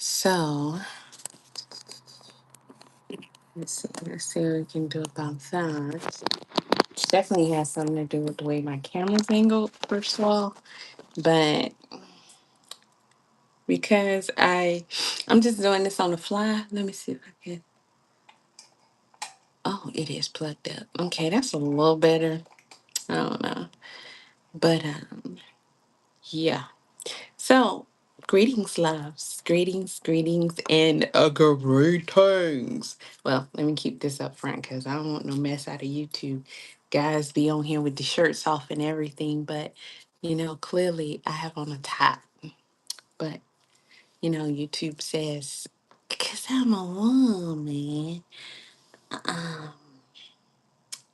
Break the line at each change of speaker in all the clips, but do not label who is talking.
So let's see what we can do about that. Definitely has something to do with the way my camera's angled, first of all. But because I'm just doing this on the fly. Let me see if I can. Oh, it is plugged up. Okay, that's a little better. I don't know. But yeah. So, greetings, loves. Greetings, and greetings. Well, let me keep this up front because I don't want no mess out of YouTube. Guys be on here with the shirts off and everything, but clearly I have on a top. But YouTube says, because I'm a woman, um,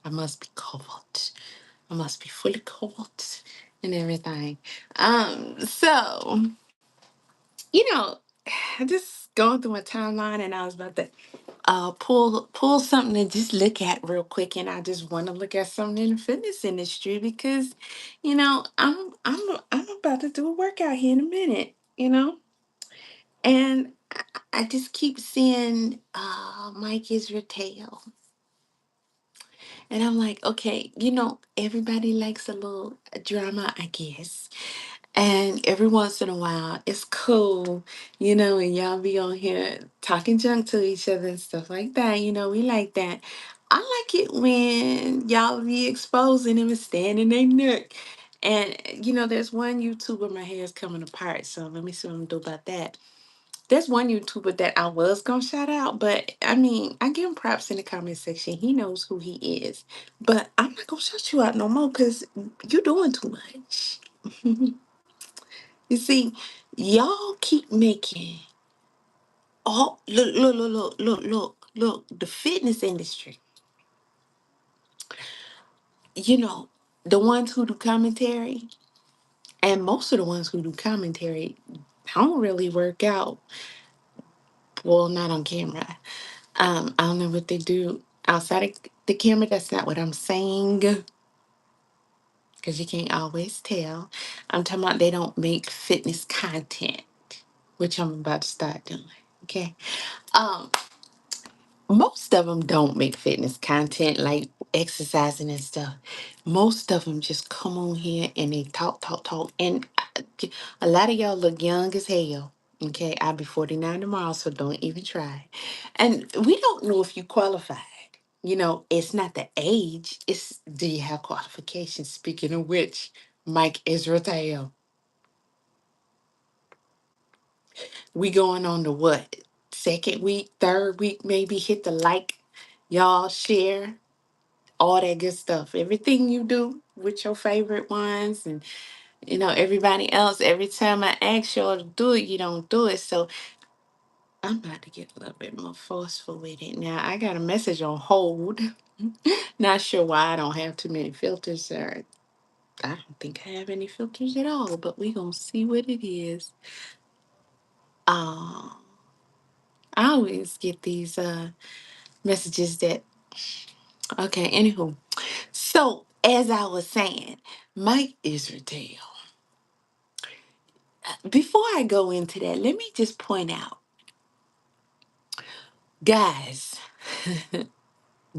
I must be covered. I must be fully covered and everything. So you know, just going through my timeline and I was about to pull something to just look at real quick, and I just want to look at something in the fitness industry because I'm about to do a workout here in a minute, and I just keep seeing Mike Isratel, and I'm like, okay, everybody likes a little drama, I guess. And every once in a while, it's cool, and y'all be on here talking junk to each other and stuff like that. We like that. I like it when y'all be exposing them and standing their neck. And, there's one YouTuber, my hair is coming apart, so let me see what I'm going to do about that. There's one YouTuber that I was going to shout out, but I mean, I give him props in the comment section. He knows who he is. But I'm not going to shout you out no more because you're doing too much. You see, y'all keep making look, the fitness industry, you know, the ones who do commentary, and most of the ones who do commentary don't really work out. Well, not on camera. I don't know what they do outside of the camera. That's not what I'm saying, because you can't always tell. I'm talking about they don't make fitness content, which I'm about to start doing. Okay. Um, Most of them don't make fitness content like exercising and stuff. Most of them just come on here and they talk. And a lot of y'all look young as hell. Okay, I'll be 49 tomorrow, so don't even try. And we don't know if you qualified. It's not the age, it's do you have qualifications? Speaking of which, Mike Israel. We going on to what? Second week, third week, maybe hit the like, y'all share all that good stuff. Everything you do with your favorite ones and everybody else, every time I ask y'all to do it, you don't do it. So I'm about to get a little bit more forceful with it. Now I got a message on hold. Not sure why I don't have too many filters, or I don't think I have any filters at all, but we gonna see what it is. Um I always get these messages that okay, anywho. So as I was saying, Mike Israel. Before I go into that, let me just point out, guys,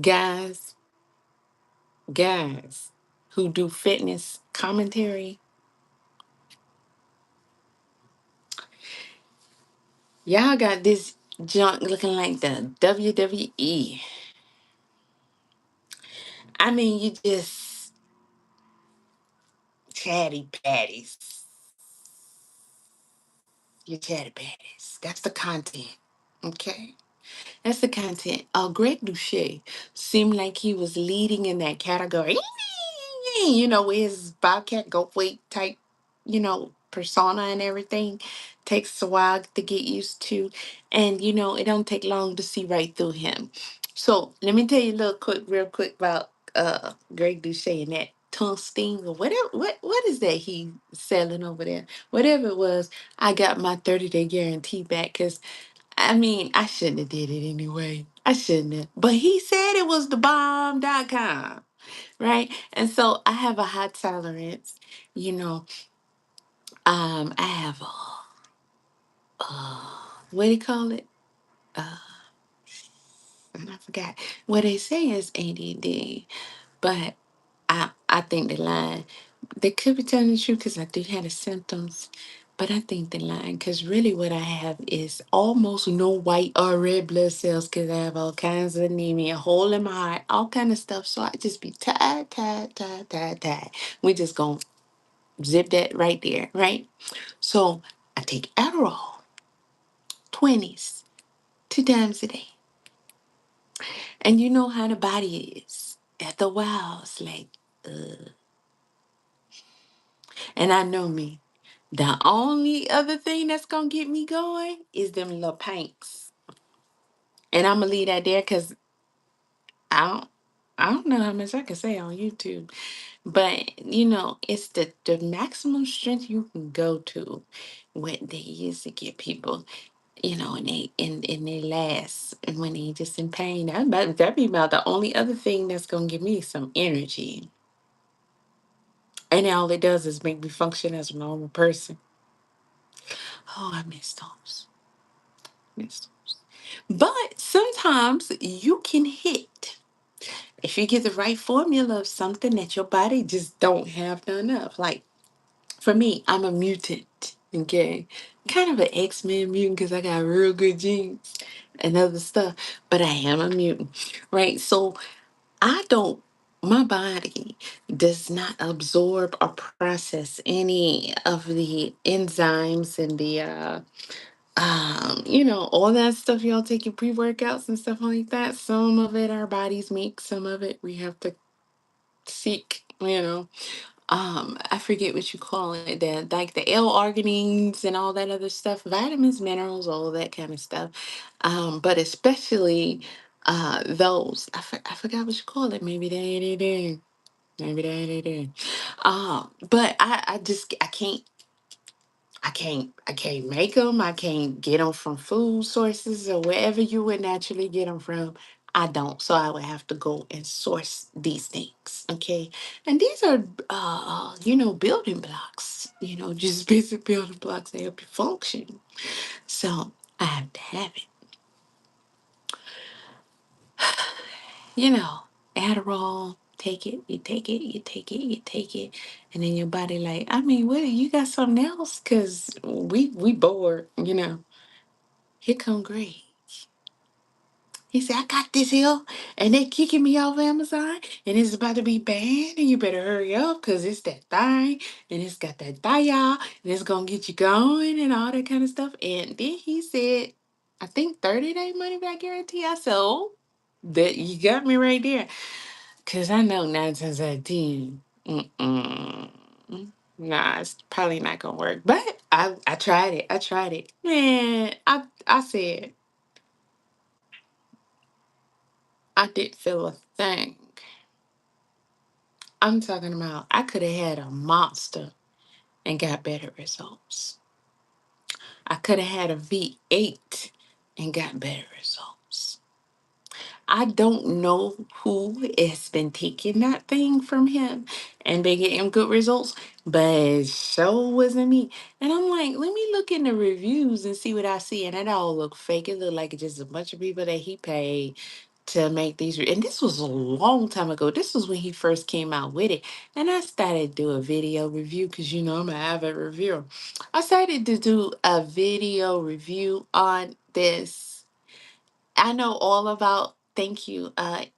guys, guys who do fitness commentary, y'all got this junk looking like the WWE. I mean, you just chatty patties. You chatty patties. That's the content. Okay? That's the content. Greg Douche seemed like he was leading in that category. With his Bobcat Goldthwait type, persona and everything. Takes a while to get used to. And, it don't take long to see right through him. So let me tell you a real quick about Greg Douche and that tungsten or whatever. What is that he selling over there? Whatever it was, I got my 30-day guarantee back because I mean, I shouldn't have did it anyway. I shouldn't have. But he said it was the bomb.com, right? And so I have a high tolerance, you know. I have what do you call it? Uh, and I forgot what they say is ADD, but I think the line, they could be telling the truth because I do have the symptoms, but I think the line, because really what I have is almost no white or red blood cells because I have all kinds of anemia, a hole in my heart, all kind of stuff. So I just be tired, tired, tired, tired, tired. We just gonna zip that right there, right? So I take Adderall, 20s, 2 times a day. And you know how the body is. After a while, it's like, and I know me. The only other thing that's gonna get me going is them little pinks. And I'm gonna leave that there because I don't I don't know how much I can say on YouTube. But it's the maximum strength you can go to what they used to get people, and they last and when they just in pain. That be about the only other thing that's gonna give me some energy. And all it does is make me function as a normal person. Oh, I miss those. Miss those. But sometimes you can hit if you get the right formula of something that your body just don't have none of. Like for me, I'm a mutant. Okay, kind of an X-Men mutant because I got real good genes and other stuff. But I am a mutant, right? So I don't. My body does not absorb or process any of the enzymes and the all that stuff y'all taking pre-workouts and stuff like that. Some of it our bodies make, some of it we have to seek. I forget what you call it, that like the L-arginines and all that other stuff, vitamins, minerals, all of that kind of stuff. But especially those, I forgot what you call it. Maybe they ain't it in. Maybe they ain't it in. But I can't make them. I can't get them from food sources or wherever you would naturally get them from. I don't. So I would have to go and source these things. Okay. And these are, building blocks, just basic building blocks that help you function. So I have to have it. You know, Adderall, take it, you take it, you take it, you take it. And then your body like, I mean, what, you got something else? Cause we bored. Here come Gray. He said, I got this here, and they kicking me off Amazon, and it's about to be banned, and you better hurry up, because it's that thing, and it's got that dial, and it's going to get you going, and all that kind of stuff. And then he said, I think 30-day money back guarantee. I said, oh, that you got me right there. Because I know 9 times out of 10, mm-mm, nah, it's probably not going to work. But I tried it. I tried it. Man, I said, I didn't feel a thing. I'm talking about I could have had a monster and got better results. I could have had a V8 and got better results. I don't know who has been taking that thing from him and been getting good results, but it sure wasn't me. And I'm like, let me look in the reviews and see what I see. And it all look fake. It looked like it's just a bunch of people that he paid to make these. And this was a long time ago. This was when he first came out with it. And I started to do a video review because, I'm an avid reviewer. I started to do a video review on this. I know all about, thank you,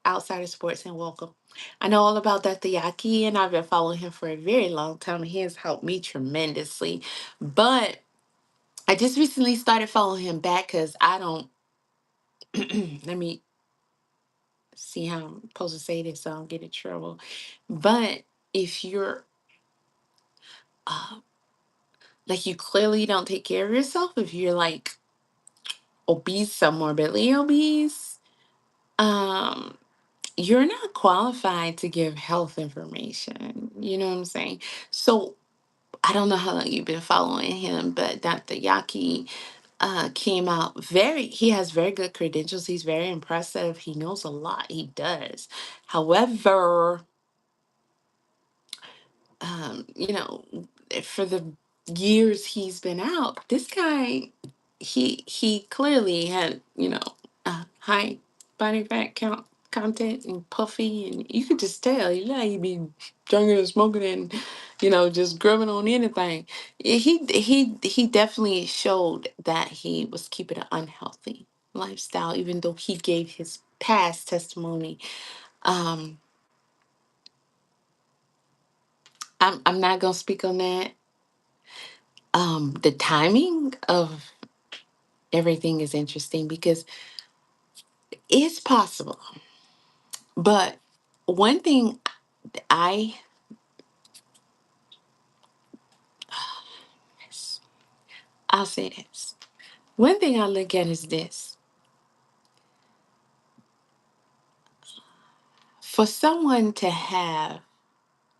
Outsider Sports and welcome. I know all about Dr. Yaki, and I've been following him for a very long time. He has helped me tremendously. But I just recently started following him back because I don't, let me see how I'm supposed to say this so I don't get in trouble. But if you're, uh, like, you clearly don't take care of yourself, if you're like obese or morbidly obese, um, you're not qualified to give health information. You know what I'm saying? So I don't know how long you've been following him, but Dr. Yaki he has very good credentials. He's very impressive. He knows a lot. He does. However, um, you know, for the years he's been out, this guy. he clearly had, high body fat content and puffy, and you could just tell, he'd be drinking and smoking and, just grubbing on anything. He definitely showed that he was keeping an unhealthy lifestyle, even though he gave his past testimony. Um, I'm not gonna speak on that. The timing of everything is interesting because it's possible. But one thing I, I'll say this. One thing I look at is this. For someone to have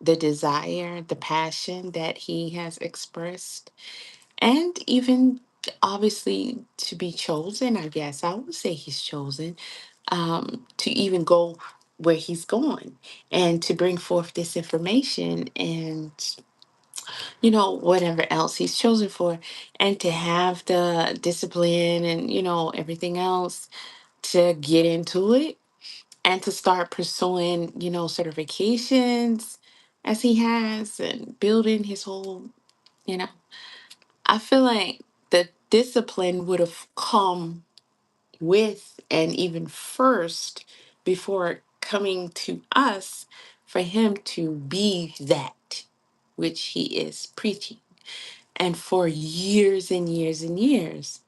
the desire, the passion that he has expressed, and even obviously to be chosen, I guess I would say he's chosen, to even go where he's going and to bring forth this information and whatever else he's chosen for, and to have the discipline and everything else to get into it and to start pursuing certifications as he has and building his whole you know I feel like the discipline would have come with and even first before coming to us for him to be that which he is preaching. And for years and years and years,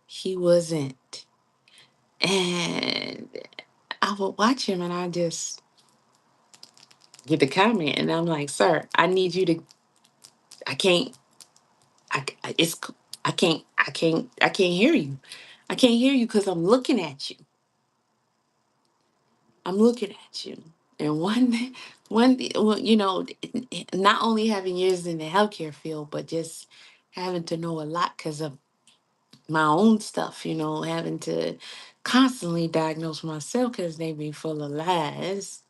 he wasn't. And I would watch him and I just get the comment and I'm like, sir, I need you to, I can't, it's, I can't hear you. I can't hear you because I'm looking at you. I'm looking at you. And well, not only having years in the healthcare field, but just having to know a lot because of my own stuff, having to constantly diagnose myself because they be full of lies.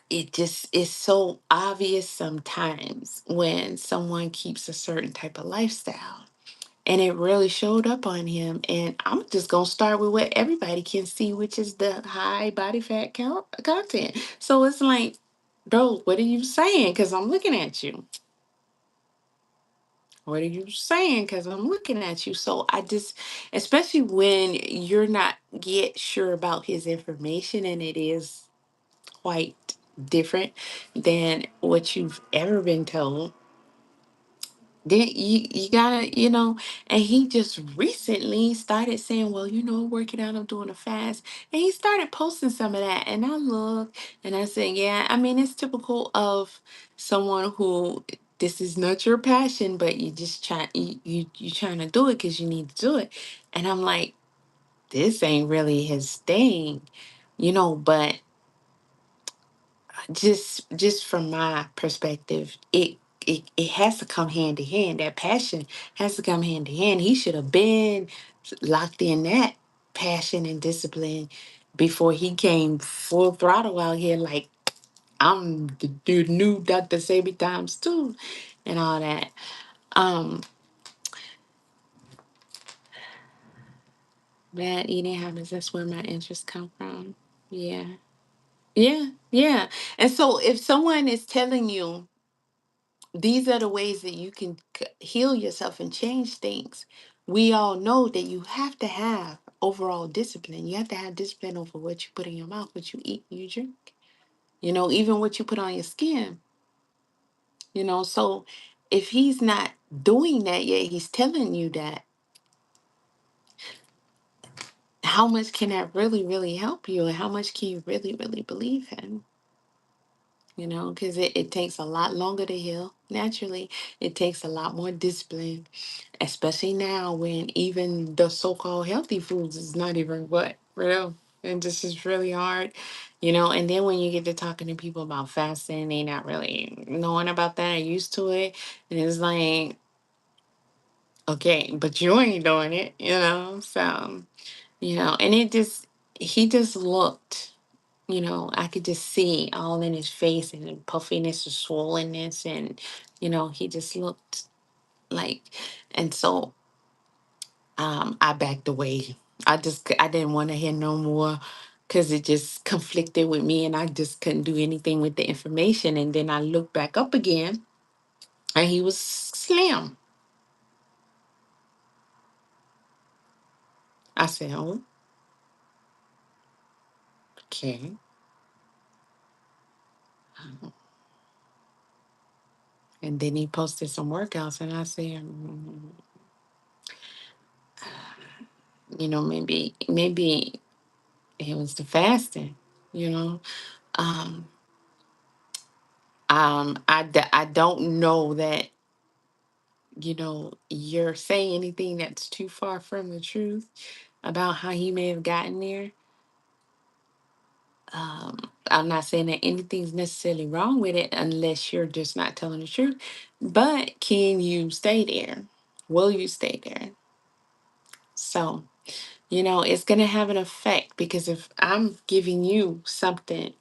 It just is so obvious sometimes when someone keeps a certain type of lifestyle. And it really showed up on him. And I'm just going to start with what everybody can see, which is the high body fat content. So it's like, bro, what are you saying? Because I'm looking at you. What are you saying? Because I'm looking at you. So I just, especially when you're not yet sure about his information and it is quite different than what you've ever been told, then you gotta, and he just recently started saying, well, working out, I'm doing a fast. And he started posting some of that. And I looked and I said, yeah, I mean, it's typical of someone who this is not your passion, but you just you trying to do it because you need to do it. And I'm like, this ain't really his thing, but just from my perspective, it has to come hand to hand. That passion has to come hand to hand. He should have been locked in that passion and discipline before he came full throttle out here like I'm the dude new Dr. Sabi times two and all that. Um Bad eating habits, that's where my interests come from. Yeah. Yeah. Yeah. And so if someone is telling you these are the ways that you can heal yourself and change things. We all know that you have to have overall discipline. You have to have discipline over what you put in your mouth, what you eat, you drink, even what you put on your skin, So if he's not doing that yet, he's telling you that, how much can that really, really help you? And how much can you really, really believe in? Because it takes a lot longer to heal naturally. It takes a lot more discipline, especially now when even the so-called healthy foods is not even what real. And this is really hard, and then when you get to talking to people about fasting, they not really knowing about that or used to it. And it's like, okay, but you ain't doing it, So, and he just looked, I could just see all in his face and the puffiness and swollenness and, he just looked like, and so I backed away. I didn't want to hear no more because it just conflicted with me and I just couldn't do anything with the information. And then I looked back up again and he was slim. I said, oh, okay. And then he posted some workouts and I said, maybe it was the fasting, you know. Um, I don't know that, you're saying anything that's too far from the truth about how he may have gotten there. I'm not saying that anything's necessarily wrong with it unless you're just not telling the truth. But can you stay there? Will you stay there? So, it's going to have an effect because if I'm giving you something,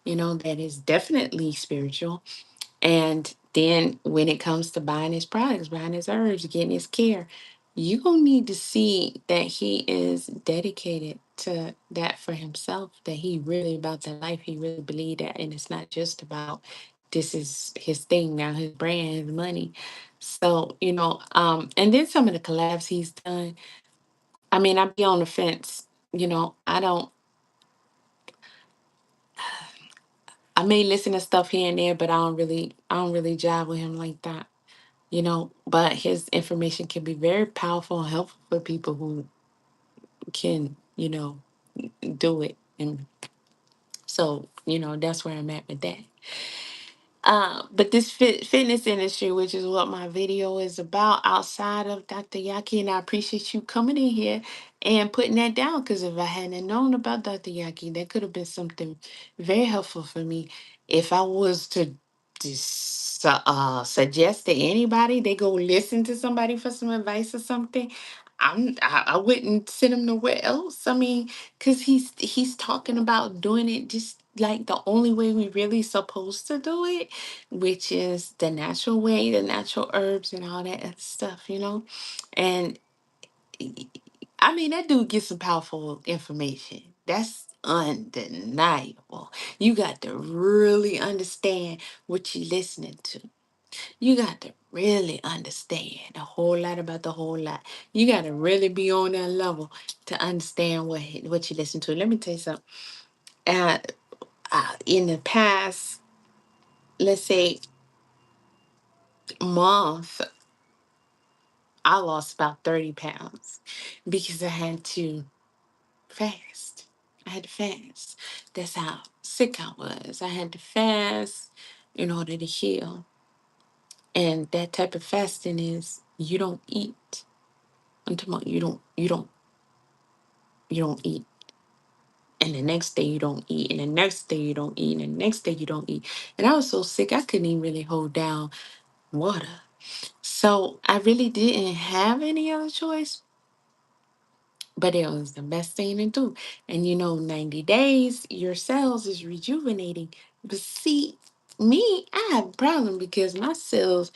that is definitely spiritual. And then when it comes to buying his products, buying his herbs, getting his care, you're going to need to see that he is dedicated to that for himself, that he really about that life. He really believe that. And it's not just about this is his thing now, his brand, his money. So, and then some of the collabs he's done, I mean, I be on the fence. I may listen to stuff here and there, but I don't really jive with him like that. But his information can be very powerful and helpful for people who can, do it. And so, that's where I'm at with that. But this fitness industry, which is what my video is about, outside of Dr. Yaki, and I appreciate you coming in here and putting that down because if I hadn't known about Dr. Yaki, that could have been something very helpful for me. If I was to suggest to anybody, they go listen to somebody for some advice or something. I wouldn't send them nowhere else. I mean, because he's talking about doing it just like the only way we really supposed to do it, which is the natural way, the natural herbs and all that other stuff. And I mean, that dude gets some powerful information. That's undeniable. You got to really understand what you're listening to. You got to really understand a whole lot about the whole lot. You got to really be on that level to understand what you listen to. Let me tell you something. Uh, in the past, let's say month, I lost about 30 pounds because I had to fast. I had to fast. That's how sick I was. I had to fast in order to heal. And that type of fasting is you don't eat. I'm talking about you don't eat. And the next day you don't eat. And the next day you don't eat. And the next day you don't eat. And I was so sick I couldn't even really hold down water. So I really didn't have any other choice, but it was the best thing to do. And 90 days, your cells is rejuvenating. But see, me, I have a problem because my cells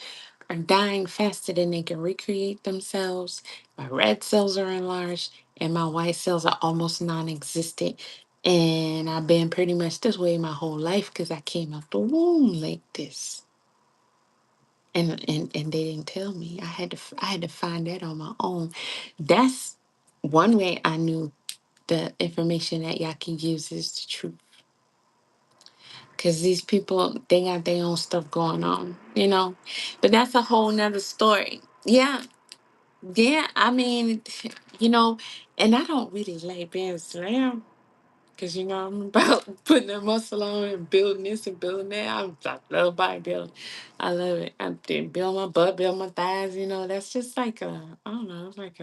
are dying faster than they can recreate themselves. My red cells are enlarged, and my white cells are almost non existent. And I've been pretty much this way my whole life because I came out the womb like this. And they didn't tell me. I had to find that on my own. That's one way I knew the information that Yaki gives is the truth. Cause these people, they got their own stuff going on. But that's a whole nother story. Yeah, yeah. I mean, you know, and I don't really like being slim. Cause I'm about putting the muscle on and building this and building that. I love bodybuilding. I love it. I did build my butt, build my thighs. That's just like I don't know. It's like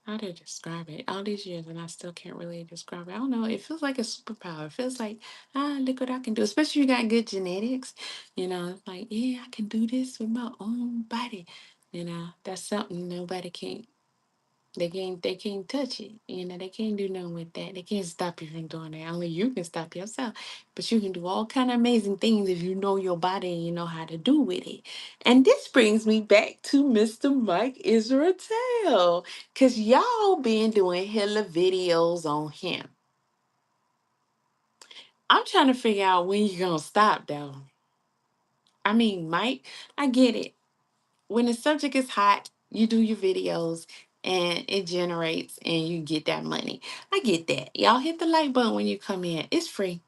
how to describe it. All these years and I still can't really describe it. I don't know. It feels like a superpower. It feels like look what I can do. Especially if you got good genetics. It's like yeah, I can do this with my own body. That's something nobody can. They can't touch it. They can't do nothing with that. They can't stop you from doing that. Only you can stop yourself. But you can do all kind of amazing things if you know your body and you know how to do with it. And this brings me back to Mr. Mike Isratel. Cause y'all been doing hella videos on him. I'm trying to figure out when you're gonna stop though. I mean, Mike, I get it. When the subject is hot, you do your videos and it generates and you get that money. I get that. Y'all hit the like button when you come in. It's free.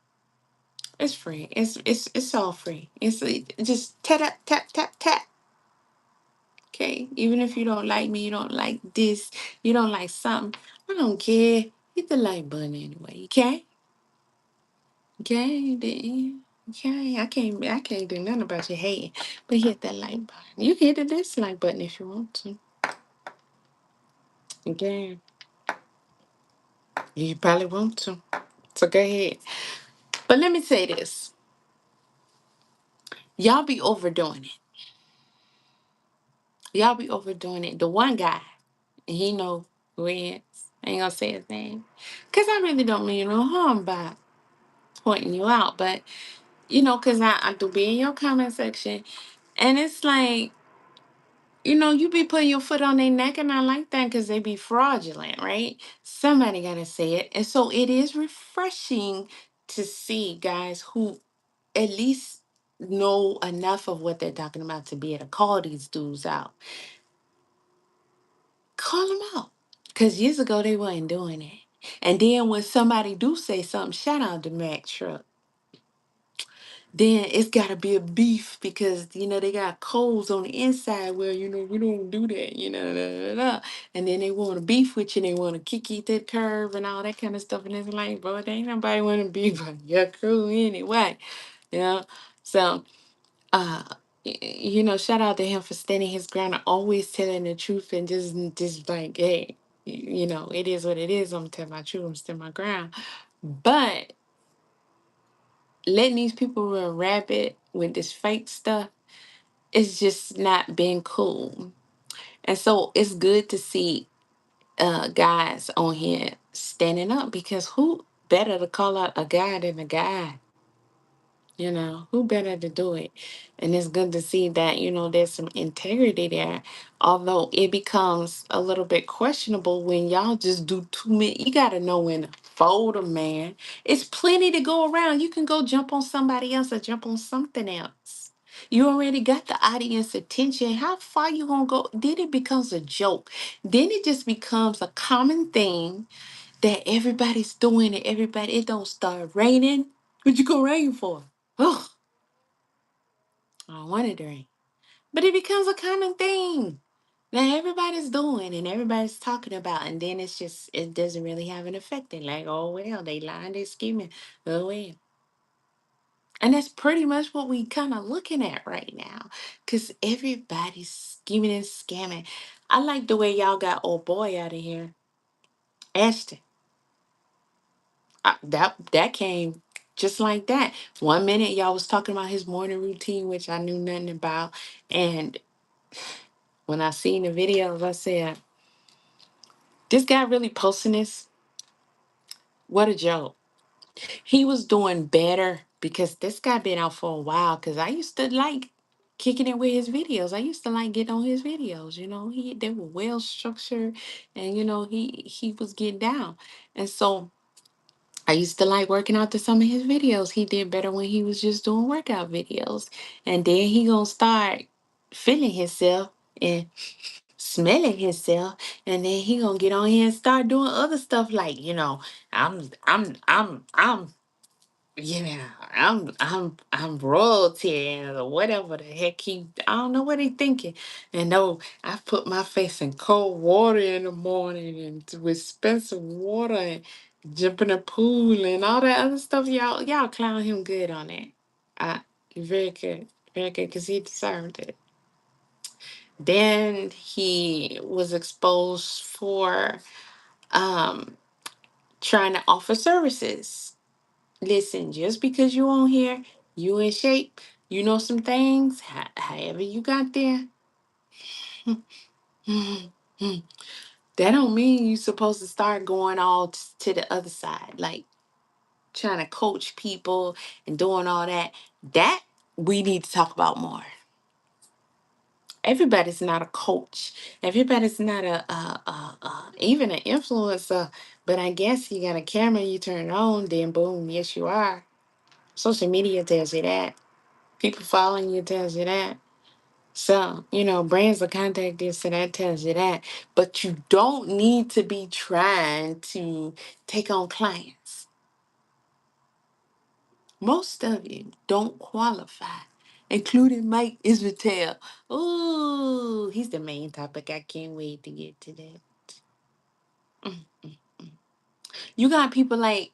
It's free. It's all free. Just tap tap tap tap. Okay. Even if you don't like me, you don't like this, you don't like something. I don't care. Hit the like button anyway. Okay? Okay. Okay. I can't do nothing about your hating. But hit that like button. You can hit the dislike button if you want to. Okay. You probably want to. So go ahead. But let me say this. Y'all be overdoing it. Y'all be overdoing it. The one guy, and he know who he is. I ain't gonna say his name. Cause I really don't mean no harm by pointing you out. But cause I do be in your comment section. And it's like, you be putting your foot on their neck, and I like that because they be fraudulent, right? Somebody gotta say it. And so it is refreshing to see guys who at least know enough of what they're talking about to be able to call these dudes out. Call them out. Because years ago, they wasn't doing it. And then when somebody do say something, shout out to Mac Truck. Then it's got to be a beef because, they got codes on the inside where, we don't do that, da, da, da, da. And then they want to beef with you and they want to kick you to the curve and all that kind of stuff. And it's like, bro, there ain't nobody want to beef with your crew anyway. You know? So, uh shout out to him for standing his ground and always telling the truth and just like, hey, it is what it is. I'm gonna tell my truth, I'm stand my ground. But letting these people run rapid with this fake stuff is just not being cool. And so it's good to see guys on here standing up because who better to call out a guy than a guy? Who better to do it? And it's good to see that, there's some integrity there. Although it becomes a little bit questionable when y'all just do too many. You got to know when to fold 'em, man. It's plenty to go around. You can go jump on somebody else or jump on something else. You already got the audience attention. How far you gonna go? Then it becomes a joke. Then it just becomes a common thing that everybody's doing it. It don't start raining. What you gonna rain for? Oh, I don't want it to rain. But it becomes a common thing that everybody's doing and everybody's talking about. And then it doesn't really have an effect. They're like, oh, well, they lying, they scheming. Oh, well. And that's pretty much what we kind of looking at right now. Because everybody's scheming and scamming. I like the way y'all got old boy out of here. Ashton. That came just like that. One minute y'all was talking about his morning routine, which I knew nothing about. And when I seen the videos, I said, this guy really posting this? What a joke. He was doing better because this guy been out for a while. Because I used to like kicking it with his videos. I used to like getting on his videos. They were well structured, and he was getting down. And so I used to like working out to some of his videos. He did better when he was just doing workout videos. And then he gonna start feeling himself and smelling himself, and then he gonna get on here and start doing other stuff like, I'm I'm royalty or whatever the heck I don't know what he thinking. And no, I put my face in cold water in the morning and with expensive water and jump in the pool and all that other stuff. Y'all clown him good on that. Uh very good. Very good because he deserved it. Then he was exposed for um, trying to offer services. Listen, just because you on here, you in shape, you know some things, however you got there. That don't mean you're supposed to start going all to the other side, like trying to coach people and doing all that. That we need to talk about more. Everybody's not a coach. Everybody's not even an influencer. But I guess you got a camera, you turn it on, then boom, yes you are. Social media tells you that. People following you tells you that. So, brands will contact you, so that tells you that. But you don't need to be trying to take on clients. Most of you don't qualify, including Mike Isratel. Ooh, he's the main topic. I can't wait to get to that. Mm. You got people like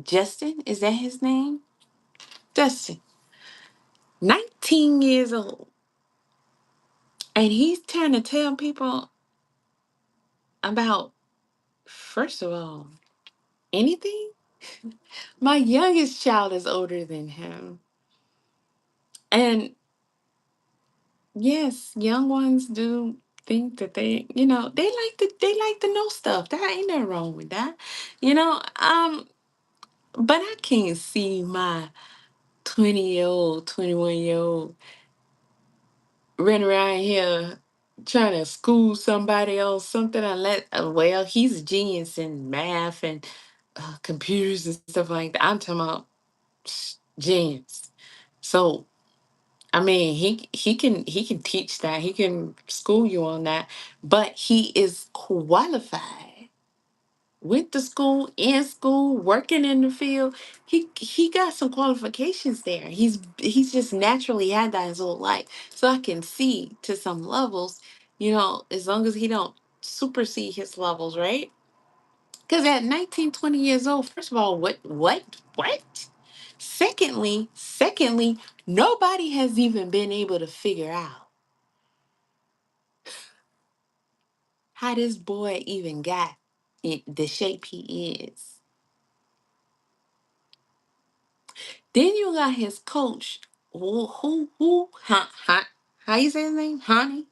Justin, is that his name? Justin, 19 years old. And he's trying to tell people about, first of all, anything. My youngest child is older than him. And yes, young ones do think that they like to know stuff. That ain't nothing wrong with that. You know, um, but I can't see my 20-year-old, 21-year-old running around here trying to school somebody else something unless well, he's a genius in math and computers and stuff like that. I'm talking about genius. So I mean, he can teach that. He can school you on that. But he is qualified. Went to school, in school, working in the field. He got some qualifications there. He's just naturally had that his whole life. So I can see to some levels, as long as he don't supersede his levels, right? Because at 19, 20 years old, first of all, what? Secondly, nobody has even been able to figure out how this boy even got the shape he is. Then you got his coach, how you say his name? Honey,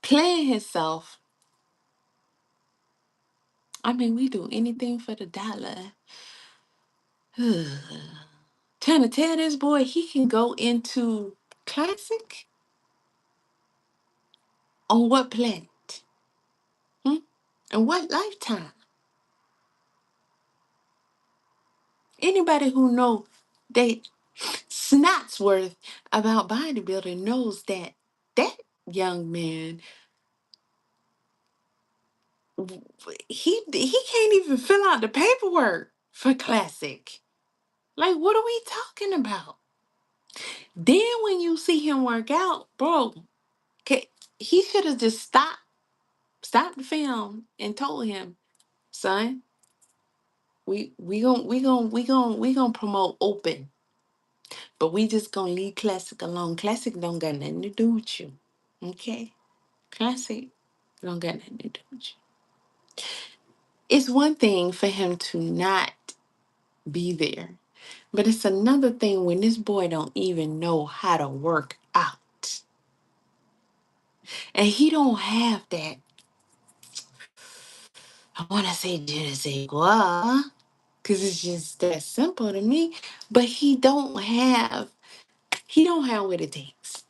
playing himself. I mean, we do anything for the dollar. Trying to tell this boy he can go into classic on what planet? Hmm? And what lifetime? Anybody who know they snots worth about bodybuilding knows that young man, he can't even fill out the paperwork for classic. Like, what are we talking about? Then when you see him work out, bro, he should have just stopped the film and told him, son, we gon' promote open, but we just gonna leave classic alone. Classic don't got nothing to do with you. Okay? Classic don't got nothing to do with you. It's one thing for him to not be there, but it's another thing when this boy don't even know how to work out. And he don't have that, I wanna say je ne sais quoi, because it's just that simple to me. But he don't have what it takes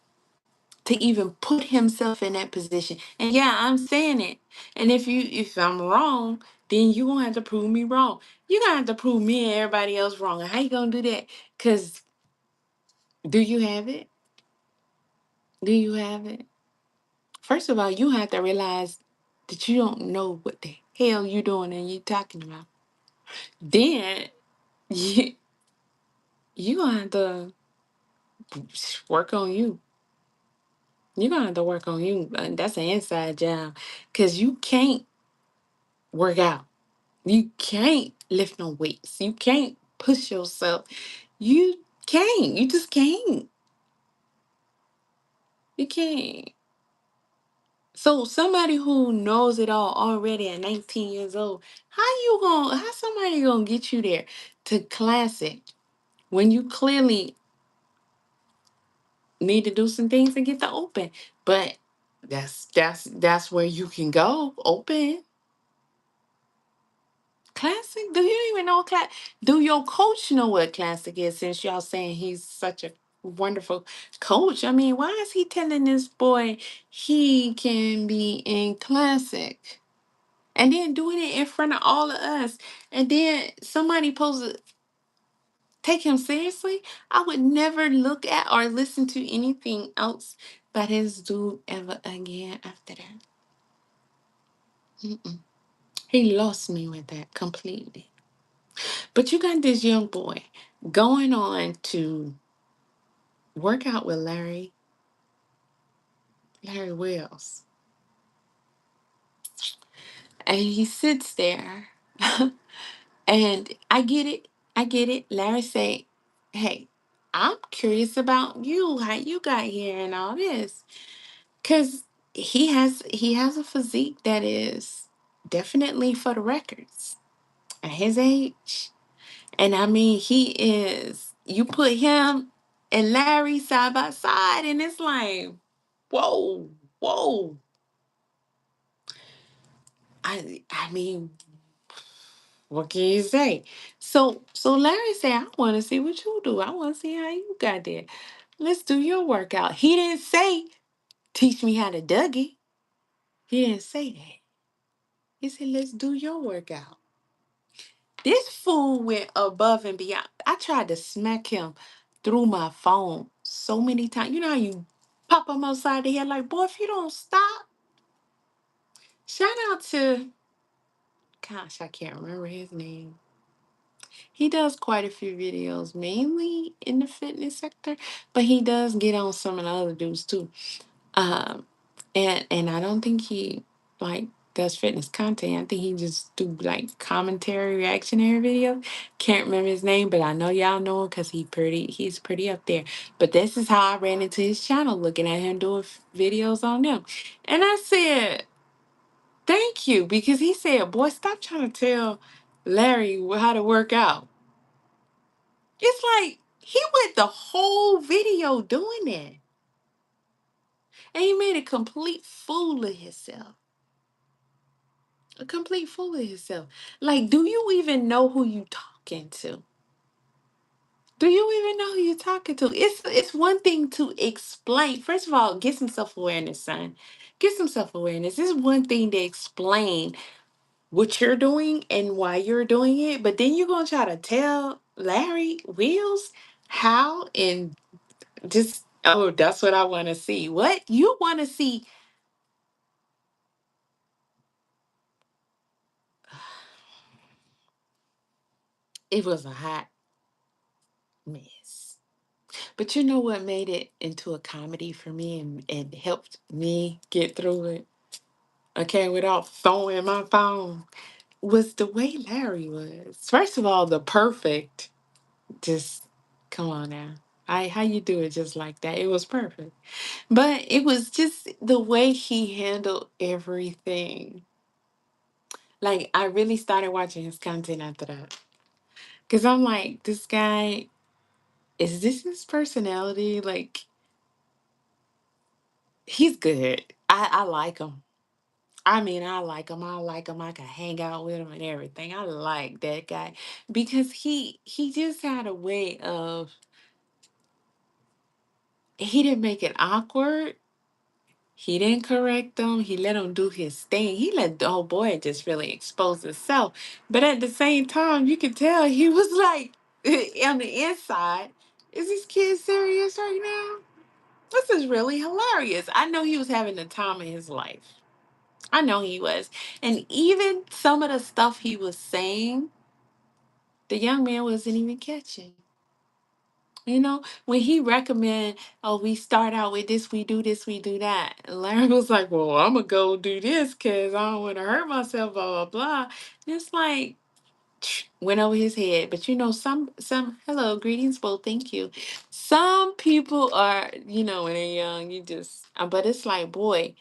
to even put himself in that position. And yeah, I'm saying it. And if I'm wrong, then you gonna have to prove me wrong. You gonna have to prove me and everybody else wrong. And how you gonna do that? Cause do you have it? Do you have it? First of all, you have to realize that you don't know what the hell you doing and you talking about. Then you you gonna have to work on you. You're gonna have to work on you. That's an inside job. Cause you can't work out. You can't lift no weights. You can't push yourself. You can't. You just can't. You can't. So somebody who knows it all already at 19 years old, how somebody gonna get you there to classic when you clearly need to do some things and get the open? But That's where you can go. Open classic. Do you even know class? Do your coach know what classic is? Since y'all saying he's such a wonderful coach, I mean, why is he telling this boy he can be in classic and then doing it in front of all of us, and then somebody supposed to take him seriously? I would never look at or listen to anything else by his dude ever again after that. Mm-mm. He lost me with that completely. But you got this young boy going on to work out with Larry Wells. And he sits there. And I get it. I get it. Larry say, hey, I'm curious about you, how you got here and all this. Cause he has a physique that is definitely for the records at his age. And I mean, you put him and Larry side by side, and it's like, whoa, whoa. I mean, what can you say? So Larry said, I want to see what you do. I want to see how you got there. Let's do your workout. He didn't say, teach me how to Dougie. He didn't say that. He said, let's do your workout. This fool went above and beyond. I tried to smack him through my phone so many times. You know how you pop him outside the head like, boy, if you don't stop. Shout out to, gosh, I can't remember his name. He does quite a few videos, mainly in the fitness sector, but he does get on some of the other dudes too. Um, and I don't think he like does fitness content. I think he just do like commentary, reactionary videos. Can't remember his name, but I know y'all know him because he's pretty up there. But this is how I ran into his channel, looking at him doing videos on them, and I said, "Thank you," because he said, "Boy, stop trying to tell Larry how to work out." It's like he went the whole video doing that, and he made a complete fool of himself. A complete fool of himself. Like, do you even know who you talking to? Do you even know who you're talking to? It's one thing to explain. First of all, get some self-awareness, son. Get some self-awareness. It's one thing to explain what you're doing and why you're doing it, but then you're gonna try to tell Larry Wheels how and just, oh, that's what I want to see. What you want to see? It was a hot mess. But you know what made it into a comedy for me and helped me get through it? Okay, without throwing my phone, was the way Larry was. First of all, the perfect, just come on now. How you do it just like that? It was perfect. But it was just the way he handled everything. Like I really started watching his content after that. Cause I'm like, this guy, is this his personality? Like, he's good. I like him. I mean, I like him. I like him. I can hang out with him and everything. I like that guy because he just had a way of, he didn't make it awkward. He didn't correct them. He let him do his thing. He let the whole boy just really expose himself. But at the same time, you could tell he was like on the inside. Is this kid serious right now? This is really hilarious. I know he was having the time of his life. I know he was. And even some of the stuff he was saying, the young man wasn't even catching. You know, when he recommend, oh, we start out with this, we do this, we do that. And Larry was like, well, I'm gonna go do this because I don't want to hurt myself, blah blah blah. And it's like went over his head. But you know, some hello, greetings, well, thank you. Some people are, when they're young, you just but it's like, boy,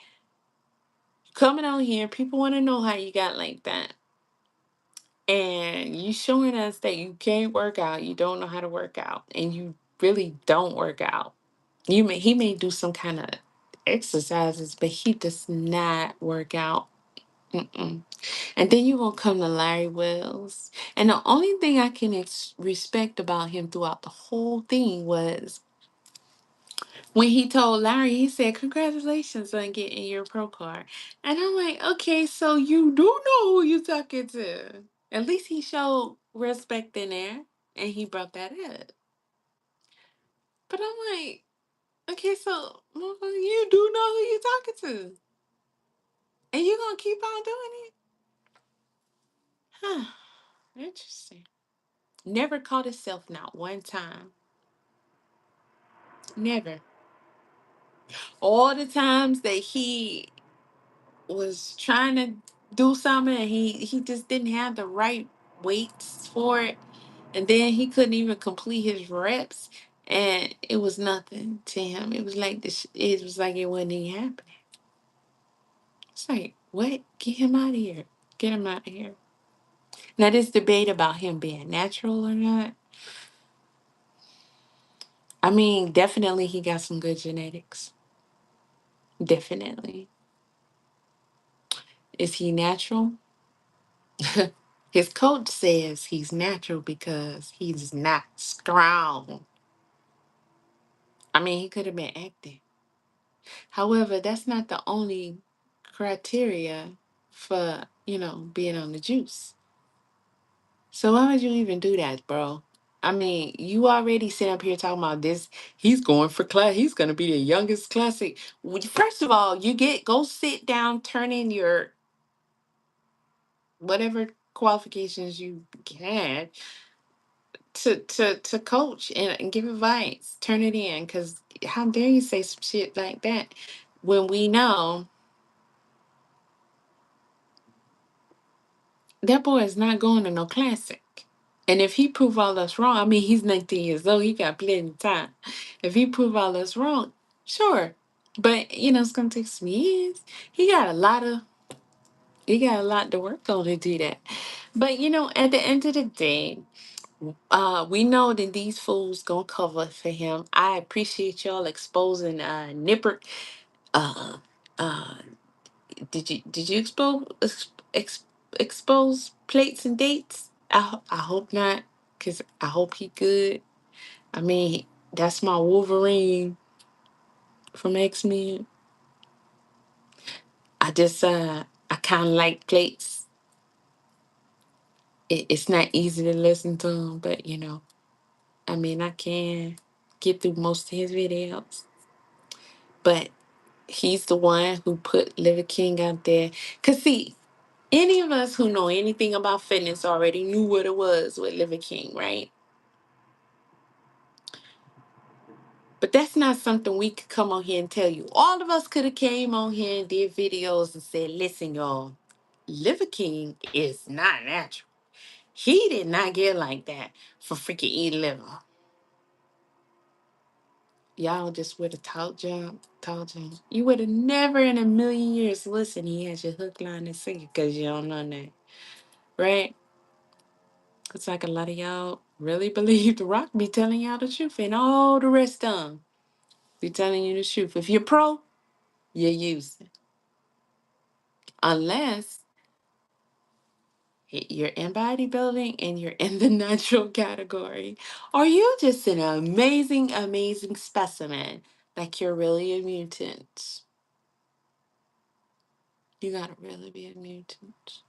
coming on here, people want to know how you got like that. And you showing us that you can't work out, you don't know how to work out, and you really don't work out. He may do some kind of exercises, but he does not work out. Mm-mm. And then you gonna come to Larry Wells, and the only thing I can respect about him throughout the whole thing was when he told Larry, he said, "Congratulations on getting your pro card." And I'm like, okay, so you do know who you talking to. At least he showed respect in there, and he brought that up. But I'm like, okay, so motherfucker, you do know who you talking to, and you gonna keep on doing it? Huh? Interesting. Never caught himself not one time. Never. All the times that he was trying to do something and he just didn't have the right weights for it, and then he couldn't even complete his reps, and it was nothing to him. It was like this. It was like it wasn't even happening. It's like, what? Get him out of here. Get him out of here. Now this debate about him being natural or not. I mean, definitely he got some good genetics. Definitely. Is he natural? His coach says he's natural because he's not strong. I mean, he could have been acting. However, that's not the only criteria for, being on the juice. So why would you even do that, bro? I mean, you already sit up here talking about this. He's going for class. He's going to be the youngest classic. First of all, go sit down, turn in your whatever qualifications you had to coach and give advice. Turn it in, because how dare you say some shit like that when we know that boy is not going to no classic. And if he prove all us wrong, I mean, he's 19 years old. He got plenty of time. If he prove all us wrong, sure. But, it's going to take some years. He got a lot of, he got a lot to work on to do that. But, at the end of the day, we know that these fools gonna cover for him. I appreciate y'all exposing Nipper. Uh, uh, did you expose plates and dates? I hope not, cause I hope he good. I mean, that's my Wolverine from X Men. I kind of like plates. It's not easy to listen to him, but I mean, I can get through most of his videos. But he's the one who put Liver King out there. Cause see, any of us who know anything about fitness already knew what it was with Liver King, right? But that's not something we could come on here and tell you. All of us could have came on here and did videos and said, listen, y'all, Liver King is not natural. He did not get like that for freaking eating liver. Y'all just would have told you. You would have never in a million years listened. He had your hook, line, and sinker because you don't know that. Right? It's like a lot of y'all really believe The Rock be telling y'all the truth, and all the rest of them be telling you the truth. If you're pro, you're using. Unless you're in bodybuilding and you're in the natural category, or you just an amazing, amazing specimen, like you're really a mutant. You gotta really be a mutant.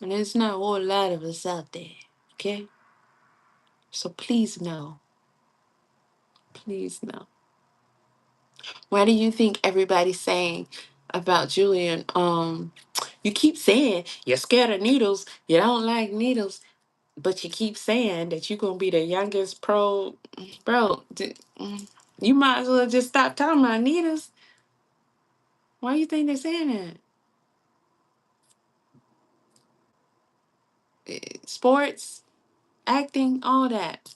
And there's not a whole lot of us out there, okay? So please know. Please know. Why do you think everybody's saying about Julian? You keep saying you're scared of needles, you don't like needles, but you keep saying that you're gonna be the youngest pro. Bro, you might as well just stop talking about needles. Why do you think they're saying that? Sports, acting, all that.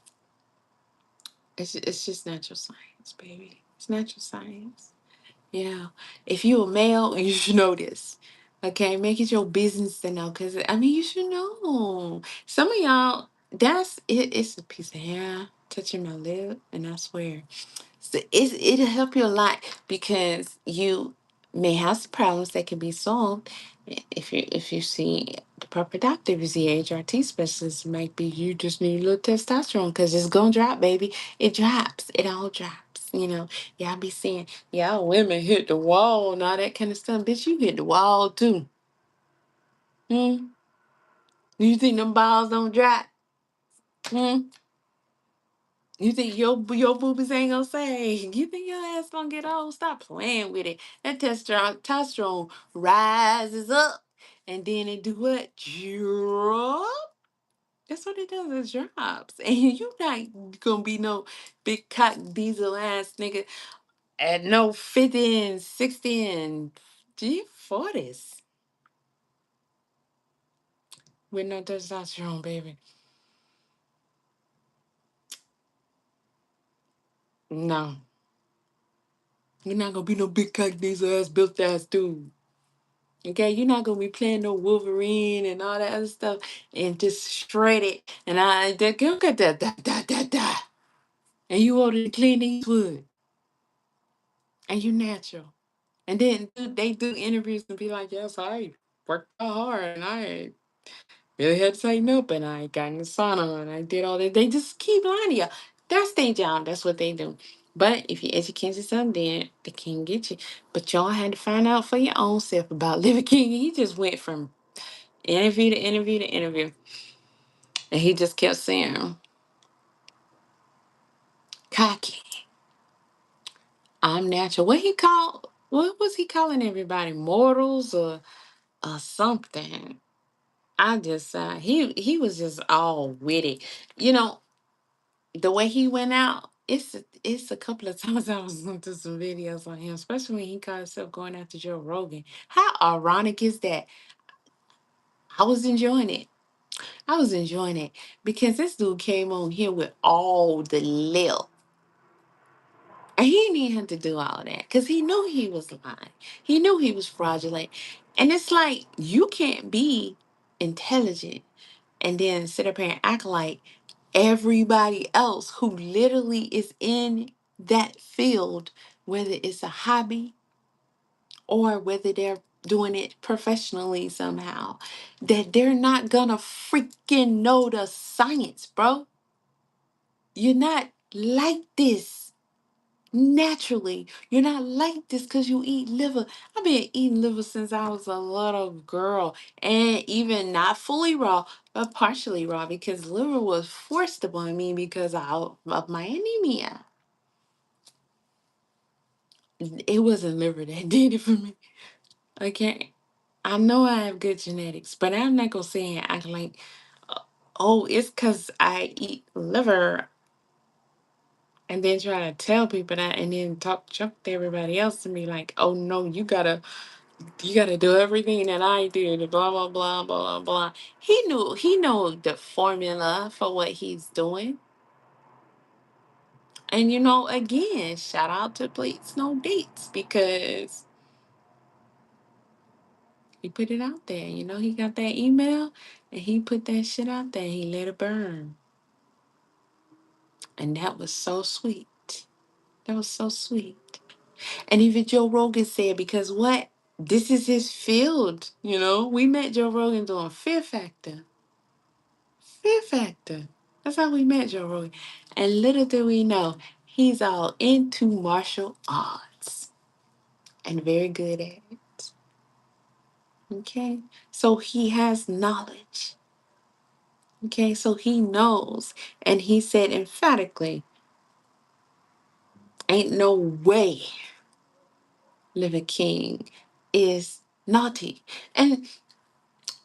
It's just natural science, baby. It's natural science. Yeah. If you a male, you should know this. Okay, make it your business to know, because I mean you should know. Some of y'all, that's it. It's a piece of hair touching my lip, and I swear, So it'll help you a lot because you may have some problems that can be solved if you see the proper doctor. If you see a HRT specialist, it might be you just need a little testosterone because it's gonna drop, baby. It drops. It all drops. Y'all be saying, y'all women hit the wall and all that kind of stuff. Bitch, you hit the wall too. Hmm? You think them balls don't drop? Hmm? You think your boobies ain't gonna say? You think your ass gonna get old? Stop playing with it. That testosterone rises up, and then it do what? Drop. That's what it does. It drops, and you not gonna be no big cock diesel ass nigga at no 50 and 60 and G40s with no testosterone, baby. No, you're not gonna be no big cock diesel ass built ass dude. Okay, you're not gonna be playing no Wolverine and all that other stuff and just shred it. And look at that, da. And you order the Clint Eastwood, and you natural. And then they do interviews and be like, "Yes, I worked hard, and I really had to tighten up, and I got in the sauna, and I did all that." They just keep lying to you. That's their job. That's what they do. But if you educate yourself, then they can't get you. But y'all had to find out for your own self about Living King. He just went from interview to interview to interview. And he just kept saying, cocky, I'm natural. What was he calling everybody? Mortals or something. I just, he was just all witty. You know, the way he went out, it's a couple of times I was listening to some videos on him, especially when he caught himself going after Joe Rogan. How ironic is that? I was enjoying it. I was enjoying it because this dude came on here with all the lip. And he didn't even have to do all that because he knew he was lying. He knew he was fraudulent. And it's like, you can't be intelligent and then sit up here and act like everybody else who literally is in that field, whether it's a hobby or whether they're doing it professionally somehow, that they're not gonna freaking know the science, bro. You're not like this naturally. You're not like this because you eat liver. I've been eating liver since I was a little girl, and even not fully raw, but partially raw because liver was forced upon me because of my anemia. It wasn't liver that did it for me. Okay. I know I have good genetics, but I'm not gonna say and act like, uh, oh, it's because I eat liver and then try to tell people that and then talk junk to everybody else and be like, oh no, you gotta do everything that I did, blah blah blah blah blah. He knew the formula for what he's doing. And again, shout out to Plates No Dates because he put it out there. He got that email and he put that shit out there. He let it burn. And that was so sweet. That was so sweet. And even Joe Rogan said, because what? This is his field. We met Joe Rogan doing Fear Factor. Fear Factor. That's how we met Joe Rogan. And little do we know, he's all into martial arts and very good at it. Okay? So he has knowledge. Okay? So he knows. And he said emphatically, ain't no way Liver King is naughty. And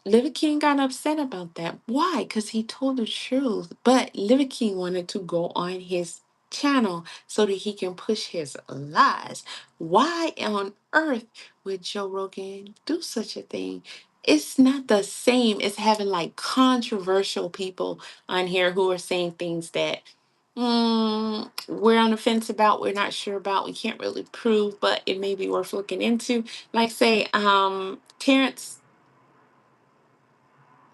Liver King got upset about that. Why? Because he told the truth. But Liver King wanted to go on his channel so that he can push his lies. Why on earth would Joe Rogan do such a thing? It's not the same as having like controversial people on here who are saying things that we're on the fence about, we're not sure about, we can't really prove, but it may be worth looking into. Like say, Terrence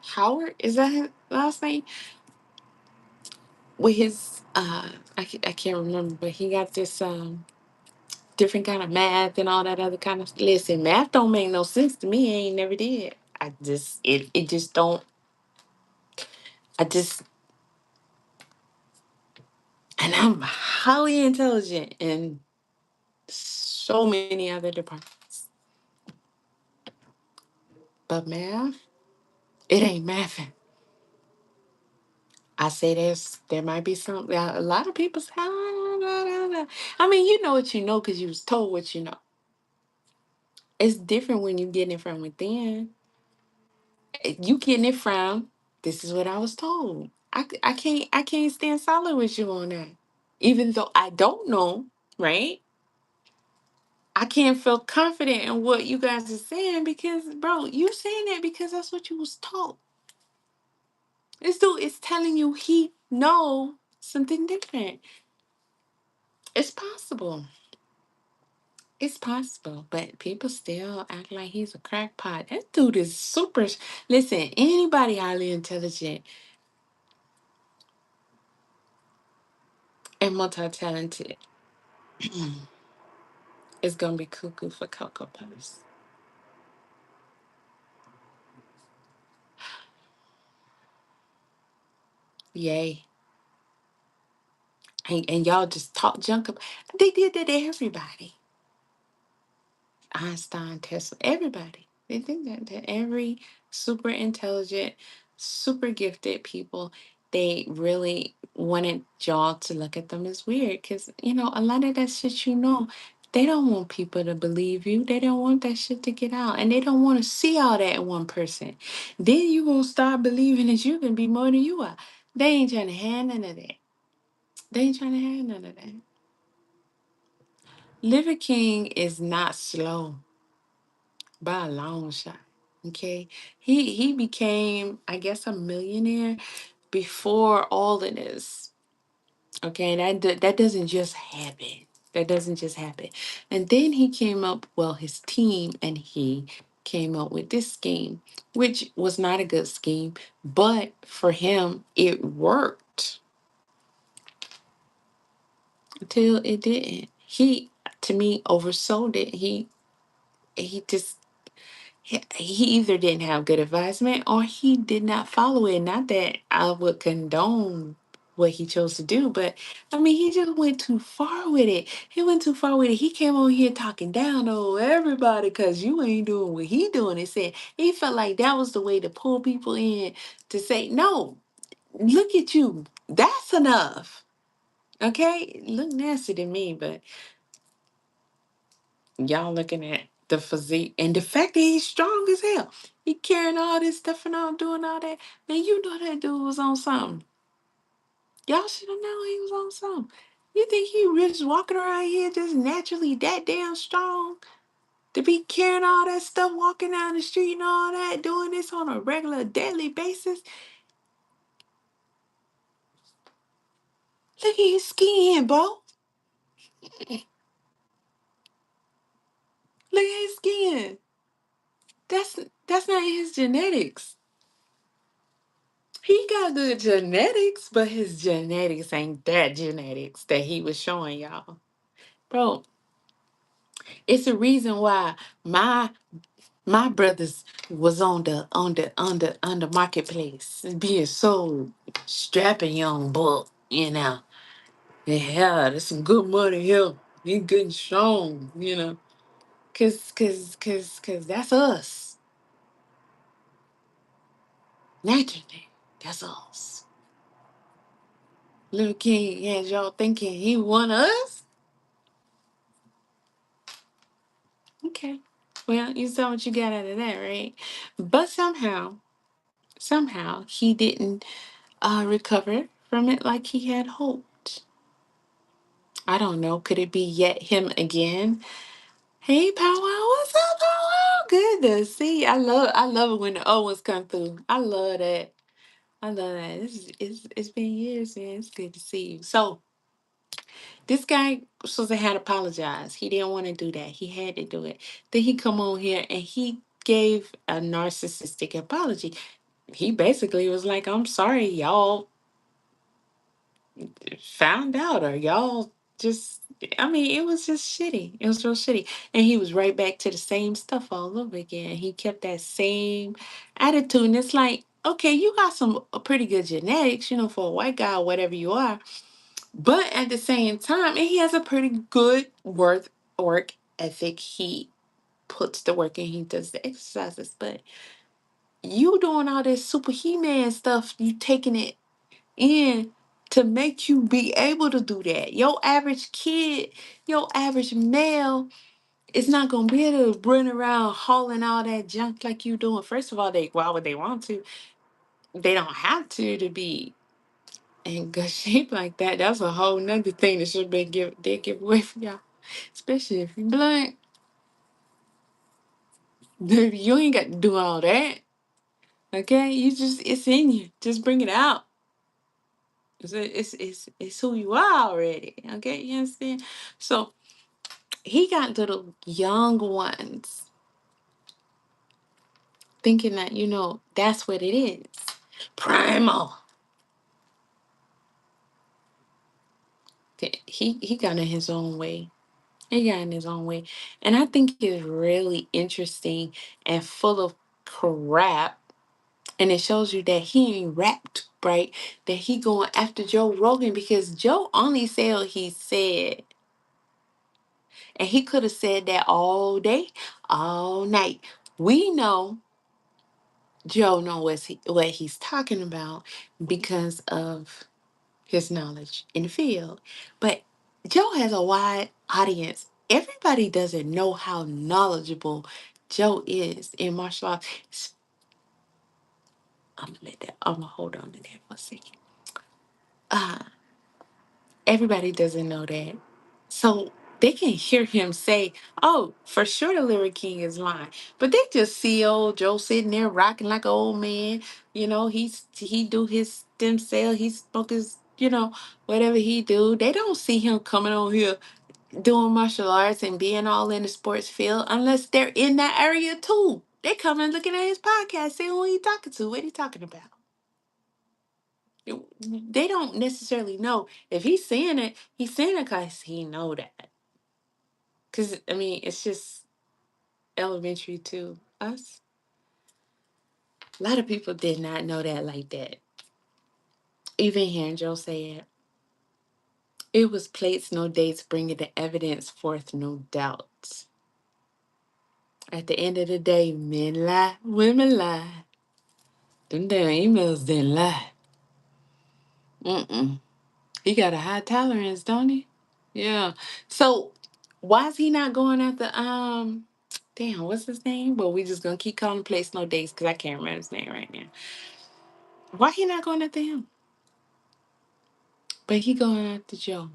Howard, is that his last name? with his I can't remember, but he got this different kind of math and all that other kind of. Listen, math don't make no sense to me. I ain't never did. It just don't. I just And I'm highly intelligent in so many other departments, but math, it ain't mathing. I say there might be some. A lot of people say, "Ah, blah, blah, blah." I mean, you know what you know because you was told what you know. It's different when you getting it from within. You getting it from, this is what I was told. I can't stand solid with you on that. Even though I don't know, right? I can't feel confident in what you guys are saying because, bro, you saying that because that's what you was taught. This dude is telling you he know something different. It's possible. It's possible, but people still act like he's a crackpot. That dude is super. Listen, anybody highly intelligent and multi-talented is gonna be cuckoo for Cocoa Puffs. Yay. And y'all just talk junk. They did that to everybody. Einstein, Tesla, everybody. They think that every super intelligent, super gifted people, they really wanted y'all to look at them as weird. Because, a lot of that shit, they don't want people to believe you. They don't want that shit to get out. And they don't want to see all that in one person. Then you going to start believing that you can be more than you are. They ain't trying to have none of that. They ain't trying to have none of that. Liver King is not slow by a long shot. Okay. He became, I guess, a millionaire before all of this. Okay, that doesn't just happen. That doesn't just happen. And then he came up, well, his team and he came up with this scheme, which was not a good scheme, but for him it worked until it didn't. He, to me, oversold it. He just he either didn't have good advisement or he did not follow it. Not that I would condone what he chose to do, but I mean, he just went too far with it. He went too far with it. He came on here talking down on everybody because you ain't doing what he doing. And said he felt like that was the way to pull people in to say, no, look at you. That's enough. Okay, look nasty to me, but y'all looking at the physique and the fact that he's strong as hell. He carrying all this stuff and all doing all that. Man, you know that dude was on something. Y'all should have known he was on something. You think he just walking around here just naturally that damn strong to be carrying all that stuff, walking down the street and all that, doing this on a regular daily basis? Look at his skin, bro. Look at his skin. That's that's not his genetics. He got good genetics, but his genetics ain't that genetics that he was showing y'all. Bro, it's a reason why my brothers was on the marketplace being sold, strapping young buck. Yeah, there's some good money here. He good and strong. Cause that's us. Naturally. That's us. Little King had y'all thinking he won us? Okay. Well, you saw what you got out of that, right? But somehow he didn't recover from it like he had hoped. I don't know. Could it be yet him again? Hey, Powwow, what's up, Powwow? Good to see you. I love it when the Owens come through. I love that. I love that. It's been years, man. It's good to see you. So this guy was supposed to had apologized. He didn't want to do that. He had to do it. Then he come on here and he gave a narcissistic apology. He basically was like, I'm sorry, y'all. found out, or y'all just, I mean, it was just shitty. It was real shitty. And he was right back to the same stuff all over again. He kept that same attitude. And it's like, okay, you got some pretty good genetics, for a white guy or whatever you are. But at the same time, and he has a pretty good work ethic. He puts the work in, he does the exercises. But you doing all this super He-Man stuff, you taking it in to make you be able to do that. Your average kid, your average male is not gonna be able to run around hauling all that junk like you doing. First of all, why would they want to? They don't have to be in good shape like that. That's a whole nother thing that should be give away from y'all. Especially if you're blind. You ain't got to do all that. Okay? It's in you. Just bring it out. It's who you are already. Okay, you understand? So he got little young ones thinking that, that's what it is. Primal. He got in his own way. He got in his own way. And I think it's really interesting and full of crap. And it shows you that he ain't rapped, right? That he going after Joe Rogan because Joe only said what he said. And he could have said that all day, all night. We know Joe knows what he's talking about because of his knowledge in the field. But Joe has a wide audience. Everybody doesn't know how knowledgeable Joe is in martial arts. I'm gonna hold on to that for a second. Uh, Everybody doesn't know that. So they can hear him say, oh, for sure the Lyric King is lying. But they just see old Joe sitting there rocking like an old man. He do his stem cell, he smoke his, whatever he do. They don't see him coming on here doing martial arts and being all in the sports field unless they're in that area too. They come and looking at his podcast, saying who he talking to, what he talking about. They don't necessarily know. If he's saying it because he know that. Because, I mean, it's just elementary to us. A lot of people did not know that like that. Even hearing Joe say it. It was plates, no dates, bringing the evidence forth, no doubts. At the end of the day, men lie, women lie. Them damn emails didn't lie. Mm-mm. He got a high tolerance, don't he? Yeah. So why is he not going after damn, what's his name? Well, we just gonna keep calling place no dates because I can't remember his name right now. Why he not going after him? But he going after Joe.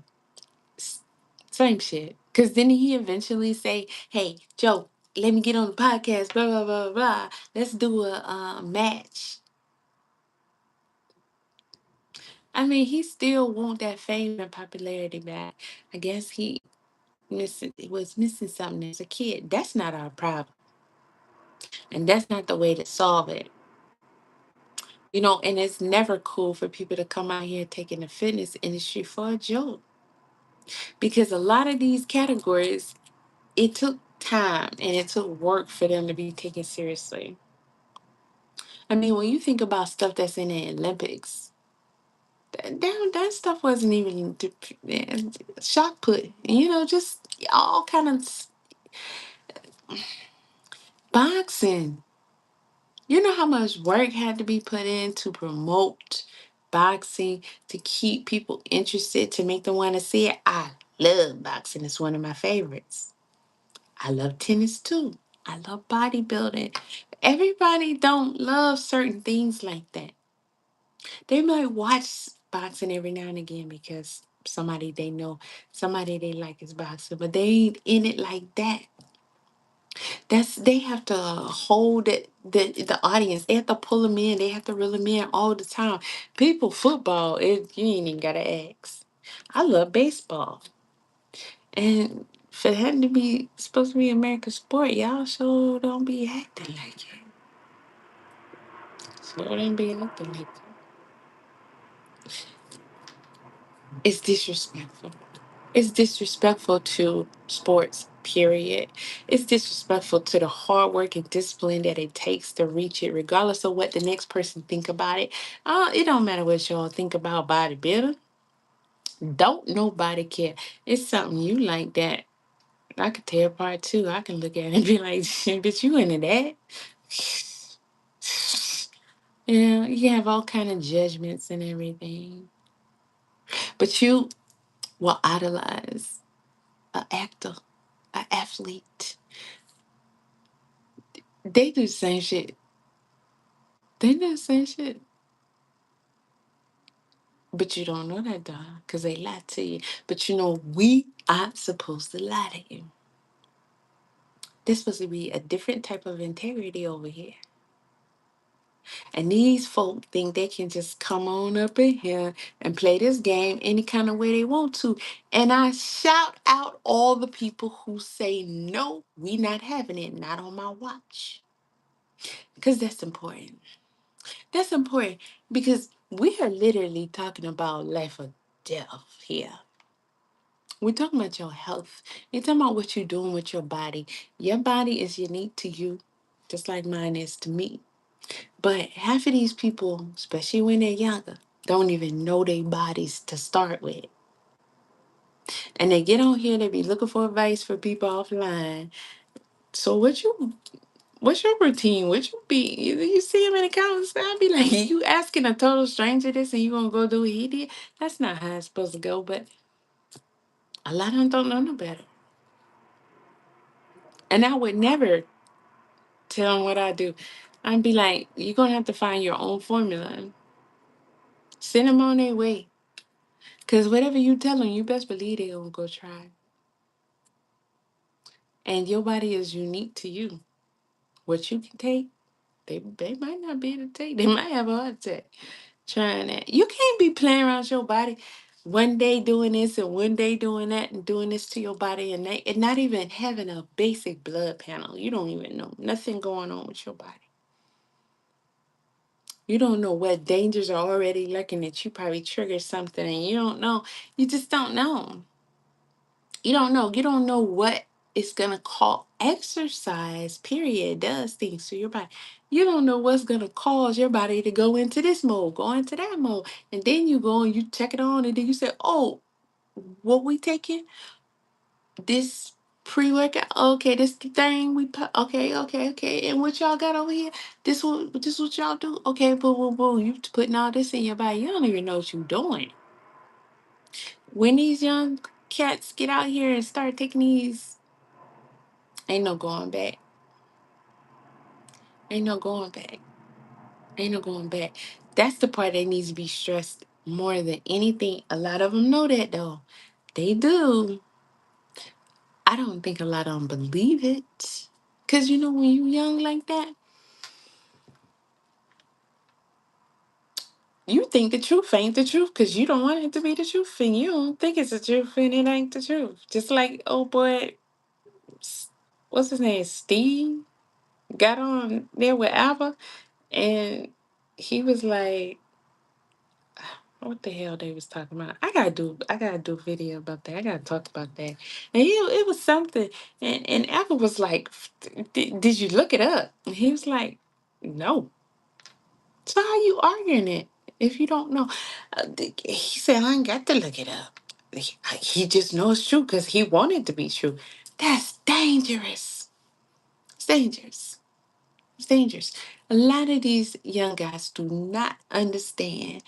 Same shit. Cause didn't he eventually say, hey, Joe, let me get on the podcast, blah blah blah blah. Let's do a match. I mean, he still want that fame and popularity back. I guess he was missing something as a kid. That's not our problem. And that's not the way to solve it. And it's never cool for people to come out here taking the fitness industry for a joke. Because a lot of these categories, it took time and it took work for them to be taken seriously. I mean, when you think about stuff that's in the Olympics, that stuff wasn't even shot put. Just all kind of boxing. You know how much work had to be put in to promote boxing, to keep people interested, to make them want to see it. I love boxing. It's one of my favorites. I love tennis too. I love bodybuilding. Everybody don't love certain things like that. They might watch boxing every now and again because somebody they know, somebody they like is boxing, but they ain't in it like that. They have to hold the audience. They have to pull them in. They have to reel them in all the time. People, football, you ain't even gotta ask. I love baseball, and for that to be supposed to be America's sport, y'all sure don't be acting like it. Sure don't be acting like it. It's disrespectful. It's disrespectful to sports, period. It's disrespectful to the hard work and discipline that it takes to reach it, regardless of what the next person think about it. It don't matter what y'all think about bodybuilding. Don't nobody care. It's something you like that I could tear apart too. I can look at it and be like, bitch, you into that? You have all kind of judgments and everything. But you will idolize an actor, an athlete. They do the same shit. They do the same shit. But you don't know that, dog, because they lie to you. But you know, we aren't supposed to lie to you. There's supposed to be a different type of integrity over here. And these folk think they can just come on up in here and play this game any kind of way they want to. And I shout out all the people who say, no, we not having it, not on my watch. Because that's important. That's important because we are literally talking about life or death here. We're talking about your health. We're talking about what you're doing with your body. Your body is unique to you, just like mine is to me. But half of these people, especially when they're younger, don't even know their bodies to start with. And they get on here, they be looking for advice for people offline. So what's your routine? What you be you see him in the comments, I be like, you asking a total stranger this and you gonna go do what he did? That's not how it's supposed to go, but a lot of them don't know no better. And I would never tell them what I do. I'd be like, you're gonna have to find your own formula. Send them on their way. Cause whatever you tell them, you best believe they gonna go try. And your body is unique to you. What you can take, they might not be able to take. They might have a heart attack trying that. You can't be playing around with your body. One day doing this and one day doing that and doing this to your body and not even having a basic blood panel. You don't even know nothing going on with your body. You don't know what dangers are already lurking that you probably triggered something and you don't know. You just don't know. You don't know. You don't know what it's going to call. Exercise, period, does things to your body. You don't know what's going to cause your body to go into this mode, go into that mode. And then you go and you check it on and then you say, oh, what we taking? This pre-workout? Okay, this thing we put. Okay, okay, okay. And what y'all got over here? This what y'all do? Okay, boo, boo, boo. You putting all this in your body. You don't even know what you're doing. When these young cats get out here and start taking these, ain't no going back. Ain't no going back. Ain't no going back. That's the part that needs to be stressed more than anything. A lot of them know that though. They do. I don't think a lot of them believe it. Because you know, when you young like that, you think the truth ain't the truth because you don't want it to be the truth. And you don't think it's the truth and it ain't the truth. Just like, oh boy, what's his name? Steve got on there with Alba and he was like, what the hell they was talking about? I gotta do a video about that. I gotta talk about that. And it was something. And Apple was like, Did you look it up?" And he was like, "No." So how you arguing it if you don't know? He said, "I ain't got to look it up. He just knows it's true because he wanted to be true." That's dangerous. It's dangerous. It's dangerous. A lot of these young guys do not understand.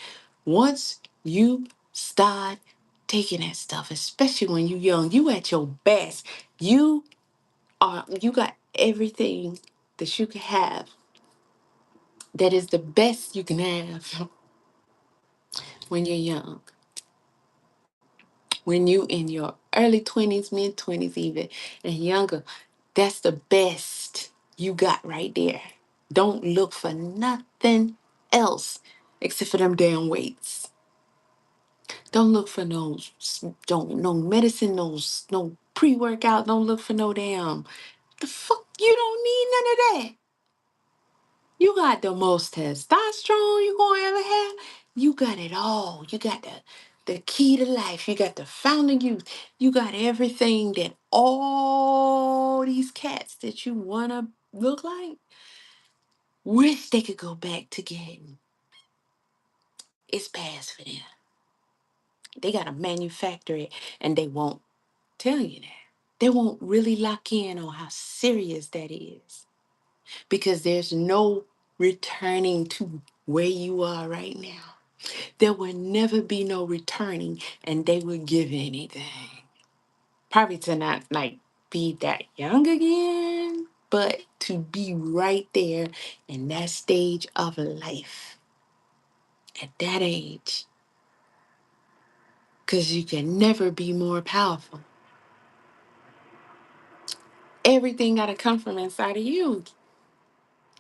Once you start taking that stuff, especially when you're young, you at your best. You got everything that you can have that is the best you can have when you're young. When you in your early 20s, mid 20s even, and younger, that's the best you got right there. Don't look for nothing else except for them damn weights. Don't look for don't no medicine, no pre-workout. Don't look for no damn. The fuck, you don't need none of that. You got the most testosterone you gonna ever have. You got it all. You got that. the key to life. You got the founding youth. You got everything that all these cats that you want to look like wish they could go back to getting. It's past for them. They got to manufacture it and they won't tell you that. They won't really lock in on how serious that is because there's no returning to where you are right now. There will never be no returning, and they would give anything. Probably to not like be that young again, but to be right there in that stage of life at that age. Because you can never be more powerful. Everything got to come from inside of you.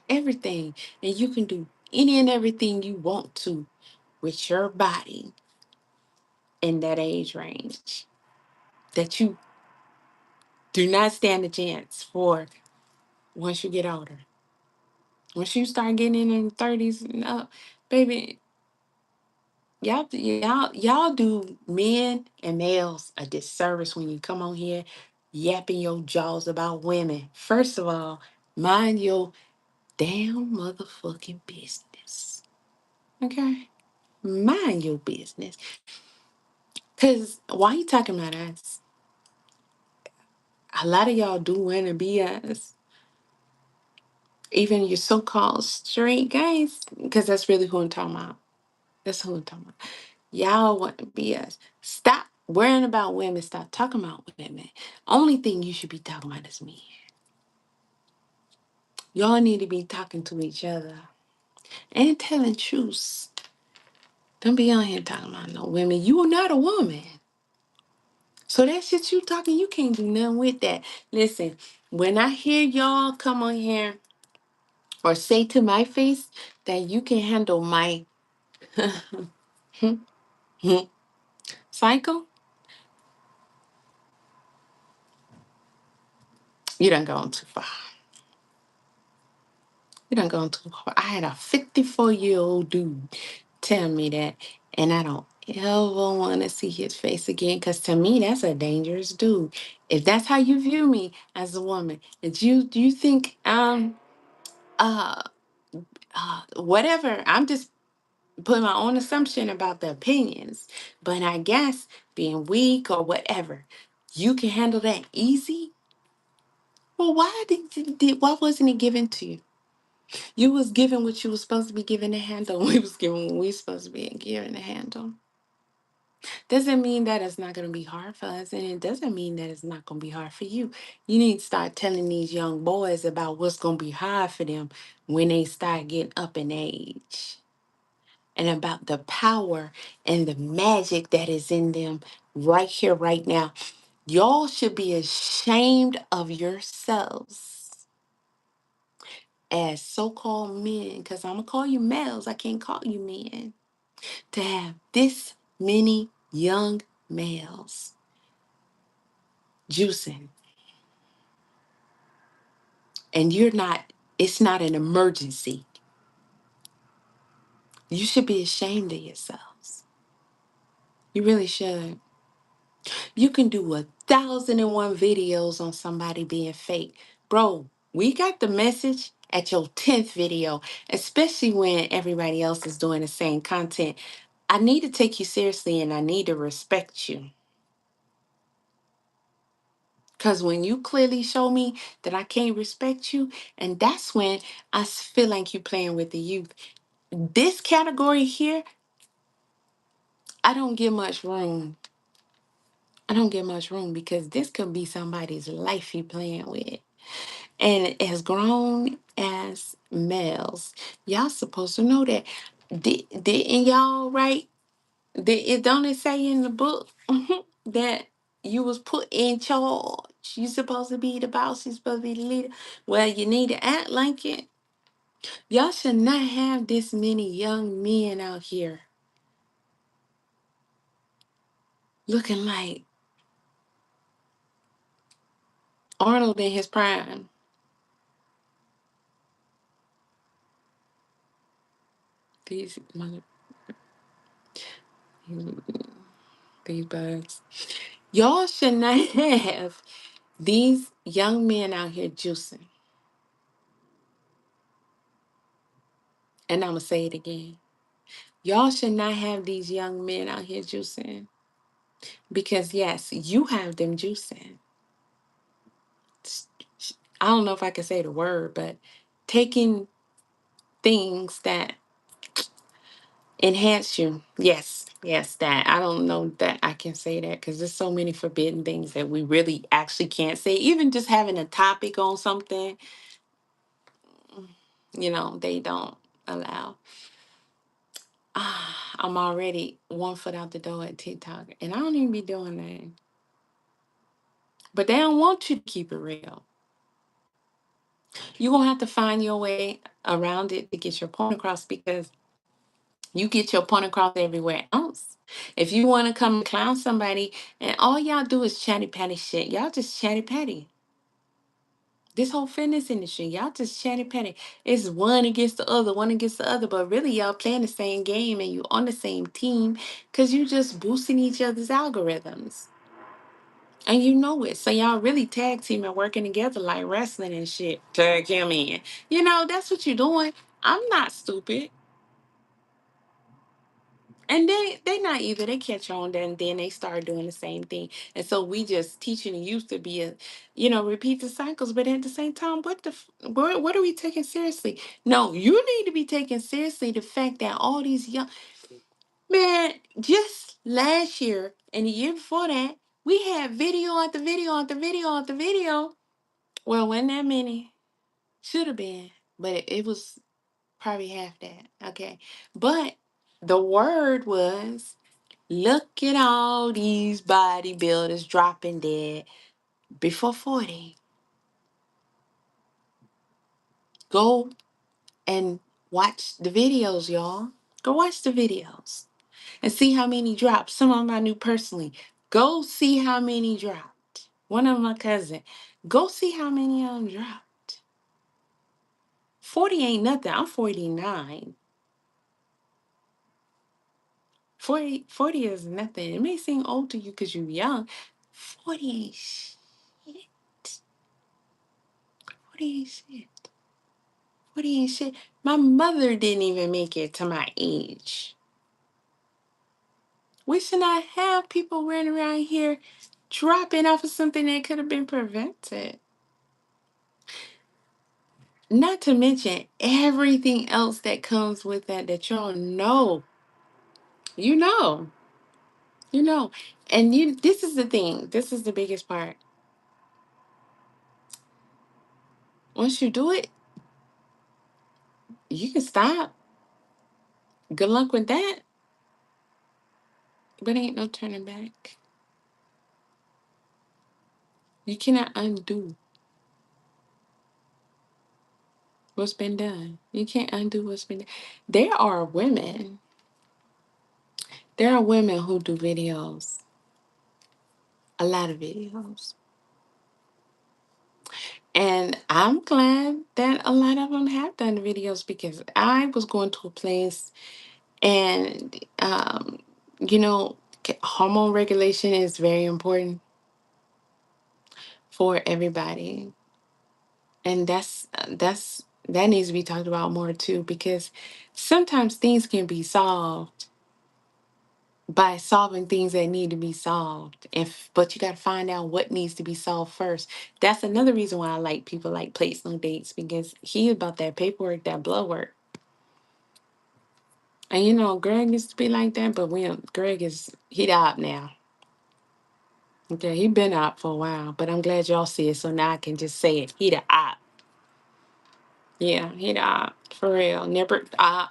Everything. And you can do any and everything you want to with your body in that age range that you do not stand a chance for once you get older. Once you start getting in your 30s and up, baby, y'all do men and males a disservice when you come on here yapping your jaws about women. First of all, mind your damn motherfucking business. Okay? Mind your business. Cause why you talking about us? A lot of y'all do want to be us. Even your so-called straight guys, because that's really who I'm talking about. That's who I'm talking about. Y'all want to be us. Stop worrying about women. Stop talking about women. Only thing you should be talking about is me. Y'all need to be talking to each other and telling truths. Don't be on here talking about no women. You are not a woman. So that shit you talking, you can't do nothing with that. Listen, when I hear y'all come on here or say to my face that you can handle my cycle, you done gone too far. You done gone too far. I had a 54-year-old dude tell me that, and I don't ever want to see his face again because to me, that's a dangerous dude. If that's how you view me as a woman, if you do you think uh whatever, I'm just putting my own assumption about the opinions, but I guess being weak or whatever, you can handle that easy. Well, why wasn't it given to you? You was given what you was supposed to be given to handle. We was given what we supposed to be given to handle. Doesn't mean that it's not going to be hard for us, and it doesn't mean that it's not going to be hard for you. You need to start telling these young boys about what's going to be hard for them when they start getting up in age, and about the power and the magic that is in them right here, right now. Y'all should be ashamed of yourselves as so-called men, because I'm gonna call you males, I can't call you men, to have this many young males juicing, and it's not an emergency. You should be ashamed of yourselves. You really should. You can do 1,001 videos on somebody being fake. Bro, we got the message at your 10th video, especially when everybody else is doing the same content. I need to take you seriously and I need to respect you. Because when you clearly show me that I can't respect you, and that's when feel like you playing with the youth. This category here, I don't give much room. I don't give much room because this could be somebody's life you playing with. And as grown as males, y'all supposed to know that. Didn't y'all write? Don't it say in the book that you was put in charge? You supposed to be the boss. You supposed to be the leader. Well, you need to act like it. Y'all should not have this many young men out here looking like Arnold in his prime. These mother. These bugs. Y'all should not have these young men out here juicing. And I'm going to say it again. Y'all should not have these young men out here juicing. Because, yes, you have them juicing. I don't know if I can say the word, but taking things that enhance you. Yes, yes, that. I don't know that I can say that because there's so many forbidden things that we really actually can't say. Even just having a topic on something, they don't allow. I'm already one foot out the door at TikTok, and I don't even be doing that. But they don't want you to keep it real. You're going to have to find your way around it to get your point across because you get your point across everywhere else. If you want to come and clown somebody and all y'all do is chatty patty shit, y'all just chatty patty. This whole fitness industry, y'all just chatty patty. It's one against the other, one against the other, but really y'all playing the same game and you on the same team because you just boosting each other's algorithms. And you know it. So y'all really tag team and working together like wrestling and shit. Tag him in. That's what you're doing. I'm not stupid. And they not either. They catch on, then they start doing the same thing. And so we just teaching the youth to be repeat the cycles. But at the same time, what are we taking seriously? No, you need to be taking seriously the fact that all these young man, just last year and the year before that, we had video after video after video after video. Well, wasn't that many? Should have been, but it was probably half that. Okay. But the word was, look at all these bodybuilders dropping dead before 40. Go and watch the videos, y'all. Go watch the videos and see how many dropped. Some of them I knew personally. Go see how many dropped. One of my cousin. Go see how many of them dropped. 40 ain't nothing. I'm 49. 40 is nothing. It may seem old to you because you're young. 40 ain't shit. 40 ain't shit. 40 ain't shit. My mother didn't even make it to my age. We should not have people running around here dropping off of something that could have been prevented. Not to mention everything else that comes with that y'all know. You know. You know. And this is the thing. This is the biggest part. Once you do it, you can stop. Good luck with that. But ain't no turning back. You cannot undo what's been done. You can't undo what's been done. There are women. There are women who do videos. A lot of videos. And I'm glad that a lot of them have done videos because I was going to a place and, hormone regulation is very important for everybody. And that needs to be talked about more too because sometimes things can be solved by solving things that need to be solved. But you got to find out what needs to be solved first. That's another reason why I like people like Plates No Dates because he about that paperwork, that blood work. And Greg used to be like that, but Greg he the op now. Okay, he been op for a while, but I'm glad y'all see it, so now I can just say it. He the op. Yeah, he the op for real. Never op.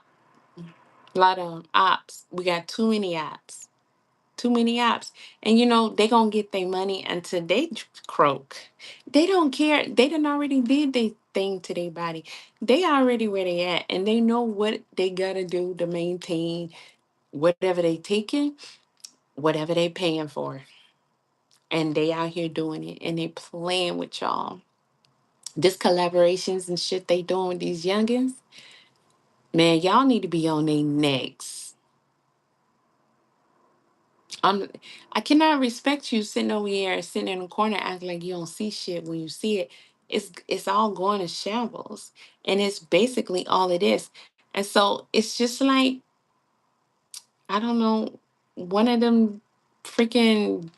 A lot of ops. We got too many ops. Too many ops. And they gonna get their money until they croak. They don't care. They done already did their thing to their body. They already where they at and they know what they gotta do to maintain whatever they taking, whatever they paying for. And they out here doing it and they playing with y'all. This collaborations and shit they doing with these youngins, man, y'all need to be on their necks. I'm I cannot respect you sitting over here, sitting in the corner, acting like you don't see shit when you see it. It's all going to shambles, and it's basically all it is. And so it's just like I don't know, one of them freaking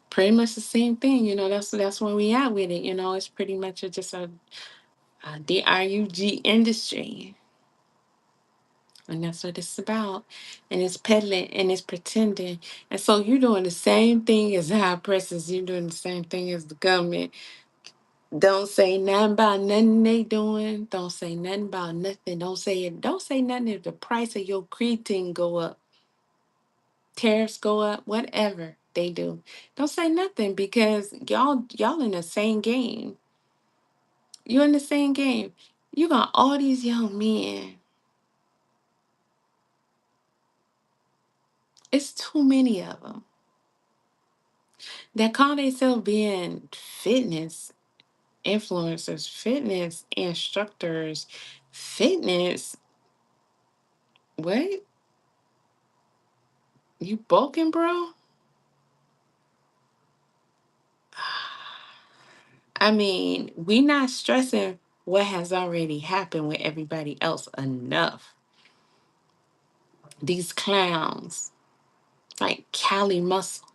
pretty much the same thing. That's where we at with it. It's pretty much just a DRUG industry. And that's what it's about. And it's peddling and it's pretending. And so you're doing the same thing as high presses. You're doing the same thing as the government. Don't say nothing about nothing they doing. Don't say nothing about nothing. Don't say it. Don't say nothing if the price of your creatine go up, tariffs go up, whatever they do. Don't say nothing because y'all in the same game. You're in the same game. You got all these young men. It's too many of them that call themselves being fitness influencers, fitness instructors, fitness. What? You bulking, bro? I mean, we not stressing what has already happened with everybody else enough. These clowns, like Cali Muscle,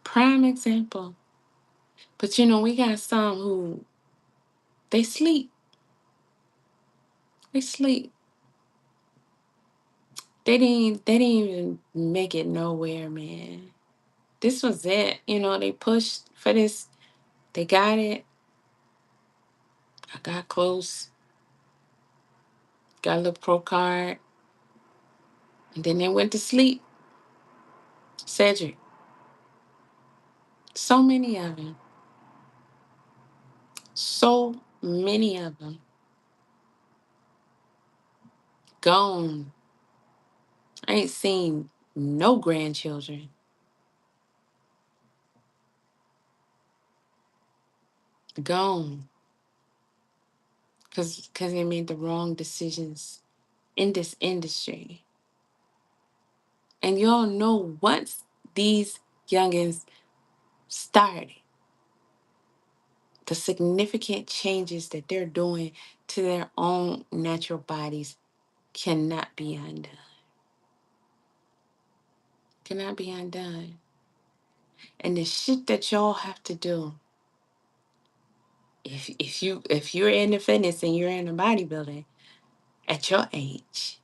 prime example. But we got some who they sleep. They sleep. They didn't even make it nowhere, man. This was it. They pushed for this. They got it. I got close. Got a little pro card. And then they went to sleep. Cedric. So many of them. So many of them. Gone. I ain't seen no grandchildren. Gone. Cause they made the wrong decisions in this industry. And y'all know once these youngins started, the significant changes that they're doing to their own natural bodies cannot be undone. Cannot be undone. And the shit that y'all have to do, if you're in the fitness and you're in the bodybuilding at your age,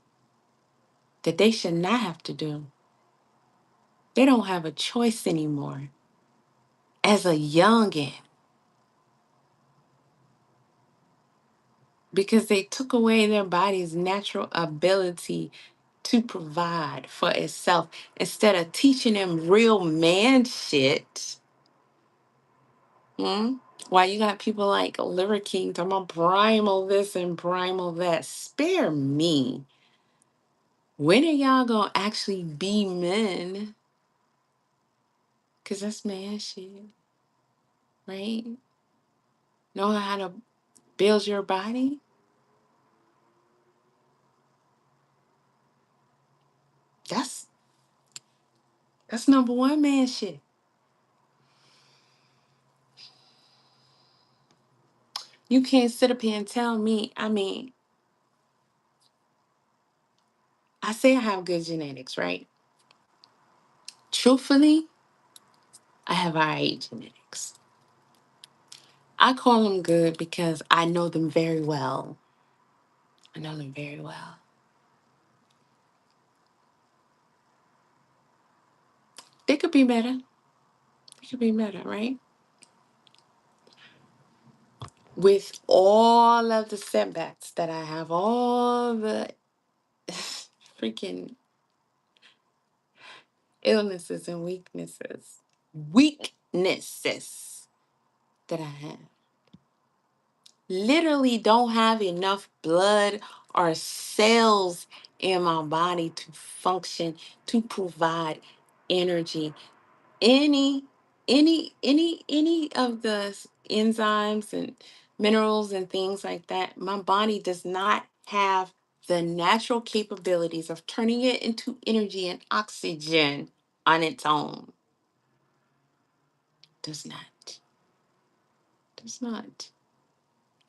that they should not have to do. They don't have a choice anymore. As a youngin, because they took away their body's natural ability to provide for itself instead of teaching them real man shit. Hmm? Why you got people like Liver King talking about primal this and primal that? Spare me. When are y'all gonna actually be men? Cause that's man shit, right? Know how to build your body? That's that's number one man shit. You can't sit up here and tell me, I mean, I say I have good genetics, right? Truthfully, I have alright genetics. I call them good because I know them very well. I know them very well. They could be better. They could be better, right? With all of the setbacks that I have, all the freaking illnesses and weaknesses that I have. Literally don't have enough blood or cells in my body to function, to provide energy. Any any of the enzymes and minerals and things like that, my body does not have the natural capabilities of turning it into energy and oxygen on its own. Does not. Does not.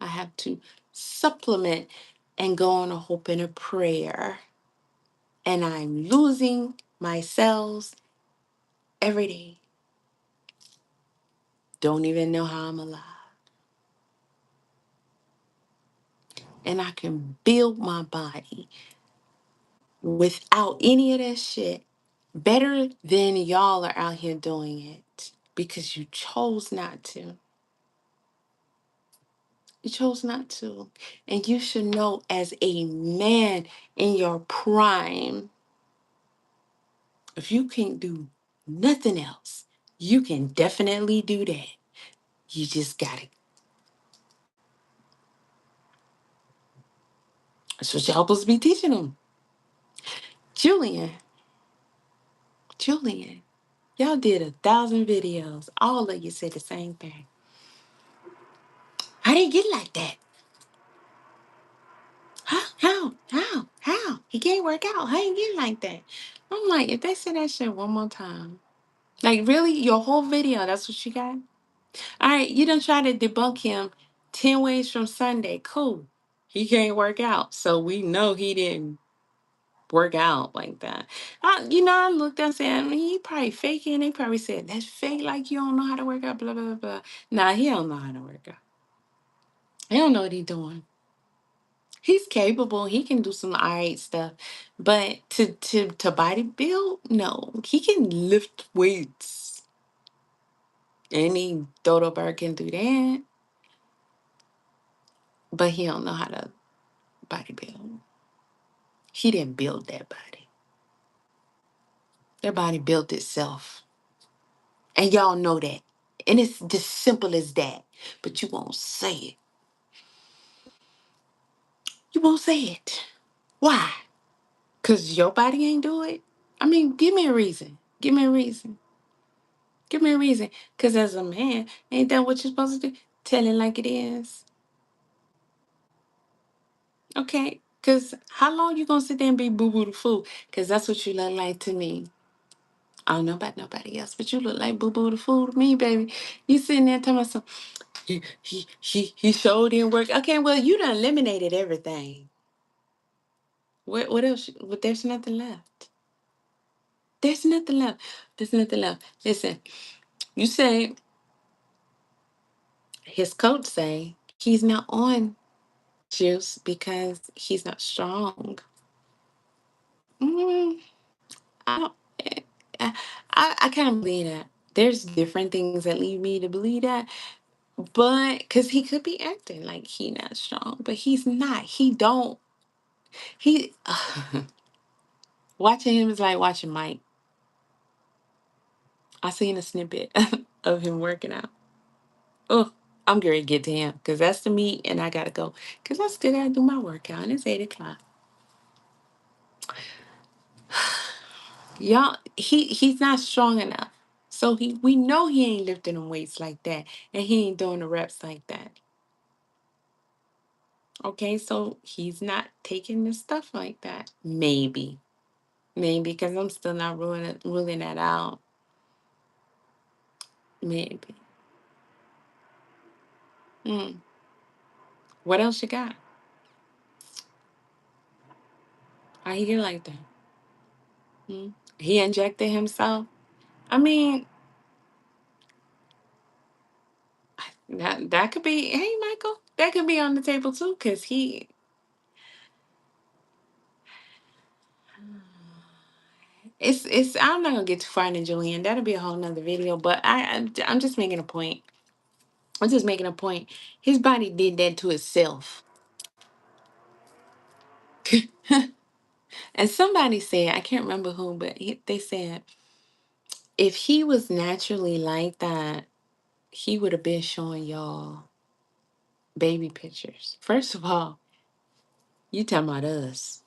I have to supplement and go on a hope and a prayer. And I'm losing my cells every day. Don't even know how I'm alive. And I can build my body without any of that shit better than y'all are out here doing it because you chose not to. You chose not to. And you should know as a man in your prime, if you can't do nothing else, you can definitely do that. You just got it. That's what y'all supposed to be teaching them. Julian, Julian, y'all did 1,000 videos. All of you said the same thing. How did he get like that? Huh? How? He can't work out. How you get like that? I'm like, if they say that shit one more time, like really, your whole video, that's what you got? All right, you done try to debunk him 10 ways from Sunday. Cool. He can't work out. So we know he didn't work out like that. I looked up and said, I mean, he probably faking. They probably said, that's fake, like you don't know how to work out, blah, blah, blah, blah. Nah, he don't know how to work out. He don't know what he doing. He's capable. He can do some all right stuff. But to body build, no. He can lift weights. Any dodo bird can do that. But he don't know how to body build. He didn't build that body. That body built itself. And y'all know that. And it's just simple as that. But you won't say it. You won't say it. Why? Because your body ain't do it? I mean, give me a reason. Give me a reason. Give me a reason. Because as a man, ain't that what you're supposed to do? Tell it like it is. Okay? Because how long you going to sit there and be boo-boo the fool? Because that's what you look like to me. I don't know about nobody else, but you look like boo-boo the fool to me, baby. You sitting there telling myself, he showed didn't work. Okay, well, you done eliminated everything. What else? But there's nothing left. There's nothing left. There's nothing left. Listen, you say his coach say he's not on juice because he's not strong. Mm, I don't. eh, I can't believe that. There's different things that lead me to believe that, but because he could be acting like he not strong, but he's not. He don't. He watching him is like watching Mike. I seen a snippet of him working out. Oh, I'm gonna get to him because that's the meat, and I gotta go because I still gotta do my workout, and it's 8 o'clock. Y'all, he's not strong enough, so we know he ain't lifting them weights like that, and he ain't doing the reps like that. Okay, so he's not taking the stuff like that. Maybe because I'm still not ruling that out. Maybe. Mm. What else you got? How he get like that? Mm. He injected himself. I mean, that could be. Hey, Michael, that could be on the table too, cause he. It's. I'm not gonna get too far into Julian. That'll be a whole nother video. But I'm just making a point. I'm just making a point. His body did that to itself. And somebody said, I can't remember who, but they said if he was naturally like that, he would have been showing y'all baby pictures. First of all, you talking about us.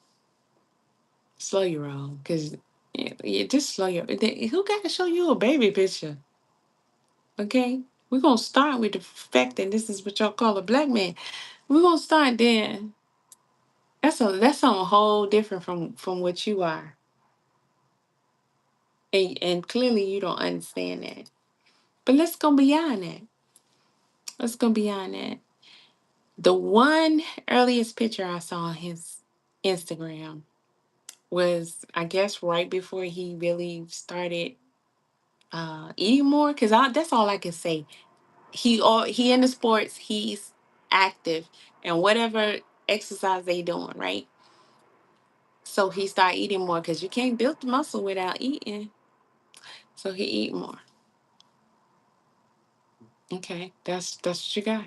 Slow your roll, cause just slow your. Who got to show you a baby picture? Okay? We're gonna start with the fact that this is what y'all call a black man. We're gonna start then. That's something whole different from what you are. And clearly you don't understand that. But let's go beyond that. Let's go beyond that. The one earliest picture I saw on his Instagram was, I guess, right before he really started eating more. Cause that's all I can say. He in the sports. He's active and whatever exercise they doing, right? So he started eating more because you can't build the muscle without eating. So he eat more. Okay, that's what you got.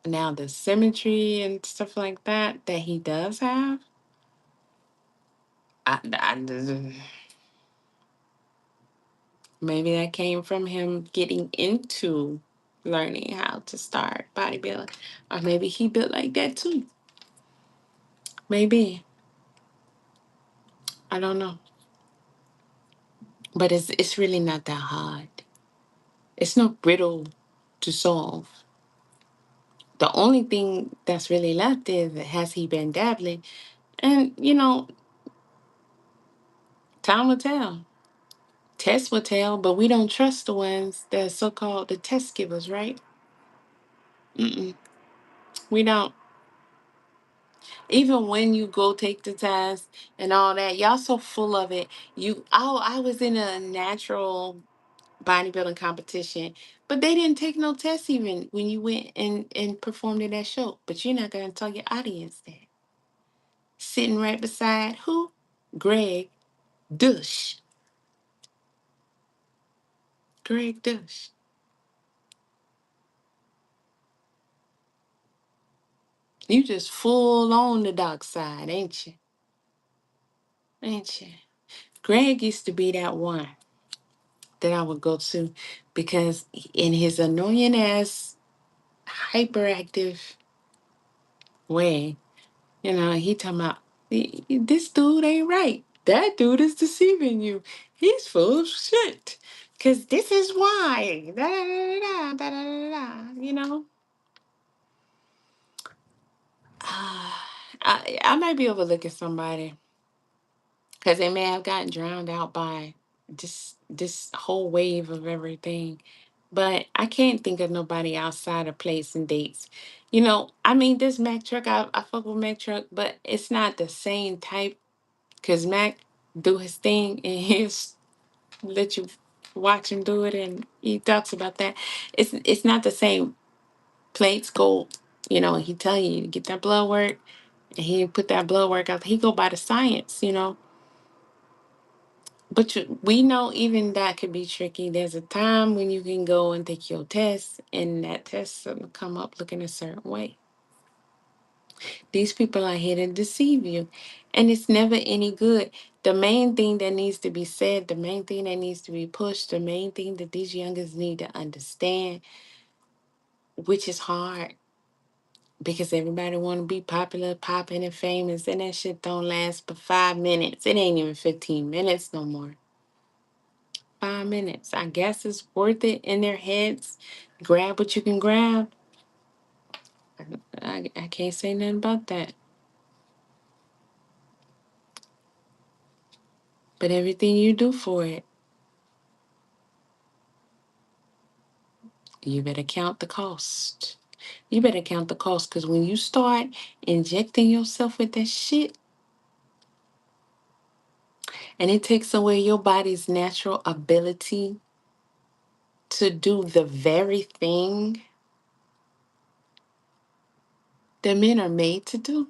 Now the symmetry and stuff like that he does have, maybe that came from him getting into learning how to start bodybuilding, or maybe he built like that too. Maybe, I don't know, but it's really not that hard. It's no riddle to solve. The only thing that's really left is, has he been dabbling? And time will tell. Tests will tell, but we don't trust the ones that are so-called the test givers, right? Mm-mm, we don't. Even when you go take the test and all that, y'all so full of it. I was in a natural bodybuilding competition, but they didn't take no tests even when you went and performed in that show. But you're not gonna tell your audience that. Sitting right beside who? Greg Dush. Greg Dush. You just full on the dark side, ain't you? Ain't you? Greg used to be that one that I would go to because in his annoying ass hyperactive way, he talking about this dude ain't right. That dude is deceiving you. He's full of shit. Cause this is why. Da, da, da, da, da, da, da, I might be overlooking somebody because they may have gotten drowned out by this whole wave of everything. But I can't think of nobody outside of place and dates. I mean, this Mac truck, I fuck with Mac truck, but it's not the same type because Mac do his thing and he's let you watch him do it, and he talks about that. It's not the same. Plates go, he tell you to get that blood work, and he put that blood work out. He go by the science. But we know even that could be tricky. There's a time when you can go and take your test, and that test will come up looking a certain way. These people are here to deceive you, and it's never any good. The main thing that needs to be said, the main thing that needs to be pushed, the main thing that these youngers need to understand, which is hard because everybody want to be popular, popping, and famous, and that shit don't last but 5 minutes. It ain't even 15 minutes no more. 5 minutes. I guess it's worth it in their heads. Grab what you can grab. I can't say nothing about that. But everything you do for it, you better count the cost. You better count the cost because when you start injecting yourself with that shit and it takes away your body's natural ability to do the very thing that men are made to do,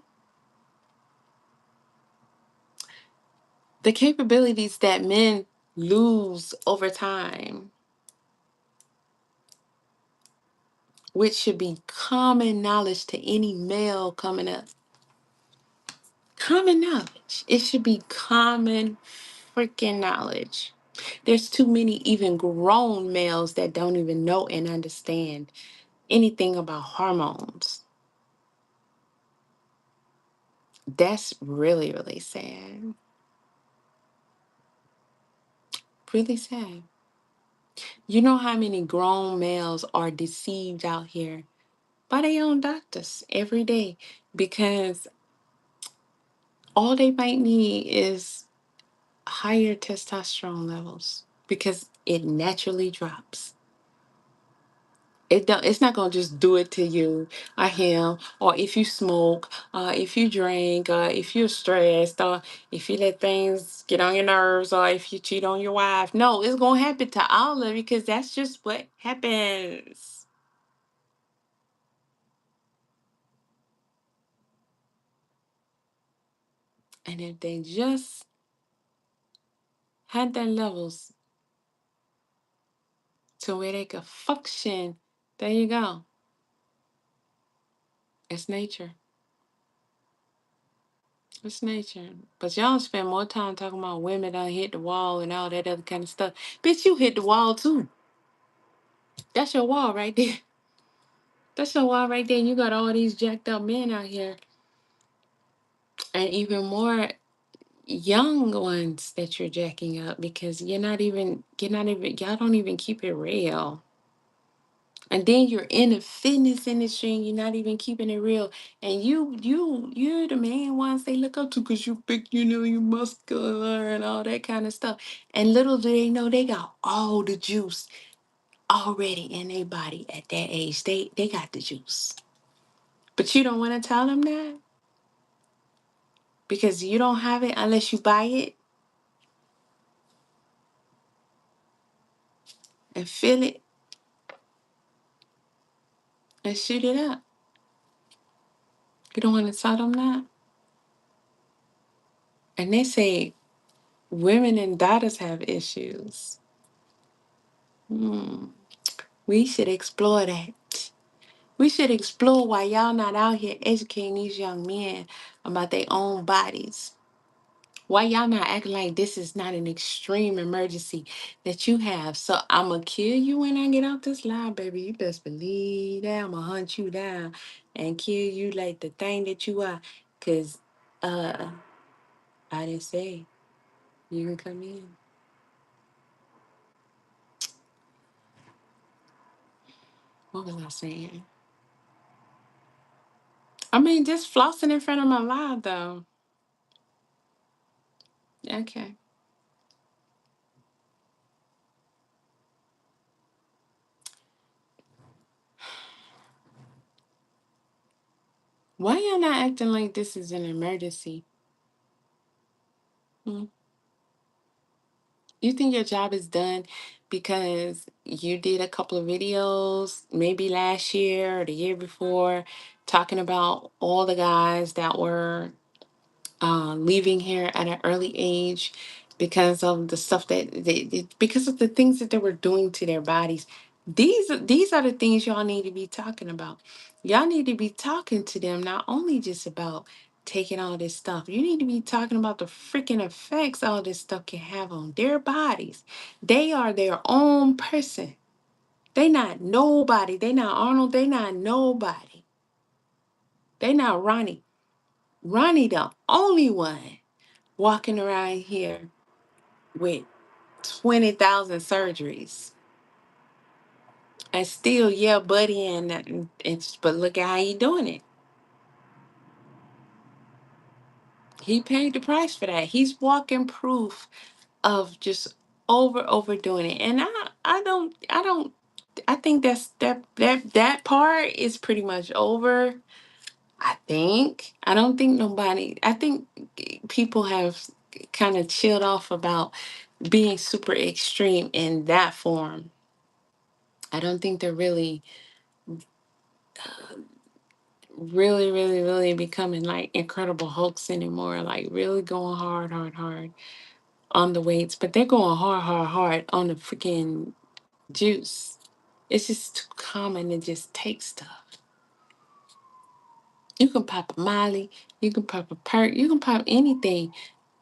the capabilities that men lose over time, which should be common knowledge to any male coming up. Common knowledge. It should be common freaking knowledge. There's too many even grown males that don't even know and understand anything about hormones. That's really, really sad. Really sad. You know how many grown males are deceived out here by their own doctors every day because all they might need is higher testosterone levels because it naturally drops. It's not gonna just do it to you or him, or if you smoke, if you drink, if you're stressed, or if you let things get on your nerves, or if you cheat on your wife. No, it's gonna happen to all of you because that's just what happens. And if they just had their levels to where they could function, there you go. It's nature. It's nature. But y'all spend more time talking about women that hit the wall and all that other kind of stuff. Bitch, you hit the wall too. That's your wall right there. That's your wall right there. And you got all these jacked up men out here. And even more young ones that you're jacking up because y'all don't even keep it real. And then you're in the fitness industry and you're not even keeping it real. And you're the main ones they look up to because you big, you muscular and all that kind of stuff. And little do they know they got all the juice already in their body at that age. They got the juice. But you don't want to tell them that because you don't have it unless you buy it and feel it and shoot it up. You don't want to tell them that. And they say women and daughters have issues. Hmm. We should explore that. We should explore why y'all not out here educating these young men about their own bodies. Why y'all not acting like this is not an extreme emergency that you have? So I'ma kill you when I get out this line, baby. You best believe that I'ma hunt you down and kill you like the thing that you are. Cause uh I didn't say you can come in. What was I saying? I mean, just flossing in front of my live though. Okay. Why y'all not acting like this is an emergency? Hmm? You think your job is done because you did a couple of videos, maybe last year or the year before, talking about all the guys that were leaving here at an early age because of the stuff because of the things that they were doing to their bodies. These are the things y'all need to be talking about. Y'all need to be talking to them not only just about taking all this stuff. You need to be talking about the freaking effects all this stuff can have on their bodies. They are their own person. They not nobody. They not Arnold. They not nobody. They not Ronnie. Ronnie the only one walking around here with 20,000 surgeries. And still, yeah, buddy, and it's but look at how he doing it. He paid the price for that. He's walking proof of just overdoing it. And I think that part is pretty much over. I don't think nobody, I think people have kind of chilled off about being super extreme in that form. I don't think they're really becoming like Incredible Hulks anymore. Like really going hard on the weights, but they're going hard on the freaking juice. It's just too common to just take stuff. You can pop a Molly, you can pop a perk, you can pop anything,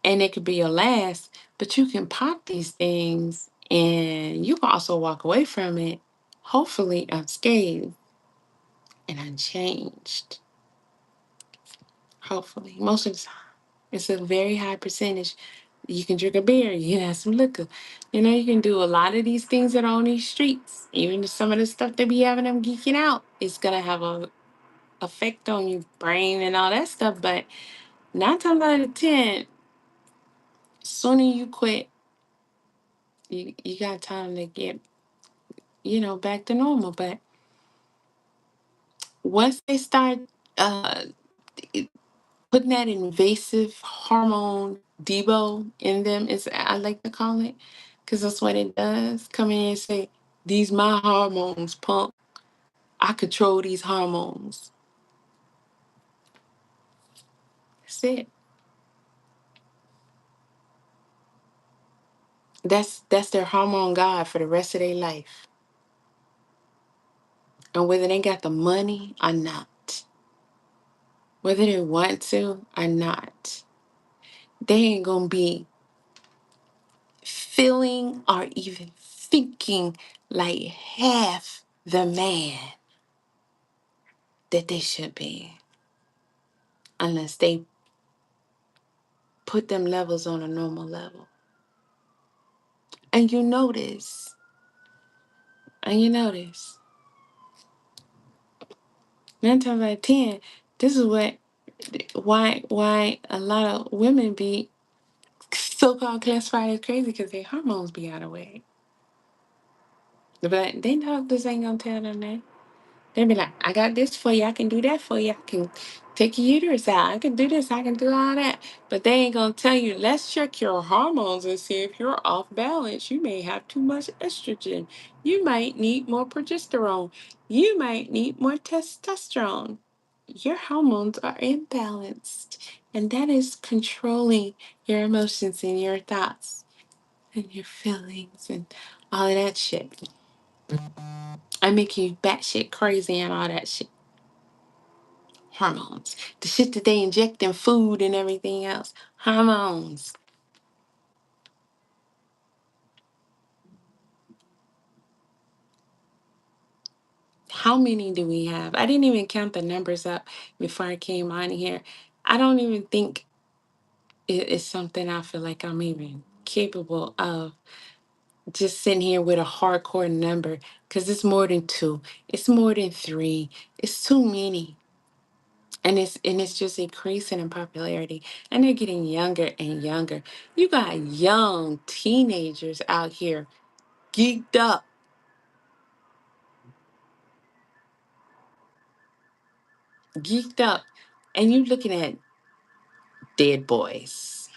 and it could be your last. But you can pop these things, and you can also walk away from it, hopefully unscathed and unchanged. Hopefully, most of the time, it's a very high percentage. You can drink a beer. You can have some liquor. You can do a lot of these things that are on these streets. Even some of the stuff they be having them geeking out, it's gonna have a effect on your brain and all that stuff. But 9 times out of 10, sooner you quit, you got time to get back to normal. But once they start uh putting that invasive hormone Debo in them, is I like to call it, because that's what it does. Come in and say, these my hormones, punk. I control these hormones. That's it. That's their hormone god for the rest of their life. And whether they got the money or not, whether they want to or not, they ain't gonna be feeling or even thinking like half the man that they should be, unless they put them levels on a normal level. And you notice, and you notice, 9 times out of 10, this is why a lot of women be so-called classified as crazy, because their hormones be out of whack. But they doctors ain't gonna tell them that. They be like, I got this for you, I can do that for you, I can take your uterus out, I can do this, I can do all that. But they ain't gonna tell you, let's check your hormones and see if you're off balance. You may have too much estrogen. You might need more progesterone. You might need more testosterone. Your hormones are imbalanced. And that is controlling your emotions and your thoughts and your feelings and all of that shit. I make you batshit crazy and all that shit. Hormones. The shit that they inject in food and everything else. Hormones. How many do we have? I didn't even count the numbers up before I came on here. I don't even think it is something I feel like I'm even capable of just sitting here with a hardcore number, because it's more than two. It's more than three. It's too many. And it's just increasing in popularity, and they're getting younger and younger. You got young teenagers out here geeked up, geeked up, and you looking at dead boys.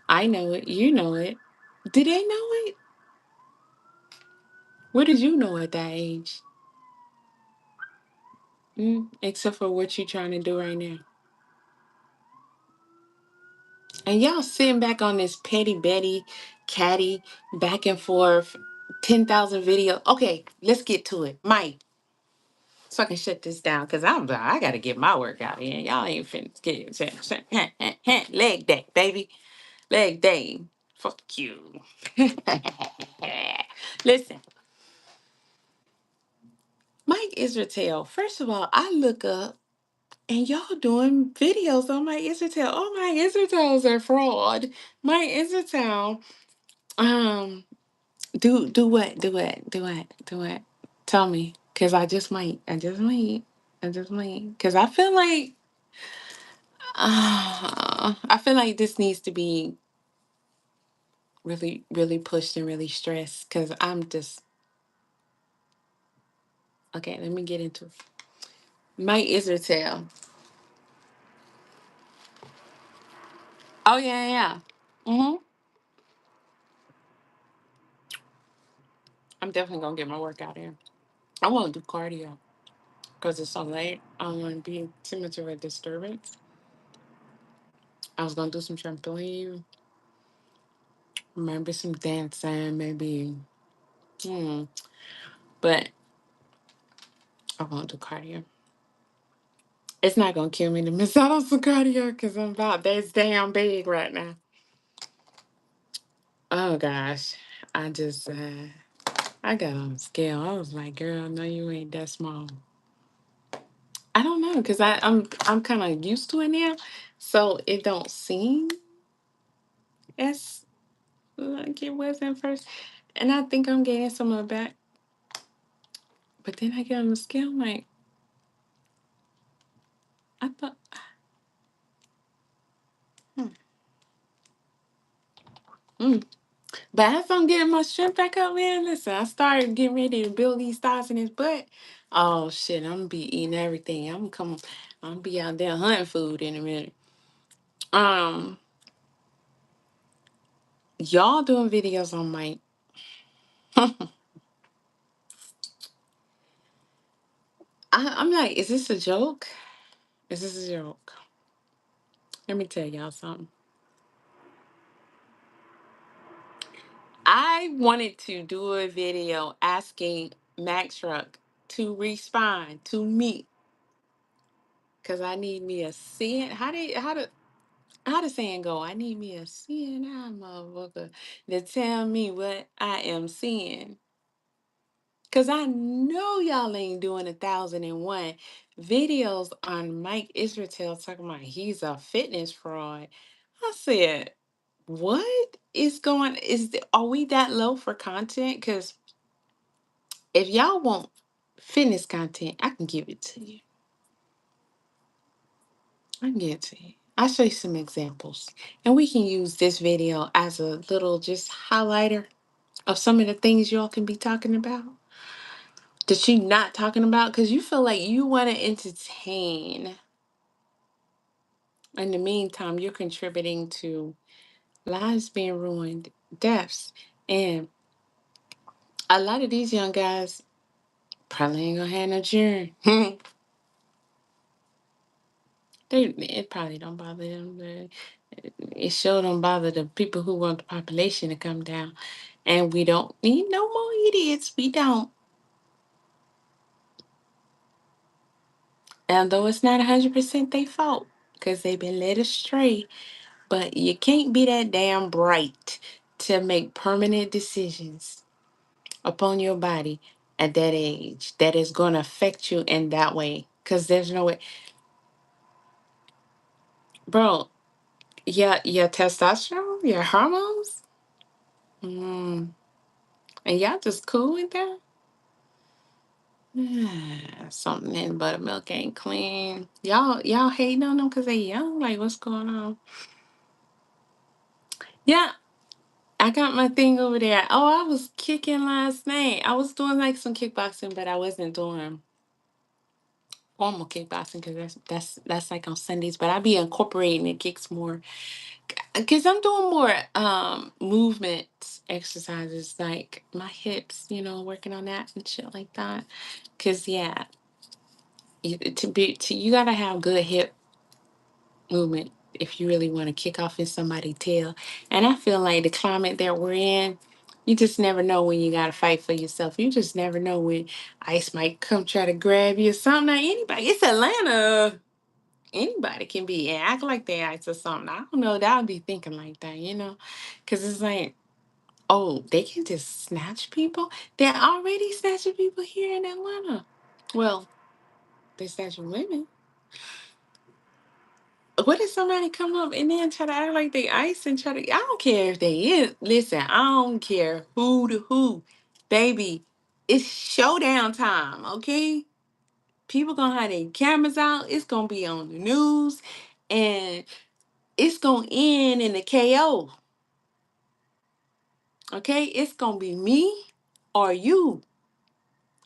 I know it, you know it. Did they know it? What did you know at that age? Except for what you're trying to do right now. And y'all sitting back on this petty Betty, catty, back and forth, 10,000 video. Okay, let's get to it. Mike, so I can shut this down, because I got to get my workout in. Y'all ain't finna get leg day, baby. Leg day. Fuck you. Listen, Mike Isratel. First of all, I look up and y'all doing videos on my Isratel. Oh, my Isratels are fraud. My Isratel. Um, do what? Do what? Do what? Do what? Tell me, cause I just might. I just might. I just might. Cause I feel like this needs to be really, really pushed and really stressed. Cause I'm just okay. Let me get into it. My Israel. Oh yeah, yeah. Mm-hmm. I'm definitely gonna get my workout in. I want to do cardio because it's so late. I don't want to be too much of a disturbance. I was gonna do some trampoline, maybe some dancing, maybe. Hmm. But I won't do cardio. It's not gonna kill me to miss out on some cardio, because I'm about that's damn big right now. Oh gosh, I just I got on the scale. I was like, girl, no, you ain't that small. I don't know because I'm kind of used to it now, so it don't seem as like it was at first. And I think I'm getting some of it back, but then I get on the scale, I'm like, I thought, hmm, mm. But as I'm getting my strength back up, man, listen, I started getting ready to build these thighs in his butt. Oh shit, I'm gonna be eating everything. I'm gonna be out there hunting food in a minute. Um, y'all doing videos on my I'm like, is this a joke? Is this a joke? Let me tell y'all something. I wanted to do a video asking Max Truck to respond to me because I need me a CN. How the saying go? I need me a CNI motherfucker to tell me what I am seeing. Cause I know y'all ain't doing 1,001 videos on Mike Isratel talking about he's a fitness fraud. I said, what is going? Are we that low for content? Cause if y'all want fitness content, I can give it to you. I can give it to you. I'll show you some examples, and we can use this video as a little just highlighter of some of the things y'all can be talking about that you not talking about because you feel like you want to entertain. In the meantime, you're contributing to lives being ruined, deaths, and a lot of these young guys probably ain't gonna have no children. It probably don't bother them. It sure don't bother the people who want the population to come down. And we don't need no more idiots. We don't. And though it's not 100% their fault, because they've been led astray, but you can't be that damn bright to make permanent decisions upon your body at that age that is going to affect you in that way. Because there's no way. Bro, your testosterone, your hormones, mm, and y'all just cool with that? Something in buttermilk ain't clean. Y'all hating on them because they young? Like, what's going on? Yeah, I got my thing over there. Oh, I was kicking last night. I was doing like some kickboxing, but I wasn't doing formal kickboxing because that's like on Sundays. But I be incorporating the kicks more because I'm doing more movement exercises like my hips, working on that and shit like that. Cause yeah, you gotta have good hip movement if you really want to kick off in somebody's tail. And I feel like the climate that we're in, you just never know when you gotta fight for yourself. You just never know when ICE might come try to grab you or something. Like anybody, it's Atlanta. Anybody can be and act like they ICE or something. I don't know. That would be thinking like that. Because it's like, oh, they can just snatch people. They're already snatching people here in Atlanta. Well, they're snatching women. What if somebody come up and then try to act like they ice and try to? I don't care if they is. Listen, I don't care who to who, baby. It's showdown time, okay? People gonna have their cameras out. It's gonna be on the news, and it's gonna end in the KO. Okay, it's gonna be me or you.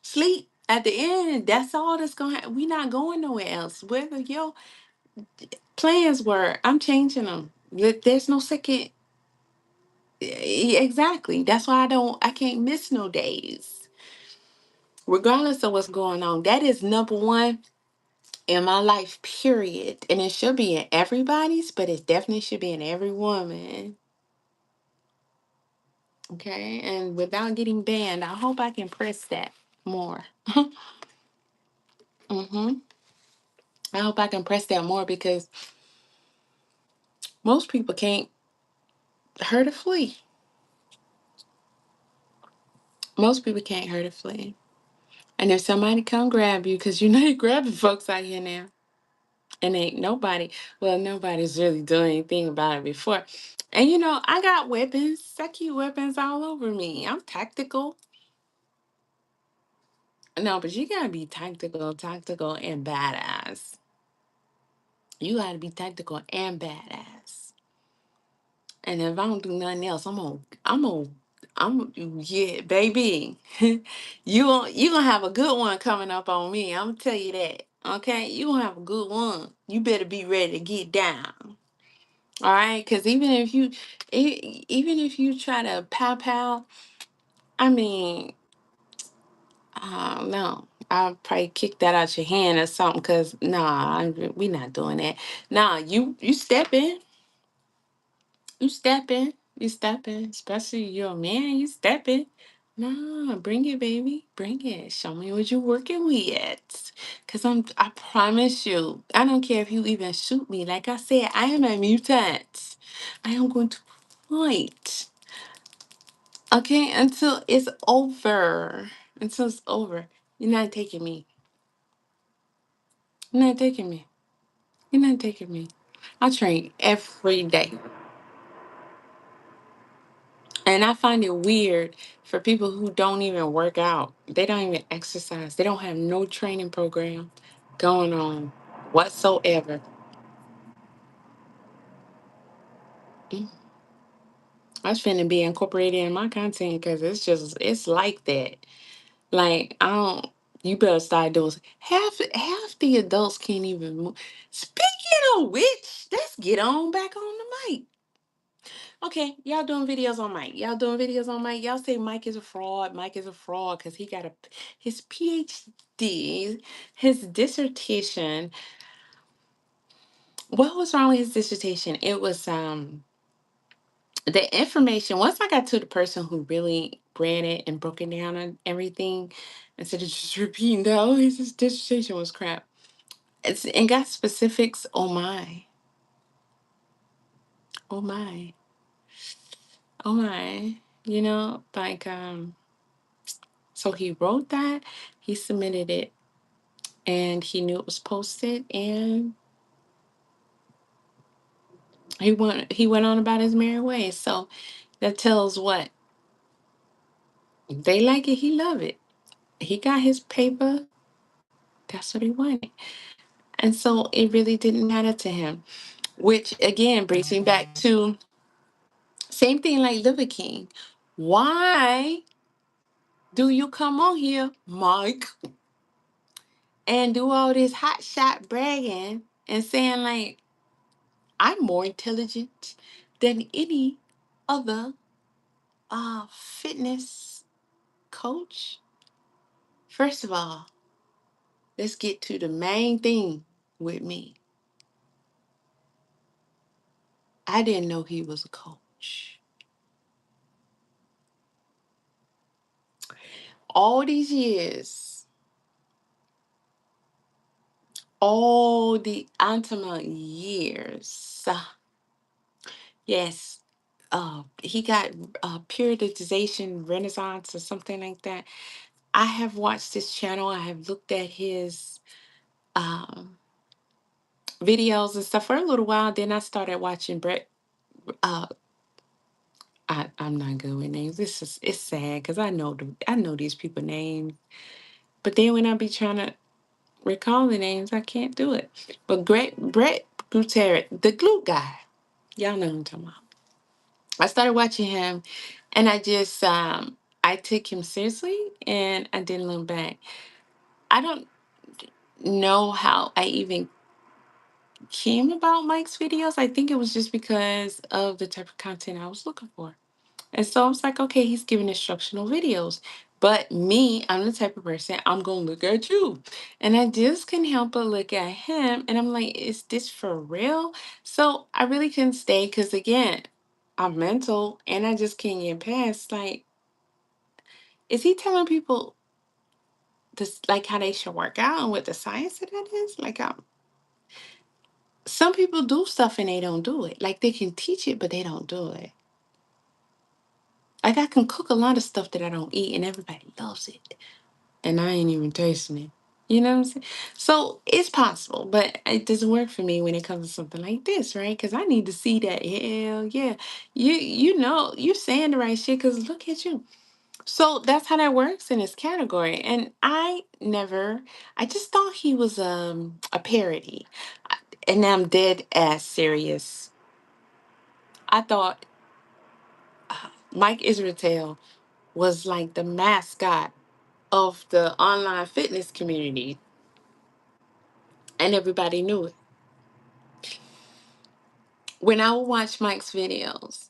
Sleep at the end. That's all that's gonna happen. We not going nowhere else. Whether your plans were, I'm changing them. There's no second. Exactly. That's why I can't miss no days. Regardless of what's going on. That is number one in my life, period. And it should be in everybody's, but it definitely should be in every woman. Okay. And without getting banned, I hope I can press that more. hmm I hope I can press that more because most people can't hurt a flea. Most people can't hurt a flea. And if somebody come grab you, because you know you're grabbing folks out here now, and ain't nobody, well, nobody's really doing anything about it before. And you know, I got weapons. I keep weapons all over me. I'm tactical. No, but you gotta be tactical, and badass. You gotta be tactical and badass. And if I don't do nothing else, yeah, baby. You gonna have a good one coming up on me. I'm gonna tell you that. Okay, you gonna have a good one. You better be ready to get down. All right, because even if you try to pow pow, I mean, no, I'll probably kick that out your hand or something. Cause nah, we not doing that. Nah, you step in. You stepping, you stepping, especially you're a man, you stepping. Nah, bring it, baby. Bring it. Show me what you're working with. Cause I promise you, I don't care if you even shoot me. Like I said, I am a mutant. I am going to fight. Okay, until it's over. Until it's over. You're not taking me. You're not taking me. You're not taking me. I train every day. And I find it weird for people who don't even work out. They don't even exercise. They don't have no training program going on whatsoever. Mm. That's finna be incorporated in my content because it's like that. Like I don't. You better start doing. Half the adults can't even move. Speaking of which, let's get on back on the mic. Okay, y'all doing videos on Mike. Y'all doing videos on Mike. Y'all say Mike is a fraud. Mike is a fraud because he got his PhD, his dissertation. What was wrong with his dissertation? It was the information. Once I got to the person who really ran it and broke it down and everything, instead of just repeating that, oh, his dissertation was crap. And got specifics. Oh my, oh my, oh my. You know, like So he wrote that, he submitted it, and he knew it was posted, and he went on about his merry way. So that tells what they like it, he love it. He got his paper. That's what he wanted, and so it really didn't matter to him. Which again brings me back to same thing like Liver King. Why do you come on here, Mike, and do all this hot shot bragging and saying like I'm more intelligent than any other fitness coach? First of all, let's get to the main thing with me. I didn't know he was a coach. All these years, all the ultimate years, yes, he got periodization renaissance or something like that. I have watched his channel. I have looked at his um, videos and stuff for a little while. Then I started watching Brett. Uh, I'm not good with names. It's sad because I know these people names, but then when I be trying to recall the names, I can't do it. But Great Brett Gutierrez, the glute guy, y'all know who I'm talking about. I started watching him, and I took him seriously, and I didn't look back. I don't know how I even came about Mike's videos. I think it was just because of the type of content I was looking for. And so I was like, okay, he's giving instructional videos. But me, I'm the type of person, I'm going to look at you. And I just couldn't help but look at him. And I'm like, is this for real? So I really couldn't stay because, again, I'm mental and I just can't get past. Like, is he telling people this, like how they should work out and what the science of that is? Like, some people do stuff and they don't do it. Like, they can teach it, but they don't do it. Like, I can cook a lot of stuff that I don't eat and everybody loves it. and I ain't even tasting it. You know what I'm saying? So it's possible, but it doesn't work for me when it comes to something like this, right? Because I need to see that. Hell yeah, you know you're saying the right shit. Because look at you. So that's how that works in this category. And I just thought he was a parody. And I'm dead ass serious. I thought Mike Isratel was like the mascot of the online fitness community, and everybody knew it. When I would watch Mike's videos,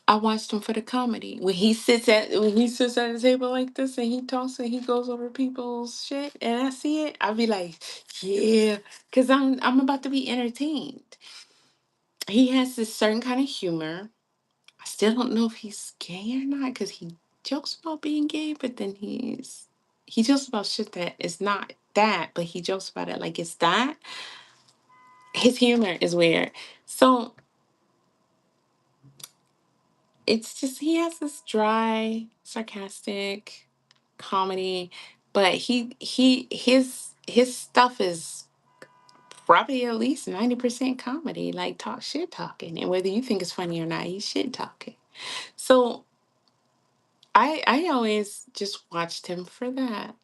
I watched him for the comedy. When he sits at a table like this and he talks and he goes over people's shit and I see it, I'll be like, yeah, because I'm about to be entertained. He has this certain kind of humor. I still don't know if he's gay or not because he jokes about being gay, but then he jokes about shit that is not that, but he jokes about it like it's that. His humor is weird. So it's just he has this dry, sarcastic comedy, but his stuff is probably at least 90% comedy, like talk shit talking. And whether you think it's funny or not, he's shit talking. So I always just watched him for that.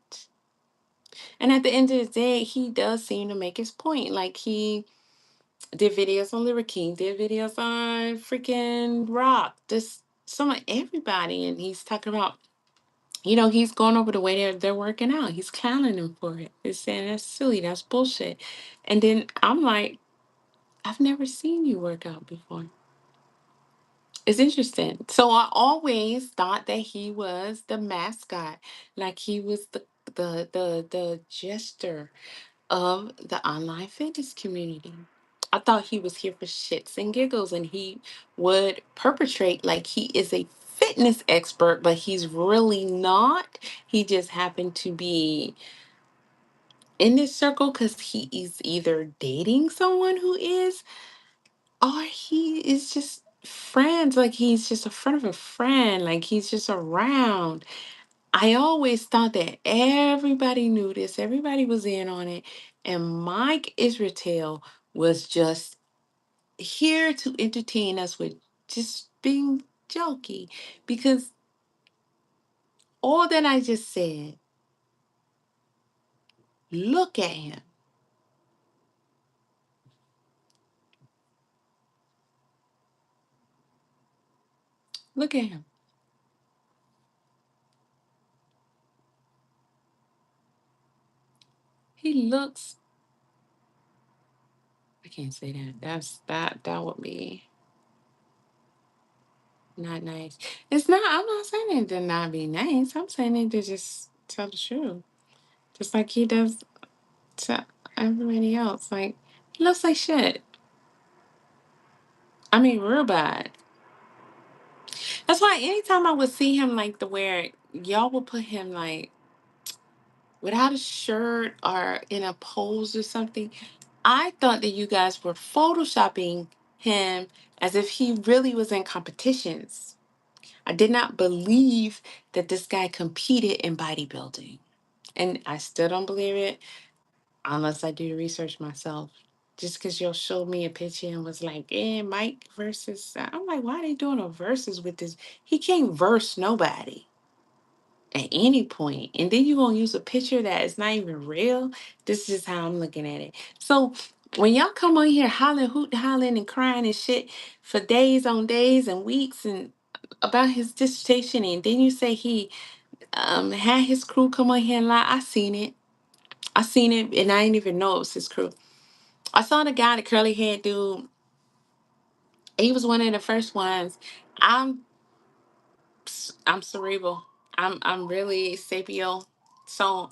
And at the end of the day, he does seem to make his point. Like he did videos on Lyric King, did videos on freaking Rock, just some of everybody. And he's talking about, he's going over the way they're working out. He's clowning them for it. He's saying that's silly, that's bullshit. And then I'm like, I've never seen you work out before. It's interesting. So I always thought that he was the mascot, like he was the jester of the online fitness community. I thought he was here for shits and giggles and he would perpetrate like he is a fitness expert, but he's really not. He just happened to be in this circle because he is either dating someone who is, or he is just friends. Like he's just a friend of a friend. Like he's just around. I always thought that everybody knew this, everybody was in on it, and Mike Israel was just here to entertain us with just being jokey. Because all that I just said, look at him. Look at him. He looks, I can't say that. That would be not nice. It's not, I'm not saying it to not be nice. I'm saying it to just tell the truth. Just like he does to everybody else. Like, he looks like shit. I mean, real bad. That's why anytime I would see him, like, the where y'all would put him, like, without a shirt or in a pose or something, I thought that you guys were photoshopping him as if he really was in competitions. I did not believe that this guy competed in bodybuilding. And I still don't believe it unless I do the research myself. Just because you'll show me a picture and was like, Mike versus. I'm like, why are they doing a versus with this? He can't verse nobody at any point. And then you're going to use a picture that is not even real. This is how I'm looking at it. So when y'all come on here hollering, hoot, hollering, and crying and shit for days on days and weeks and about his dissertation, and then you say he had his crew come on here and lie, I seen it. I seen it, and I didn't even know it was his crew. I saw the guy, the curly head dude. He was one of the first ones. I'm I'm cerebral. I'm really sapial. So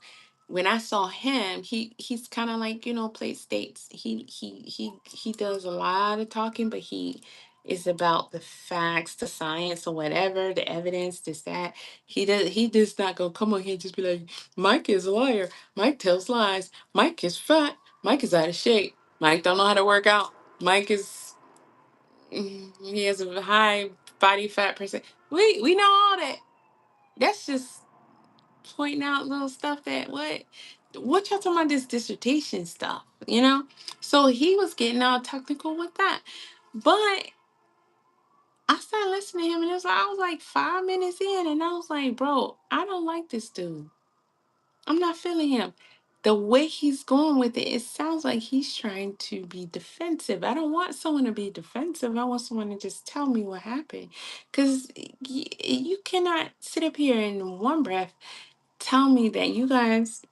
when I saw him, he's kind of like, play states. He does a lot of talking, but he is about the facts, the science, or whatever, the evidence, this, that. He does not go come on here and just be like, Mike is a liar. Mike tells lies. Mike is fat. Mike is out of shape. Mike don't know how to work out. Mike is he has a high body fat percent. We know all that. That's just pointing out little stuff that what y'all talking about this dissertation stuff, you know? So he was getting all technical with that. But I started listening to him and I was like 5 minutes in and I was like, bro, I don't like this dude. I'm not feeling him. The way he's going with it, it sounds like he's trying to be defensive. I don't want someone to be defensive. I want someone to just tell me what happened. Because you cannot sit up here in one breath tell me that you guys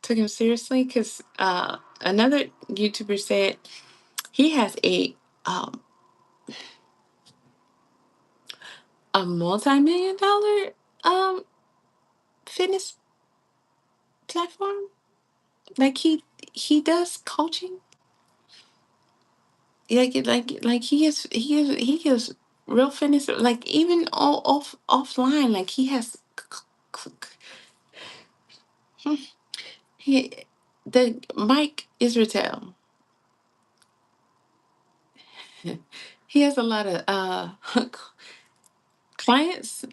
took him seriously. Because another YouTuber said he has um, a multi-million-dollar fitness platform. Like he does coaching. Like he is real fitness, like even offline, like he has he the Mike Isratel. He has a lot of clients.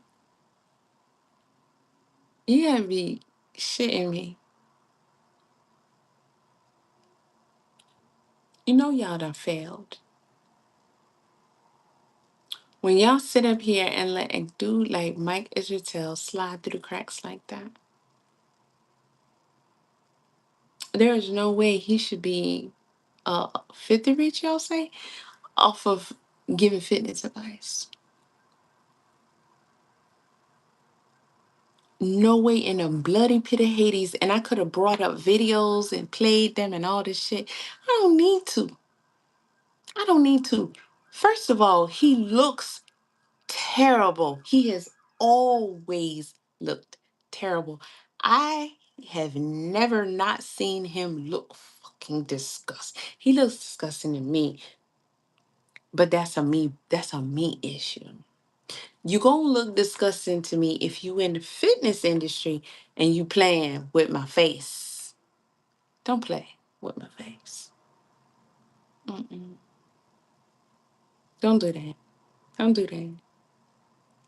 You gotta be shitting me. You know y'all done failed when y'all sit up here and let a dude like Mike Isratel slide through the cracks like that. There is no way he should be 50 rich, y'all say, off of giving fitness advice. No way in a bloody pit of Hades. And I could have brought up videos and played them and all this shit. I don't need to. I don't need to. First of all, he looks terrible. He has always looked terrible. I have never not seen him look fucking disgusting. He looks disgusting to me, but that's a me issue. You gonna look disgusting to me if you in the fitness industry and you playing with my face. Don't play with my face. Mm-mm. Don't do that. Don't do that.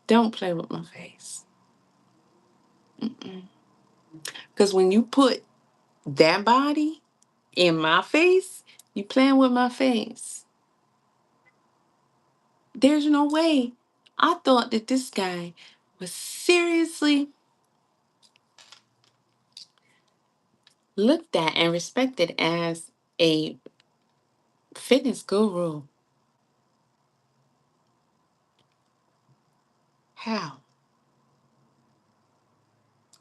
Don't play with my face. Because when you put that body in my face, you playing with my face. There's no way. I thought that this guy was seriously looked at and respected as a fitness guru. How?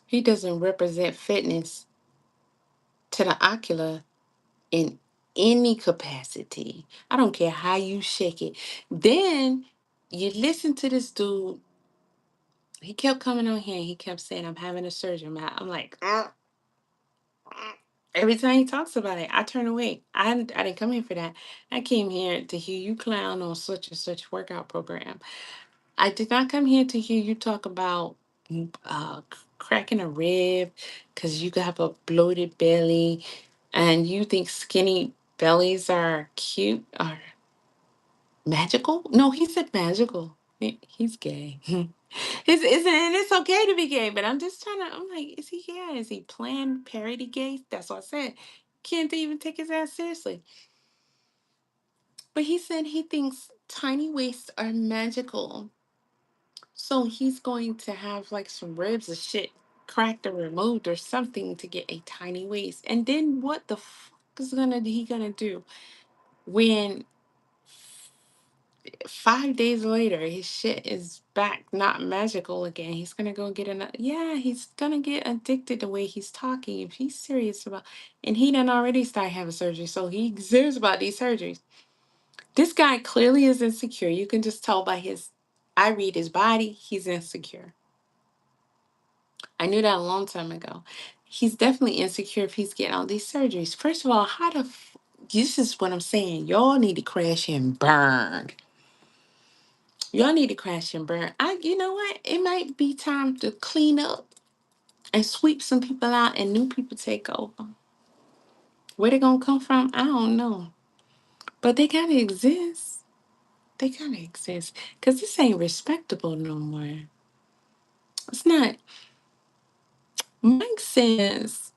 He doesn't represent fitness to the ocular in any capacity. I don't care how you shake it. Then you listen to this dude. He kept coming on here and he kept saying, I'm having a surgery. I'm like, every time he talks about it, I turn away. I didn't come here for that. I came here to hear you clown on such and such workout program. I did not come here to hear you talk about cracking a rib because you have a bloated belly and you think skinny bellies are cute or magical. No, he said magical. He's gay. And it's okay to be gay, but I'm like, is he gay? Is he planned parody gay? That's what I said. Can't even take his ass seriously. But he said he thinks tiny waists are magical. So he's going to have like some ribs or shit cracked or removed or something to get a tiny waist. And then what the fuck is he gonna do when 5 days later his shit is back not magical again? He's gonna go get another. Yeah, he's gonna get addicted the way he's talking. If he's serious about, and he done already started having surgery, so he's serious about these surgeries. This guy clearly is insecure. You can just tell by his. I read his body. He's insecure. I knew that a long time ago. He's definitely insecure if he's getting all these surgeries. First of all, this is what I'm saying. Y'all need to crash and burn. Y'all need to crash and burn. You know what? It might be time to clean up and sweep some people out and new people take over. Where they gonna come from? I don't know. But they gotta exist. They gotta exist. Cause this ain't respectable no more. It's not. Mike says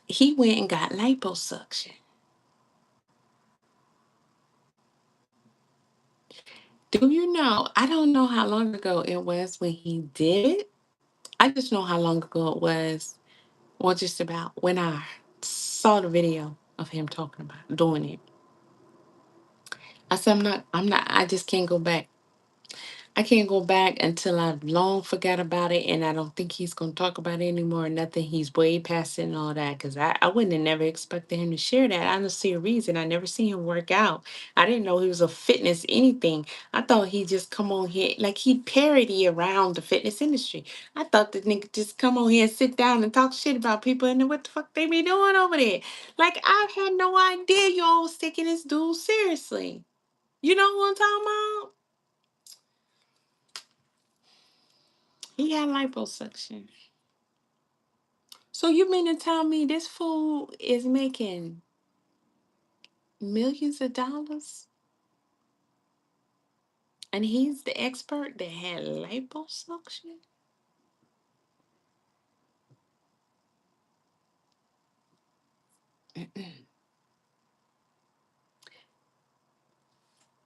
he went and got liposuction. Do you know? I don't know how long ago it was when he did it. I just know how long ago it was, or just about when I saw the video of him talking about doing it. I said, I just can't go back. I can't go back until I've long forgot about it, and I don't think he's going to talk about it anymore or nothing. He's way past it and all that, because I wouldn't have never expected him to share that. I don't see a reason. I never seen him work out. I didn't know he was a fitness anything. I thought he just come on here, like he parody around the fitness industry. I thought the nigga just come on here and sit down and talk shit about people, and then what the fuck they be doing over there. Like, I had no idea y'all was taking this dude seriously. You know what I'm talking about? He had liposuction. So you mean to tell me this fool is making millions of dollars and he's the expert that had liposuction?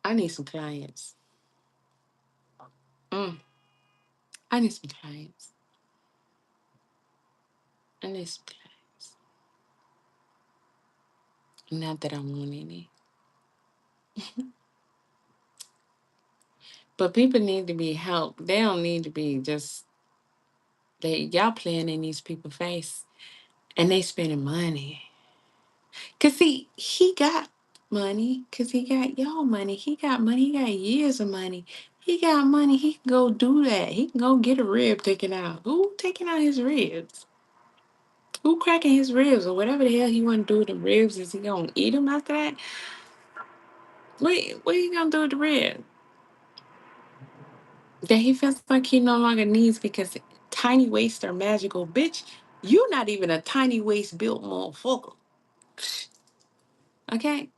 I need some clients. Mm, I need some clients. I need some clients. Not that I want any. But people need to be helped. They don't need to be just y'all playing in these people's face and they spending money. Cause see, he got money. Cause he got y'all money. He got money. He got years of money. He got money. He can go do that. He can go get a rib taken out. Who taking out his ribs? Who cracking his ribs or whatever the hell he want to do with the ribs? Is he gonna eat them after that? What he gonna do with the rib? That he feels like he no longer needs because tiny waists are magical. Bitch, you not even a tiny waist built motherfucker. Okay?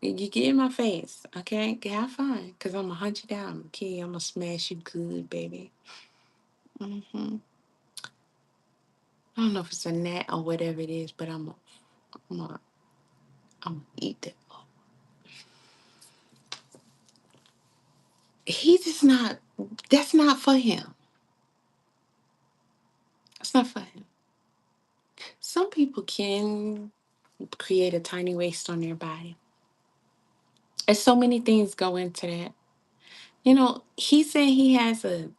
You get in my face, okay? Have fun, cause I'm gonna hunt you down, okay? I'm gonna smash you good, baby. I don't know if it's a gnat or whatever it is, but I'm gonna, I'm gonna eat that. He just not. That's not for him. It's not for him. Some people can create a tiny waist on their body. There's so many things go into that. You know, he said he has a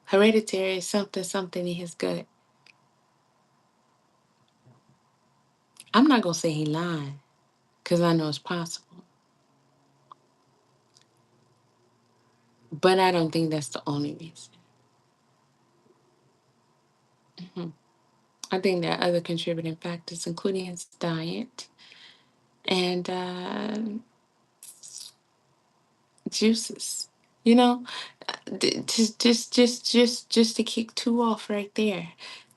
hereditary something in his gut. I'm not gonna say he lying, cause I know it's possible. But I don't think that's the only reason. Mhm. I think there are other contributing factors, including his diet and juices. You know, just to kick two off right there.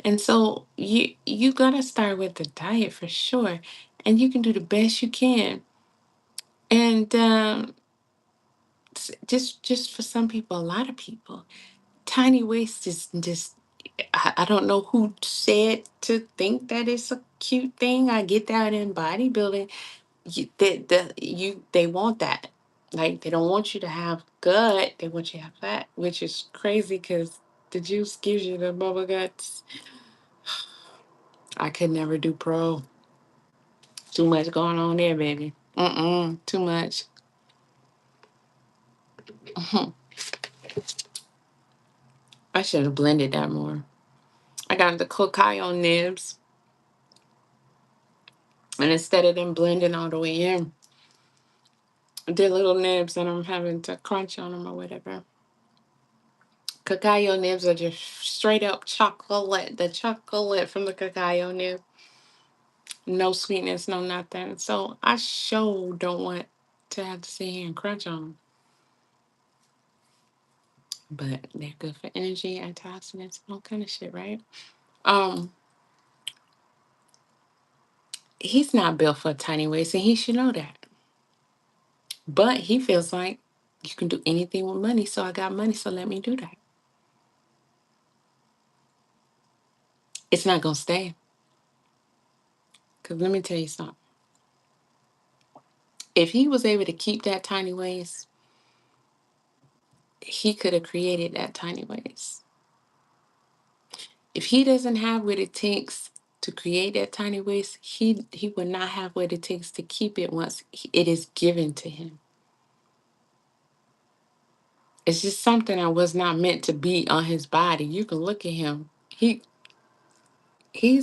And so you gotta start with the diet for sure, and you can do the best you can. And just for some people, a lot of people, tiny waist is just. I don't know who said to think that it's a cute thing. I get that in bodybuilding. They want that. Like they don't want you to have gut. They want you to have fat, which is crazy because the juice gives you the bubble guts. I could never do pro. Too much going on there, baby. Too much. I should have blended that more. I got the cacao nibs, and instead of them blending all the way in, they're little nibs, and I'm having to crunch on them or whatever. Cacao nibs are just straight up chocolate. The chocolate from the cacao nib. No sweetness, no nothing. So I sure don't want to have to sit here and crunch on them. But they're good for energy, antioxidants, all kind of shit, right? Um, he's not built for a tiny waist, and he should know that. But he feels like you can do anything with money, so I got money, so let me do that. It's not gonna stay. Cause let me tell you something. If he was able to keep that tiny waist, he could have created that tiny waist. If he doesn't have what it takes to create that tiny waist, he would not have what it takes to keep it once it is given to him. It's just something that was not meant to be on his body. You can look at him. He's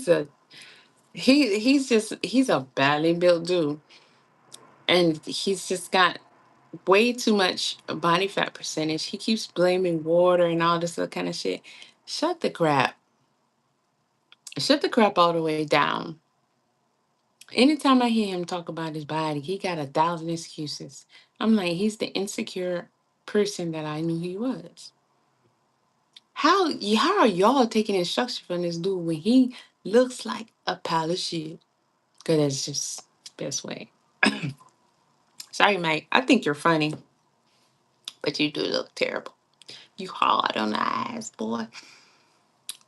a he's a badly built dude. And he's just got way too much body fat percentage. He keeps blaming water and all this other kind of shit. Shut the crap. Shut the crap all the way down. Anytime I hear him talk about his body, he got 1,000 excuses. I'm like, he's the insecure person that I knew he was. How are y'all taking instruction from this dude when he looks like a pile of shit? Because that's just the best way. Sorry, Mike. I think you're funny, but you do look terrible. You hard on the eyes, boy.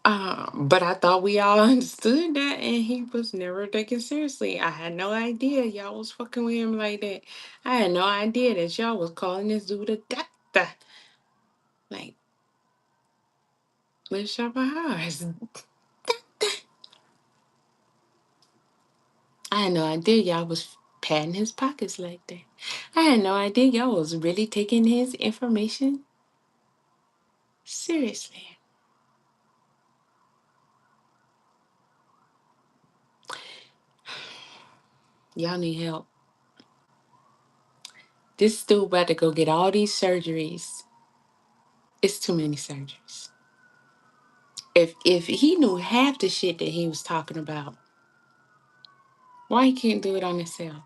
But I thought we all understood that, and he was never taken seriously. I had no idea y'all was fucking with him like that. I had no idea that y'all was calling this dude a doctor. Like, let's shop our house. I had no idea y'all was patting his pockets like that. I had no idea y'all was really taking his information seriously. Y'all need help. This dude about to go get all these surgeries. It's too many surgeries. If he knew half the shit that he was talking about, why he can't do it on himself?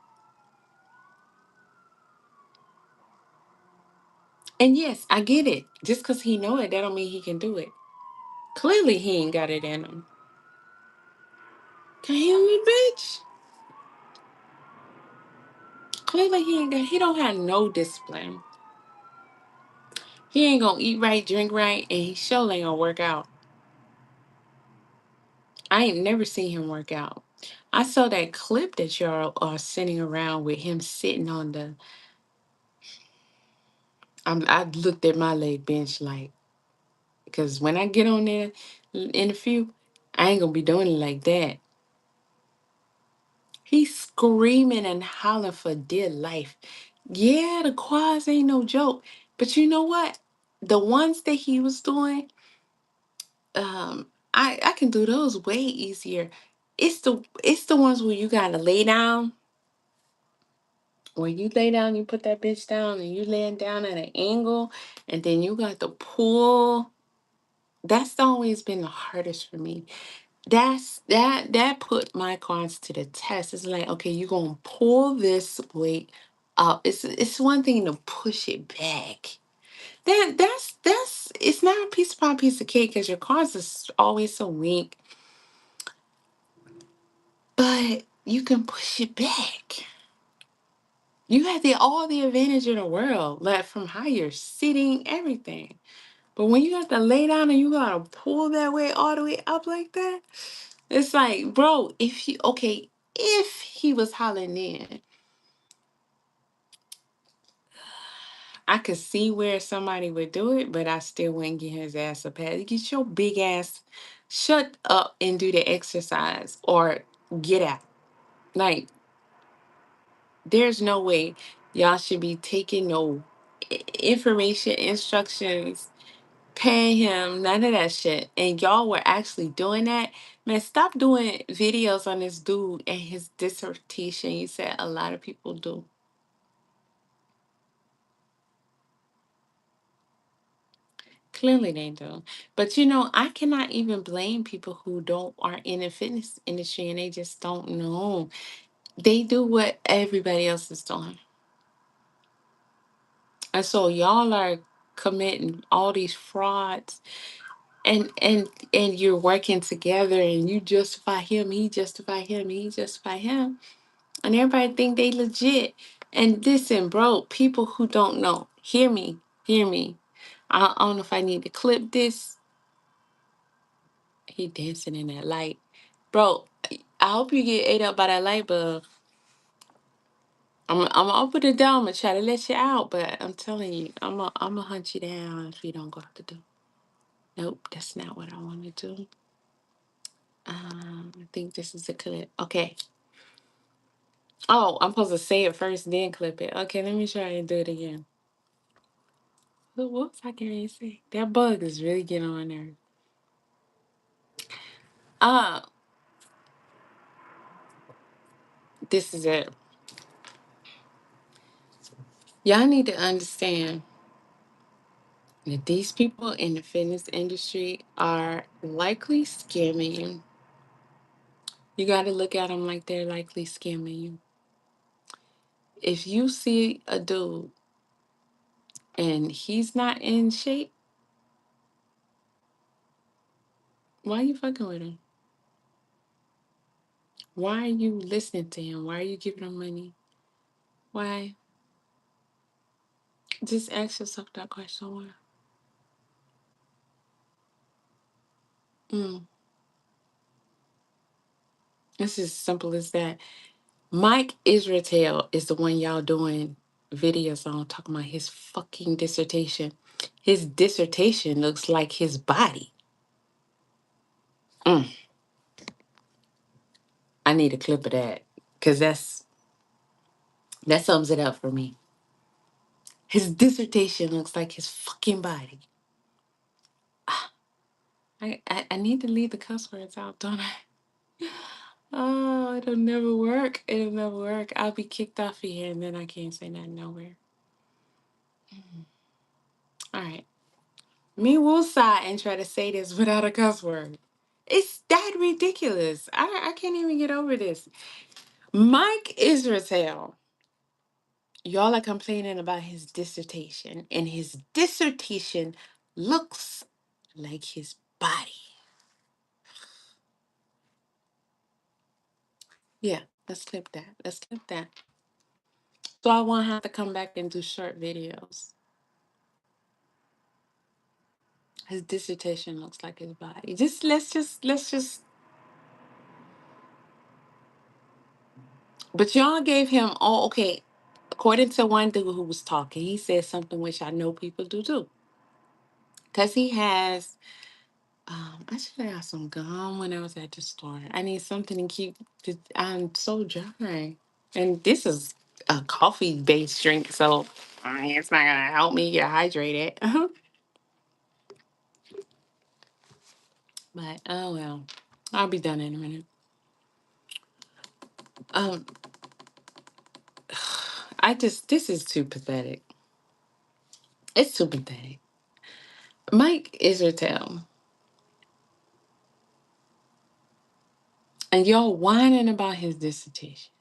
And yes, I get it. Just because he know it, that don't mean he can do it. Clearly, he ain't got it in him. Can you hear me, bitch? Clearly, he ain't got. He don't have no discipline. He ain't gonna eat right, drink right, and he sure ain't gonna work out. I ain't never seen him work out. I saw that clip that y'all are sending around with him sitting on the. I looked at my leg bench like, because when I get on there in a few, I ain't gonna be doing it like that. He's screaming and hollering for dear life. Yeah, the quads ain't no joke. But you know what? The ones that he was doing, I can do those way easier. It's the ones where you gotta lay down. When you lay down, you put that bitch down and you laying down at an angle, and then you got to pull. That's always been the hardest for me. That put my cons to the test. It's like, okay, you're gonna pull this weight up. It's one thing to push it back. That's it's not a piece upon piece of cake because your cons is always so weak, but you can push it back. You have all the advantage in the world, like from how you're sitting, everything. But when you have to lay down and you gotta pull that weight all the way up like that, it's like, bro, if he was hollering in, I could see where somebody would do it, but I still wouldn't get his ass a pat. Get your big ass, shut up and do the exercise or get out. Like, there's no way y'all should be taking no information, instructions, paying him, none of that shit. And y'all were actually doing that. Man, stop doing videos on this dude and his dissertation. You said a lot of people do. Clearly they do. But I cannot even blame people who don't aren't in the fitness industry and they just don't know. They do what everybody else is doing. And so y'all are committing all these frauds and you're working together and you justify him, he justify him, he justify him. And everybody think they legit. And listen, bro, people who don't know, hear me. I don't know if I need to clip this He dancing in that light. Bro, I hope you get ate up by that light bulb. I'm gonna open it down. I'm gonna try to let you out, but I'm telling you, I'm gonna hunt you down if you don't go out the door. Nope, that's not what I want to do. I think this is a clip. Okay. Oh, I'm supposed to say it first, then clip it. Okay, let me try and do it again. Whoops, I can't even say. That bug is really getting on there. Uh, this is it. Y'all need to understand that these people in the fitness industry are likely scamming you. You got to look at them like they're likely scamming you. If you see a dude and he's not in shape, why are you fucking with him? Why are you listening to him? Why are you giving him money? Why? Just ask yourself that question. Why? Mm, it's as simple as that. Mike Isratel is the one y'all doing videos on talking about his fucking dissertation. His dissertation looks like his body. Mm, I need a clip of that because that sums it up for me. His dissertation looks like his fucking body. I need to leave the cuss words out, don't I? Oh, it'll never work. It'll never work. I'll be kicked off of here and then I can't say nothing nowhere. All right. Me will sigh and try to say this without a cuss word. It's that ridiculous. I can't even get over this. Mike Israel, y'all are complaining about his dissertation, and his dissertation looks like his body. Yeah, let's clip that. Let's clip that. So I won't have to come back and do short videos. His dissertation looks like his body. Let's just. But y'all gave him. Oh, okay. According to one dude who was talking, he said something which I know people do too. Cause he has. I should have got some gum when I was at the store. I need something to keep. I'm so dry, and this is a coffee-based drink, so it's not gonna help me get hydrated. But oh well, I'll be done in a minute. Um, this is too pathetic. It's too pathetic. Mike Israel, and y'all whining about his dissertation.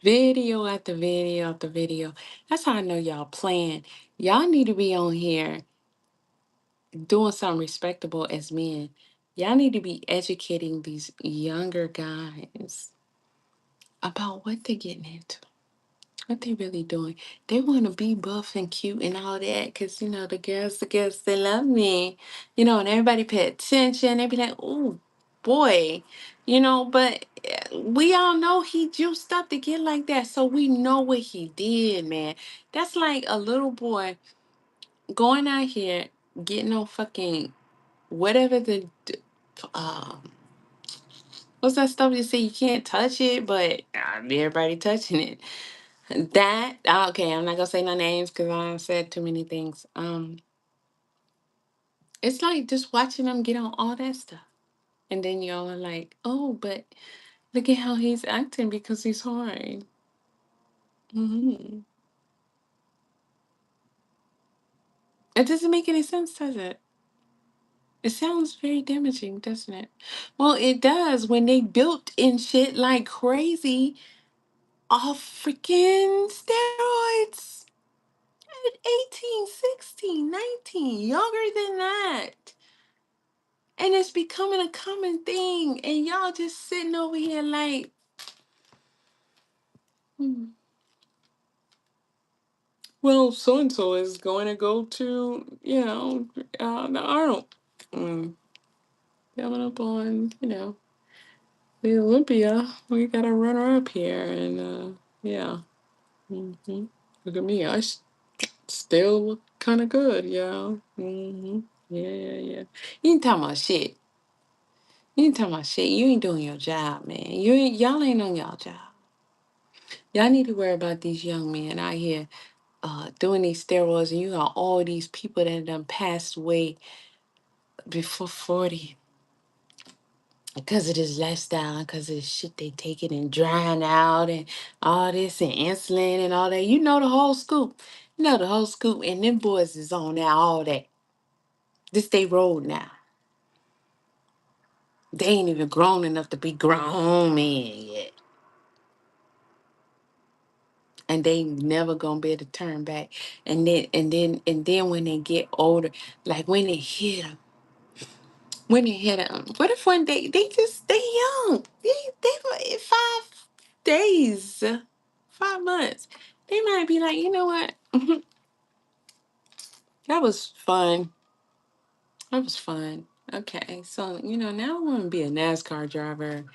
Video after video after video. That's how I know y'all playing. Y'all need to be on here doing something respectable as men. Y'all need to be educating these younger guys about what they're getting into, what they really doing. They want to be buff and cute and all that because, the girls, they love me, and everybody pay attention. They be like, oh, boy, but we all know he juiced up to get like that. So we know what he did, man. That's like a little boy going out here getting on fucking whatever um what's that stuff you say you can't touch it, but everybody touching it. That okay, I'm not gonna say no names because I said too many things. It's like just watching them get on all that stuff, and then y'all are like, oh, but look at how he's acting because he's hard. It doesn't make any sense, does it? It sounds very damaging, doesn't it? Well, it does when they built in shit like crazy off freaking steroids at 18, 16, 19, younger than that. And it's becoming a common thing. And y'all just sitting over here like, "Hmm, well, so and so is going to go to, the Arnold." Mm, coming up on, the Olympia. We got a runner up here, and yeah. Look at me, still look kind of good, y'all. Yeah, yeah, yeah. You ain't talking about shit. You ain't talking about shit. You ain't doing your job, man. Y'all ain't on y'all job. Y'all need to worry about these young men out here doing these steroids, and you got all these people that done passed away before 40 because of this lifestyle, because of the shit they taking and drying out and all this and insulin and all that. You know the whole scoop. You know the whole scoop. And them boys is on now, all that. This they road now. They ain't even grown enough to be grown men yet. And they never gonna be able to turn back. And then when they get older, like when they hit them, what if one day they young? They like 5 days, 5 months. They might be like, you know what? That was fun. That was fun. Okay, so now I want to be a NASCAR driver.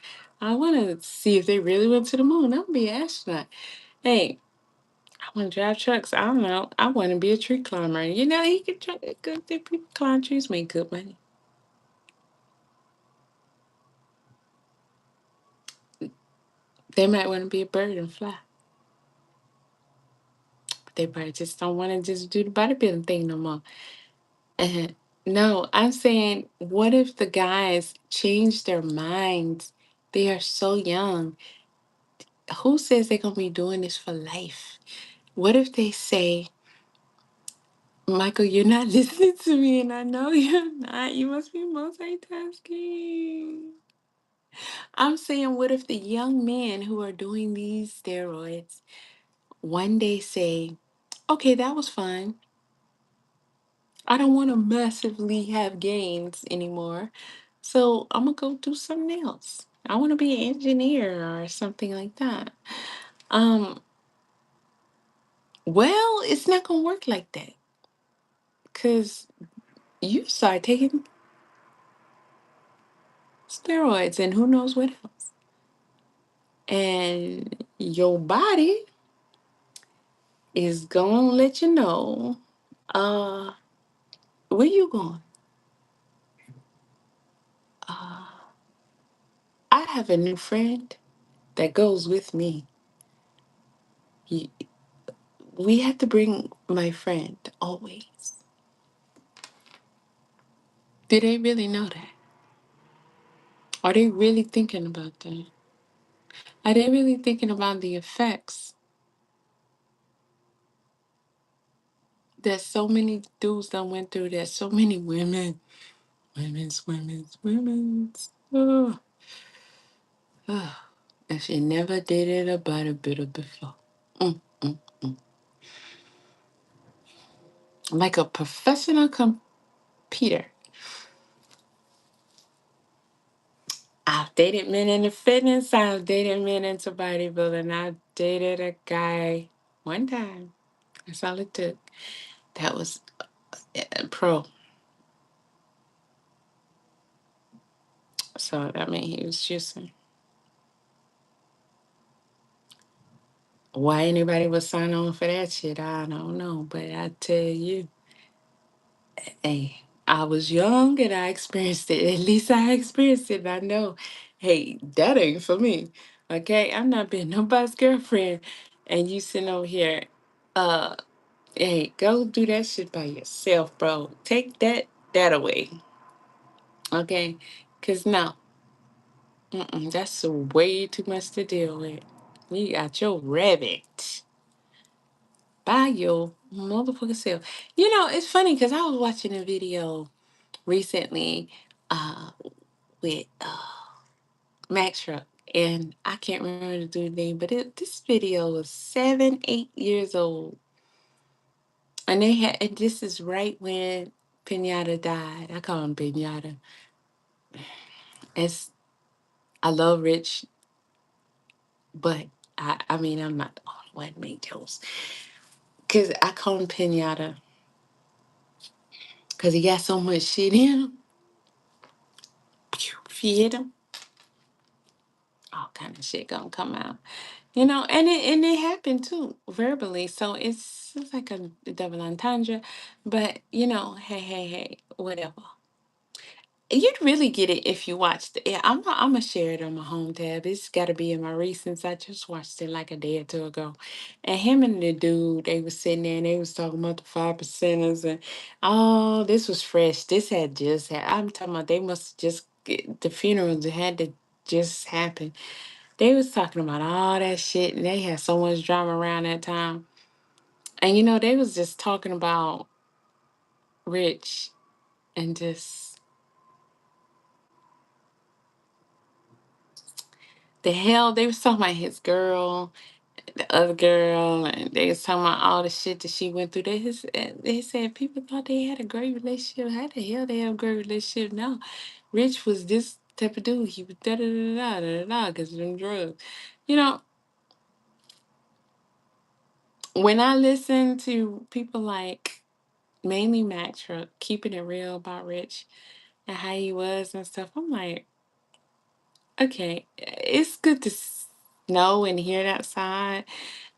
I want to see if they really went to the moon. I'm gonna be an astronaut. Hey, I want to drive trucks. I don't know. I want to be a tree climber. He could try good. People climb trees, make good money. They might want to be a bird and fly. But they probably just don't want to just do the bodybuilding thing no more. And no, I'm saying, what if the guys change their minds? They are so young. Who says they're gonna be doing this for life? What if they say, Michael, you're not listening to me, and I know you're not. You must be multitasking. I'm saying, what if the young men who are doing these steroids one day say, okay, that was fun. I don't want to massively have gains anymore. So I'm going to go do something else. I want to be an engineer or something like that. Um, well, it's not going to work like that because you start taking steroids and who knows what else. And your body is going to let you know, uh, where you going? Uh, I have a new friend that goes with me. He, we have to bring my friend always. Do they really know that? Are they really thinking about that? Are they really thinking about the effects that so many dudes done went through, that so many women's. Oh, oh. If you never did it about a bit before. Mm, mm. Like a professional competer. I've dated men in the fitness. I've dated men into bodybuilding. I dated a guy one time. That's all it took. That was pro. So, I mean, he was juicing. Why anybody would sign on for that shit, I don't know. But I tell you, hey, I was young and I experienced it. At least I experienced it. And I know, hey, that ain't for me. Okay? I'm not being nobody's girlfriend. And you sitting over here, uh, hey, go do that shit by yourself, bro. Take that away. Okay? Because no, that's way too much to deal with. You got your rabbit by your motherfucking self. It's funny because I was watching a video recently uh, with Max Truck, and I can't remember the dude's name, but this video was 7, 8 years old. And this is right when Pinata died. I call him Pinata. It's I love Rich, but I mean I'm not the only one to make jokes. Cause I call him Pinata because he got so much shit in him. If you hit them, all kind of shit gonna come out. You know, and it happened too verbally. So it's like a double entendre. But you know, hey, whatever. You'd really get it if you watched it. Yeah, I'm gonna share it on my home tab. It's got to be in my recents. I just watched it like a day or two ago, and him and the dude, they was sitting there and they was talking about the 5%ers and oh, this was fresh. This had just had. I'm talking about they must just the funeral that had to just happen. They was talking about all that shit, and they had so much drama around that time. And you know, they was just talking about Rich and just the hell they was talking about his girl, the other girl, and they was talking about all the shit that she went through. They said people thought they had a great relationship. How the hell they have a great relationship now? Rich was this type of dude. He was da da da da da da because of them drugs. You know, when I listen to people like mainly Mac Truck keeping it real about Rich and how he was and stuff, I'm like, okay, it's good to know and hear that side.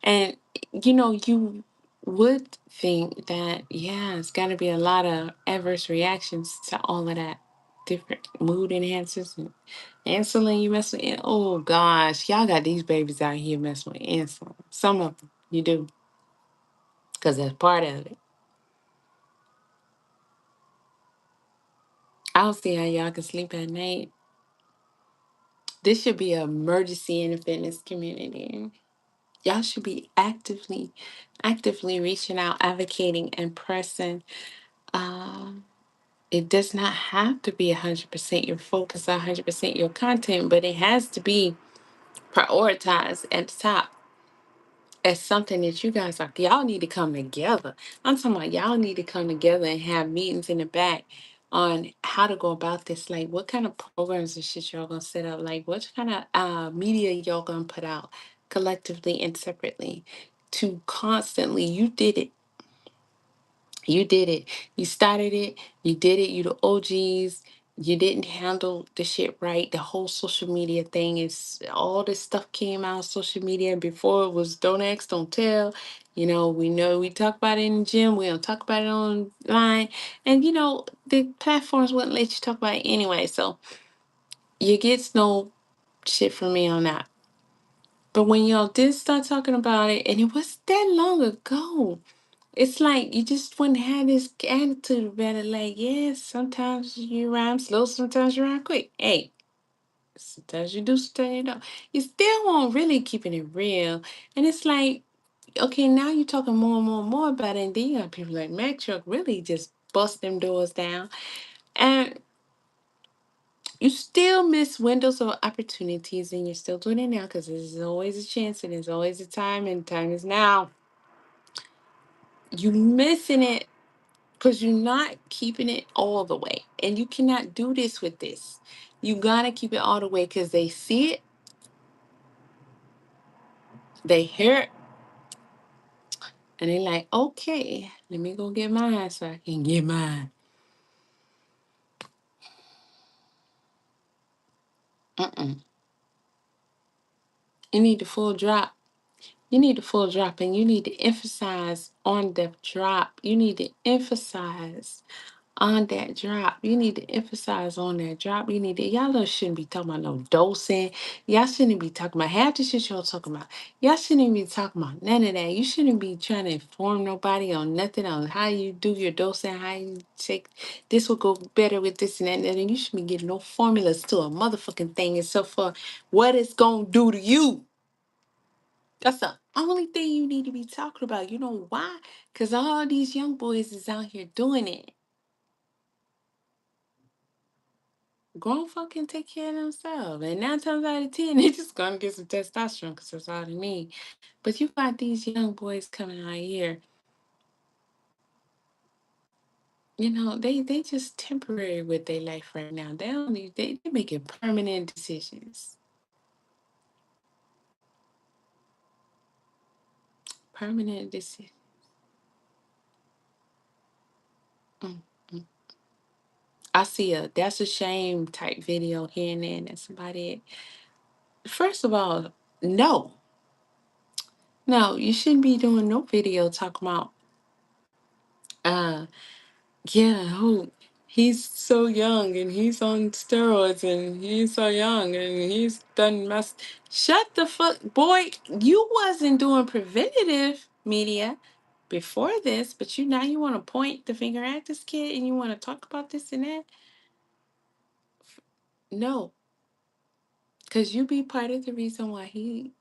And you know, you would think that yeah, it's got to be a lot of adverse reactions to all of that different mood enhancers and insulin you mess with. Oh gosh, y'all got these babies out here messing with insulin. Some of them you do because that's part of it. I don't see how y'all can sleep at night. This should be an emergency in the fitness community. Y'all should be actively reaching out, advocating, and pressing. Um, it does not have to be 100% your focus, 100% your content, but it has to be prioritized at the top as something that you guys are. Y'all need to come together. I'm talking about y'all need to come together and have meetings in the back on how to go about this. Like, what kind of programs and shit y'all gonna set up? Like, what kind of media y'all gonna put out collectively and separately to constantly? You did it. You did it. You started it. You did it. You the OGs. You didn't handle the shit right. The whole social media thing is all this stuff came out on social media before it was don't ask, don't tell. You know we talk about it in the gym. We don't talk about it online. And you know, the platforms wouldn't let you talk about it anyway. So you get no shit from me on that. But when y'all did start talking about it, and it was that long ago, it's like you just wouldn't have this attitude about it. Like, yes, sometimes you rhyme slow, sometimes you rhyme quick. Hey, sometimes you do, sometimes you don't. You still won't really keeping it real. And it's like, okay, now you're talking more and more and more about it. And then you got people like Mac Truck really just bust them doors down. And you still miss windows of opportunities and you're still doing it now because there's always a chance and there's always a time and time is now. You missing it because you're not keeping it all the way. And you cannot do this with this. You gotta keep it all the way because they see it, they hear it, and they're like, okay, let me go get mine so I can get mine. Mm-mm. You need the full drop. You need the full drop, and you need to emphasize on the drop. You need to emphasize on that drop. You need to emphasize on that drop. You need to, y'all don't shouldn't be talking about no dosing. Y'all shouldn't be talking about half the shit y'all talking about. Y'all shouldn't be talking about none of that. You shouldn't be trying to inform nobody on nothing on how you do your dosing, how you take this will go better with this and that. And you should be getting no formulas to a motherfucking thing except for what it's gonna do to you. That's the only thing you need to be talking about. You know why? Because all these young boys is out here doing it. Grown folk can take care of themselves. And 9 times out of 10, they just gonna get some testosterone because that's all they need. But you got these young boys coming out here, you know, they just temporary with their life right now. They only they making permanent decisions. Permanent decisions. Mm, mm. I see a that's a shame type video here and there that somebody. First of all, no, no, you shouldn't be doing no video talking about uh yeah, who he's so young and he's on steroids and he's so young and he's done mess. Shut the fuck, boy. You wasn't doing preventative media before this, but you now you want to point the finger at this kid and you want to talk about this and that. No, because you be part of the reason why he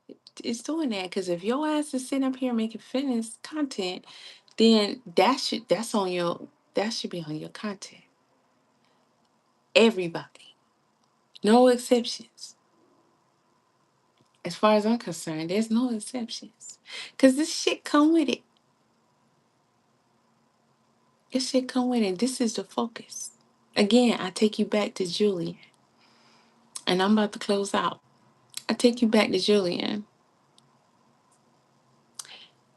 is doing that. Because if your ass is sitting up here making fitness content, then that's on your that should be on your content. Everybody, no exceptions. As far as I'm concerned, there's no exceptions. Cause this shit come with it. This shit come with it. This is the focus. Again, I take you back to Julian, and I'm about to close out. I take you back to Julian.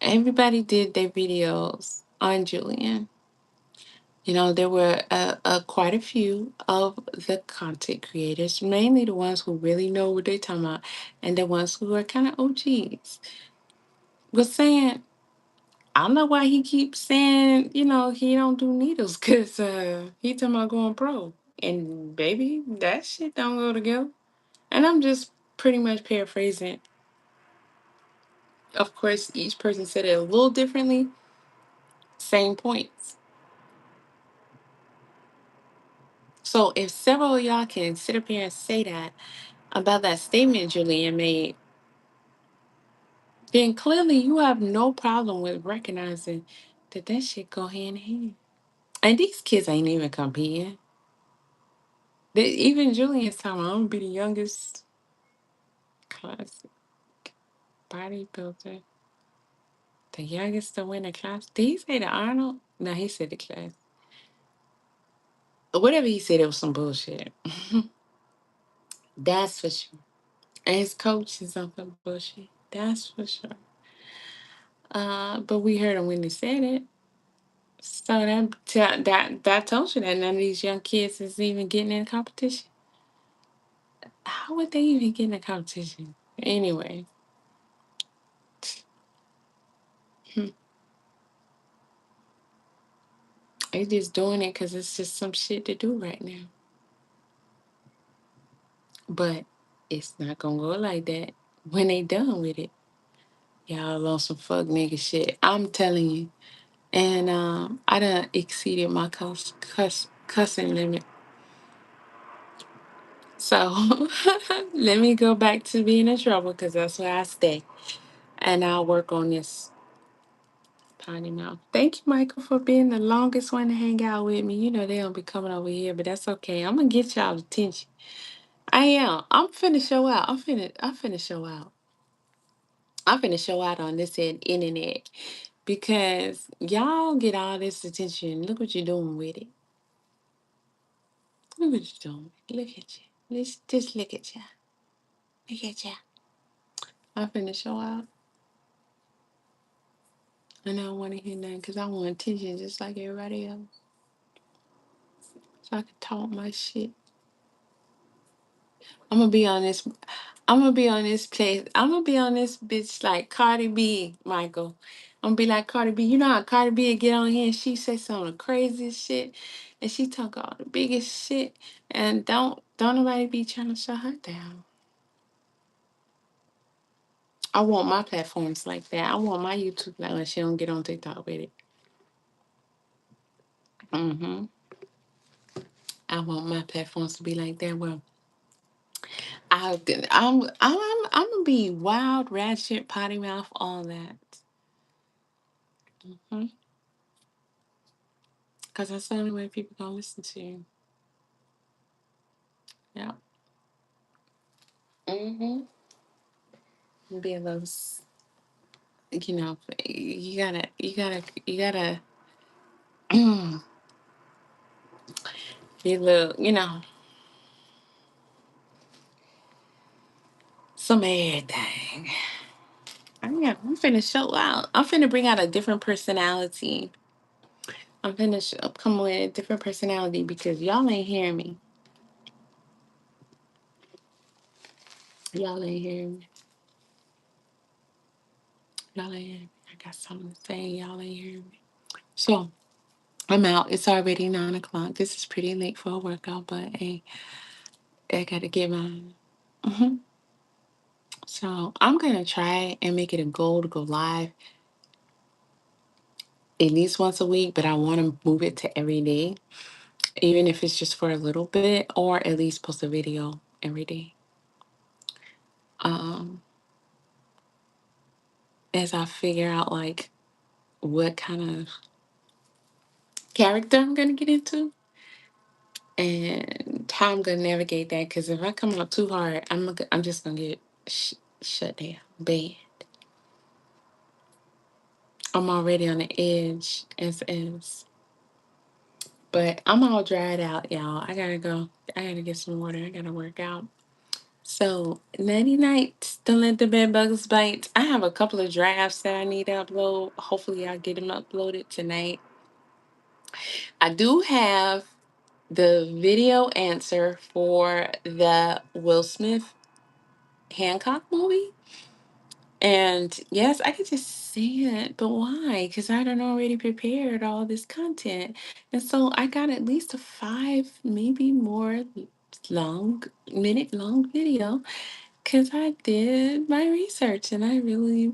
Everybody did their videos on Julian. You know, there were quite a few of the content creators, mainly the ones who really know what they're talking about, and the ones who are kind of OGs, was saying, I don't know why he keeps saying, he don't do needles, because he talking about going pro. And baby, that shit don't go together. And I'm just pretty much paraphrasing. Of course, each person said it a little differently. Same points. So if several of y'all can sit up here and say that about that statement Julian made, then clearly you have no problem with recognizing that that shit go hand in hand. And these kids ain't even competing. Even Julian's talking, I'm gonna be the youngest classic bodybuilder, the youngest to win the class. Did he say the Arnold? No, he said the class. Whatever he said, it was some bullshit. That's for sure. And his coach is on some bullshit. That's for sure. But we heard him when he said it. So that tells you that none of these young kids is even getting in competition. How would they even get in a competition? Anyway, they just doing it because it's just some shit to do right now. But it's not gonna go like that when they done with it. Y'all on some fuck nigga shit. I'm telling you. And I done exceeded my cussing limit. So let me go back to being in trouble because that's where I stay. And I'll work on this potty mouth. Thank you, Michael, for being the longest one to hang out with me. You know they don't be coming over here, but that's okay. I'm gonna get y'all attention. I am. I'm finna show out. I'm finna show out. I'm finna show out on this internet because y'all get all this attention. Look what you're doing with it. Look what you're doing. Look at you. Let's just look at you. Look at you. I'm finna show out. And I don't want to hear nothing because I want attention just like everybody else. So I can talk my shit. I'm gonna be on this. I'm gonna be on this place. I'm gonna be on this bitch like Cardi B, Michael. I'm gonna be like Cardi B. You know how Cardi B would get on here and she say some of the craziest shit, and she talk all the biggest shit, and don't nobody be trying to shut her down. I want my platforms like that. I want my YouTube like she don't get on TikTok with it. Hmm. I want my platforms to be like that. Well, I'm gonna be wild, ratchet, potty mouth, all that. Hmm. Cause that's the only way people gonna listen to you. Yeah. Mm-hmm. Be a little, you know, you gotta be a little, some everything. I'm finna show out. I'm finna bring out a different personality I'm finna come with a different personality because y'all ain't hearing me. Y'all ain't hearing me. Y'all ain't hearing me. I got something to say. Y'all ain't hearing me. So I'm out. It's already 9 o'clock. This is pretty late for a workout, but hey, I gotta get my. hmm So I'm gonna try and make it a goal to go live at least once a week, but I want to move it to every day, even if it's just for a little bit, or at least post a video every day. Um, as I figure out like what kind of character I'm gonna get into and how I'm gonna navigate that. Because if I come out too hard, I'm just gonna get shut down, banned. I'm already on the edge as is. But I'm all dried out, y'all. I gotta go. I gotta get some water. I gotta work out. So, nighty night. Don't let the bed bugs bite. I have a couple of drafts that I need to upload. Hopefully, I'll get them uploaded tonight. I do have the video answer for the Will Smith Hancock movie. And yes, I could just say it, but why? Because I done already prepared all this content. And so I got at least a 5, maybe more minute long video because I did my research and I really,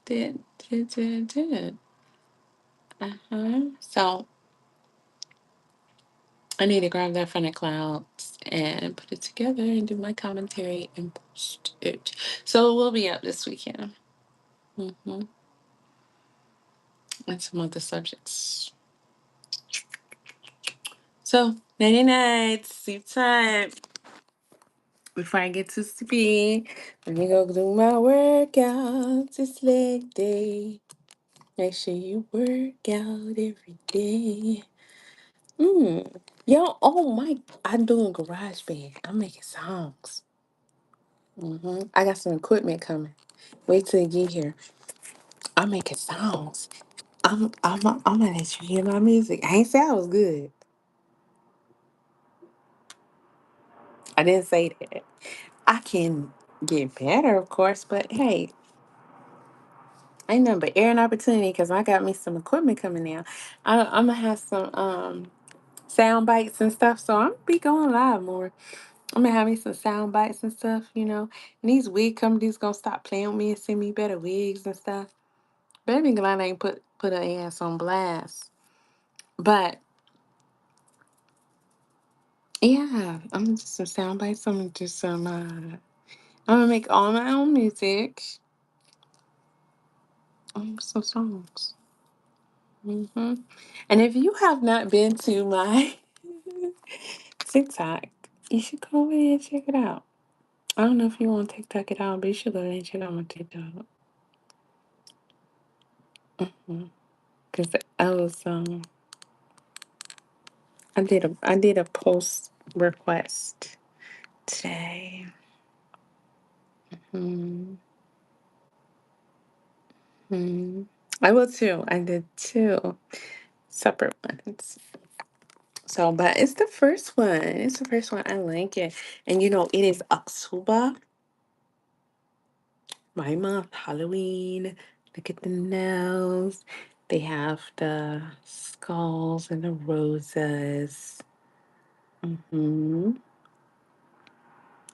did. So I need to grab that from the clouds and put it together and do my commentary and post it. So we'll be up this weekend. Mm-hmm. And some other subjects. So, nighty night, sleep time. Before I get too sleepy, let me go do my workouts. It's leg day. Make sure you work out every day. Yo, oh my, I'm doing garage band. I'm making songs. I got some equipment coming. Wait till you get here. I'm making songs. I'm gonna let you hear my music. I ain't say I was good. I didn't say that. I can get better, of course, but hey, ain't nothing but air and opportunity because I got me some equipment coming now. I'm gonna have some sound bites and stuff, so I'm gonna be going live more. I'm gonna have me some sound bites and stuff, And these wig companies gonna stop playing with me and send me better wigs and stuff. Baby Glenn ain't put her ass on blast. But yeah, I'm gonna do some sound bites. I'm gonna do some I'm gonna make all my own music. Some songs. hmm And if you have not been to my TikTok, you should go over there and check it out. I don't know if you want to TikTok it out, but you should go there and check out my TikTok. Because I was I did a post request today. Hmm hmm I will too. I did 2 separate ones. So, but it's the first one. It's the first one. I like it. And it is October, my month, Halloween. Look at the nails. They have the skulls and the roses. hmm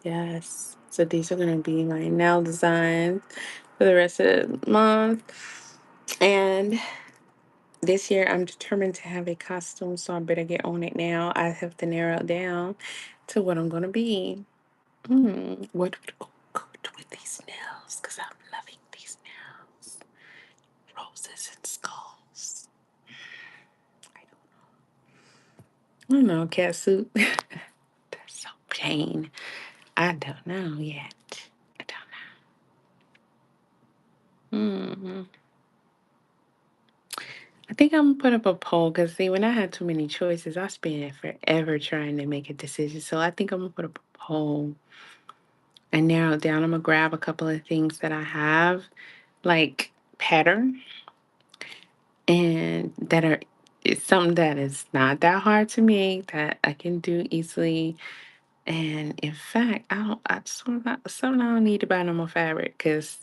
Yes. So these are going to be my nail designs for the rest of the month. And this year I'm determined to have a costume, so I better get on it now. I have to narrow it down to what I'm going to be. What would go good with these nails? Because I'm loving these nails. Roses and skulls. I don't know, cat suit. They're so plain. I don't know yet. I don't know. I think I'm gonna put up a poll because see, when I had too many choices, I spent forever trying to make a decision. So I think I'm gonna put up a poll and narrow it down. I'm gonna grab a couple of things that I have, like pattern, and that are it's something that is not that hard to make that I can do easily. And in fact, I something I don't need to buy no more fabric because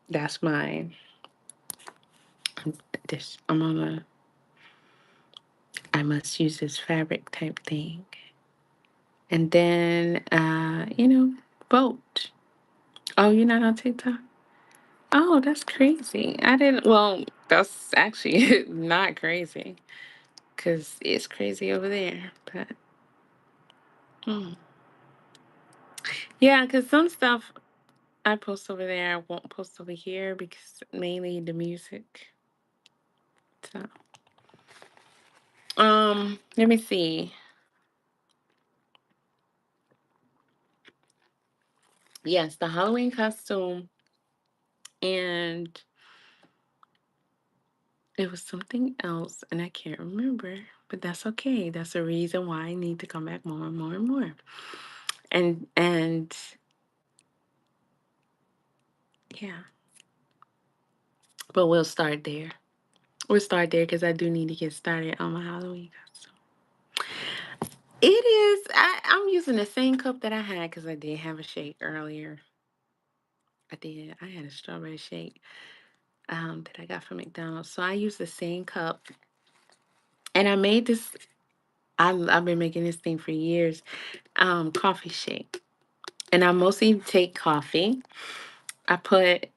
that's mine. This I'm on a I must use this fabric type thing. And then vote. Oh, you're not on TikTok? Oh, that's crazy. I didn't well, that's actually not crazy. Cause it's crazy over there. But mm. Yeah, cause some stuff I post over there, I won't post over here because mainly the music. So, let me see. Yes, the Halloween costume, and it was something else, and I can't remember. But that's okay. That's a reason why I need to come back more and more and more. And yeah, but we'll start there. We'll start there because I do need to get started on my Halloween costume. It is. I'm using the same cup that I had because I did have a shake earlier. I did. I had a strawberry shake that I got from McDonald's. So I use the same cup, and I made this. I've been making this thing for years. Coffee shake, and I mostly take coffee. I put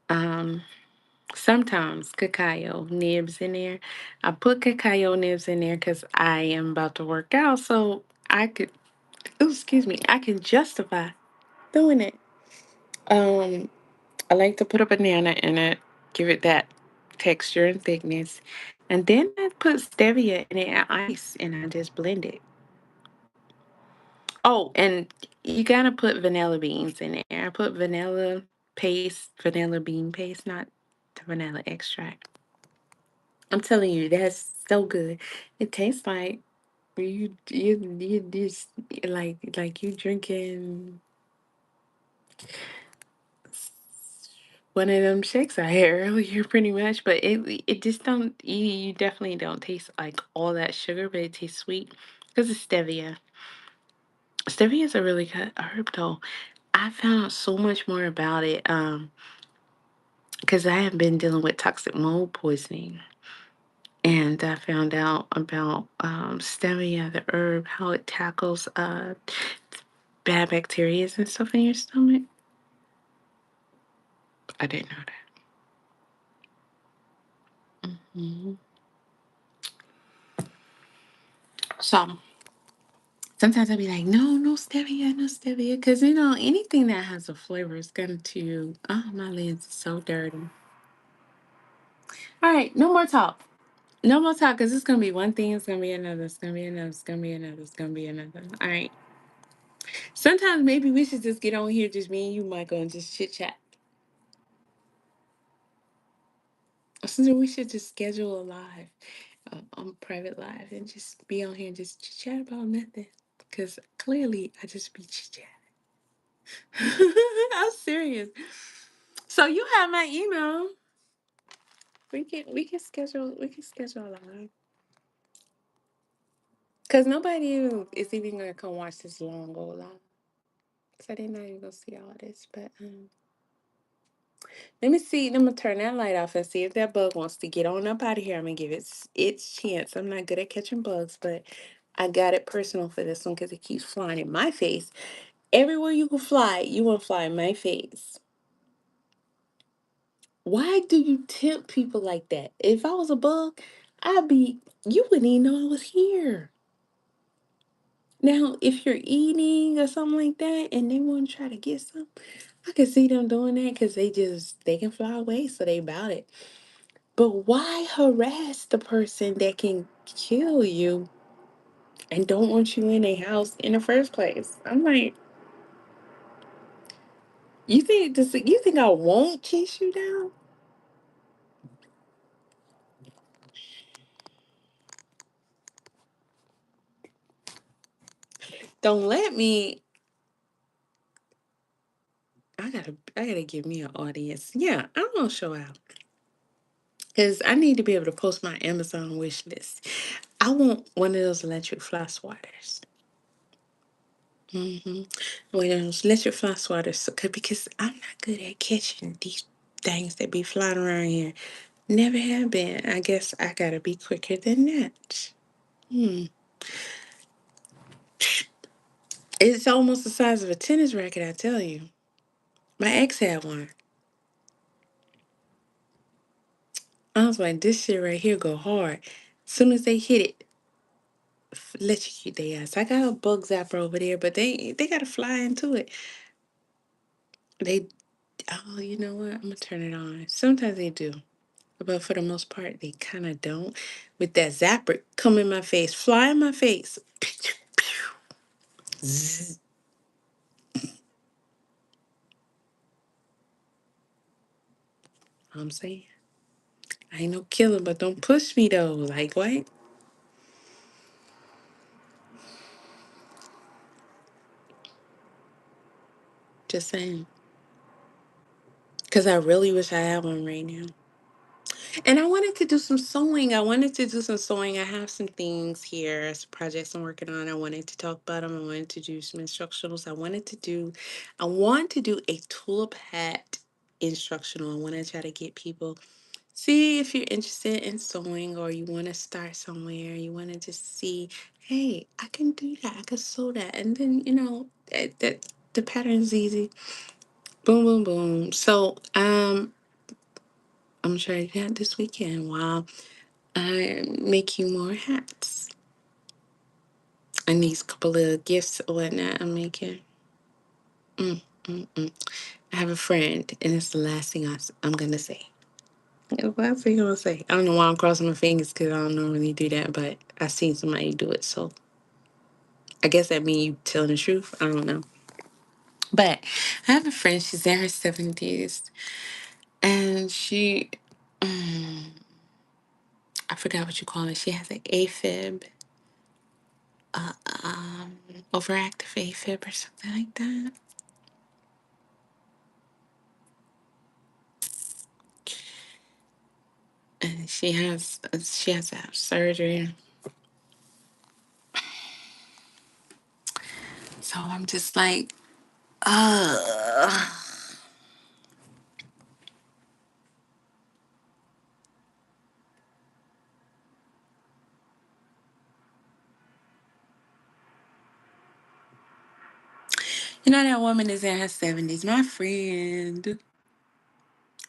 sometimes cacao nibs in there. I put cacao nibs in there because I am about to work out, so I could. Ooh, excuse me. I can justify doing it. Um, I like to put a banana in it, give it that texture and thickness. And then I put stevia in it and ice and I just blend it. Oh, and you gotta put vanilla beans in there. I put vanilla paste, vanilla bean paste, not the vanilla extract. I'm telling you, that's so good. It tastes like you just like you drinking one of them shakes I had earlier, pretty much. But it just don't you definitely don't taste like all that sugar, but it tastes sweet because it's stevia. Stevia is a really good herb, though. I found out so much more about it because I have been dealing with toxic mold poisoning, and I found out about stevia, the herb, how it tackles bad bacteria and stuff in your stomach. I didn't know that. So sometimes I'll be like, no, no stevia, no stevia. Because, anything that has a flavor is going to, oh, my lens is so dirty. All right, no more talk. No more talk because it's going to be one thing, it's going to be another, it's going to be another, it's going to be another, it's going to be another. All right. Sometimes maybe we should just get on here, just me and you, Michael, and just chit chat. So we should just schedule a live, private live, and just be on here and just chit chat about nothing. Because clearly I just be chit chat. I'm serious. So you have my email. We can schedule a live. Cause nobody is even gonna come watch this long go live. So they're not even gonna see all this. But let me see. I'm gonna turn that light off and see if that bug wants to get on up out of here. I'm gonna give it its chance. I'm not good at catching bugs, but I got it personal for this one because it keeps flying in my face. Everywhere you can fly, you want to fly in my face. Why do you tempt people like that? If I was a bug, you wouldn't even know I was here. Now, if you're eating or something like that and they want to try to get some, I can see them doing that because they can fly away, so they about it. But why harass the person that can kill you and don't want you in a house in the first place? I'm like, you think I won't chase you down? Don't let me I gotta give me an audience. Yeah, I'm gonna show out. Because I need to be able to post my Amazon wish list. I want one of those electric fly swatters. Mm-hmm. One of those electric fly swatters. So, because I'm not good at catching these things that be flying around here. Never have been. I guess I gotta be quicker than that. Hmm. It's almost the size of a tennis racket, I tell you. My ex had one. I was like, this shit right here go hard. Soon as they hit it, electrocute their ass. I got a bug zapper over there, but they gotta fly into it. They oh, you know what? I'm gonna turn it on. Sometimes they do. But for the most part, they kind of don't. With that zapper, come in my face, fly in my face. Zzz. I'm saying, I ain't no killer, but don't push me though. Like what? Just saying. Cause I really wish I had one right now. And I wanted to do some sewing. I wanted to do some sewing. I have some things here, some projects I'm working on. I wanted to talk about them. I wanted to do some instructionals. I want to do a tulip hat instructional. I want to try to get people. See if you're interested in sewing or you want to start somewhere. You want to just see, hey, I can do that. I can sew that. And then, that the pattern's easy. Boom, boom, boom. So, I'm trying to do that this weekend while I'm making more hats. And these couple of gifts or whatnot I'm making. Mm, mm, mm. I have a friend, and it's the last thing I'm going to say. Yeah, what else are you gonna say? I don't know why I'm crossing my fingers because I don't normally do that, but I seen somebody do it, so I guess that means you telling the truth. I don't know, but I have a friend. She's in her 70s, and I forgot what you call it. She has an AFib, uh, um, overactive AFib or something like that, and she has to have surgery. So I'm just like, uh. That woman is in her 70s, my friend.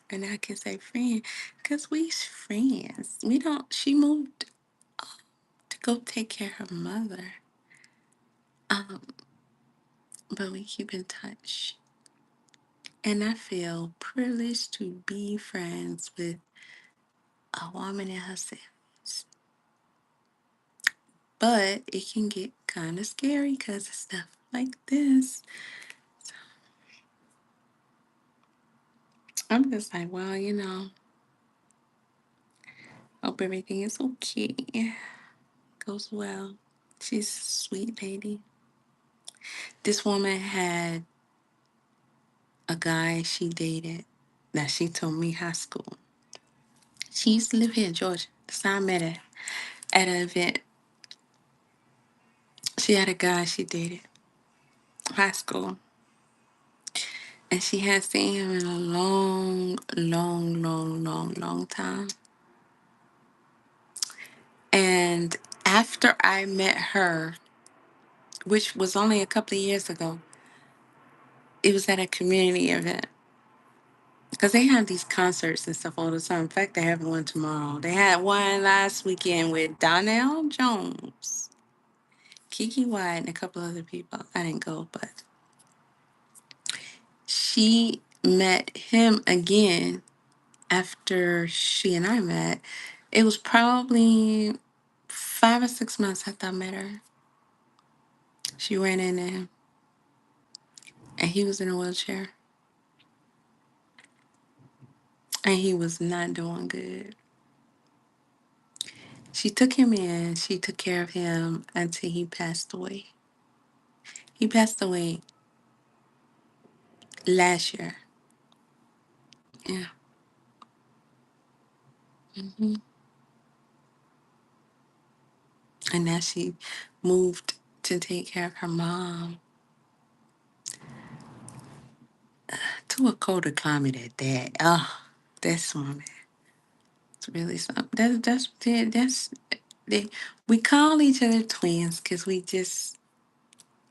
And I can say friend, because we's friends. We don't, she moved to go take care of her mother. Um, but we keep in touch. And I feel privileged to be friends with a woman in her 70s. But it can get kind of scary because of stuff like this. I'm just like, well, hope everything is okay. Goes well. She's a sweet lady. This woman had a guy she dated that she told me high school. She used to live here in Georgia. So I met her at an event. She had a guy she dated high school. And she had seen him in a long, long, long, long, long time. And after I met her, which was only a couple of years ago, it was at a community event. Because they have these concerts and stuff all the time. In fact, they have one tomorrow. They had one last weekend with Donnell Jones, Kiki White, and a couple other people. I didn't go, but she met him again after she and I met. It was probably 5 or 6 months after I met her. She ran into him, and he was in a wheelchair, and he was not doing good. She took him in, she took care of him until he passed away. He passed away last year. Yeah. Hmm. And now she moved to take care of her mom to a colder climate at that. Oh, that's woman. It's really something. That's they, we call each other twins because we just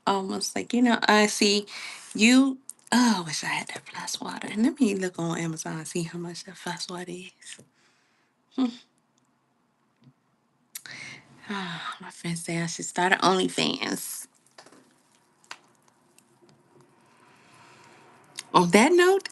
almost like, I see you. Oh, I wish I had that flash water. And let me look on Amazon and see how much that flash water is. Ah, my friend said I should start an OnlyFans. On that note,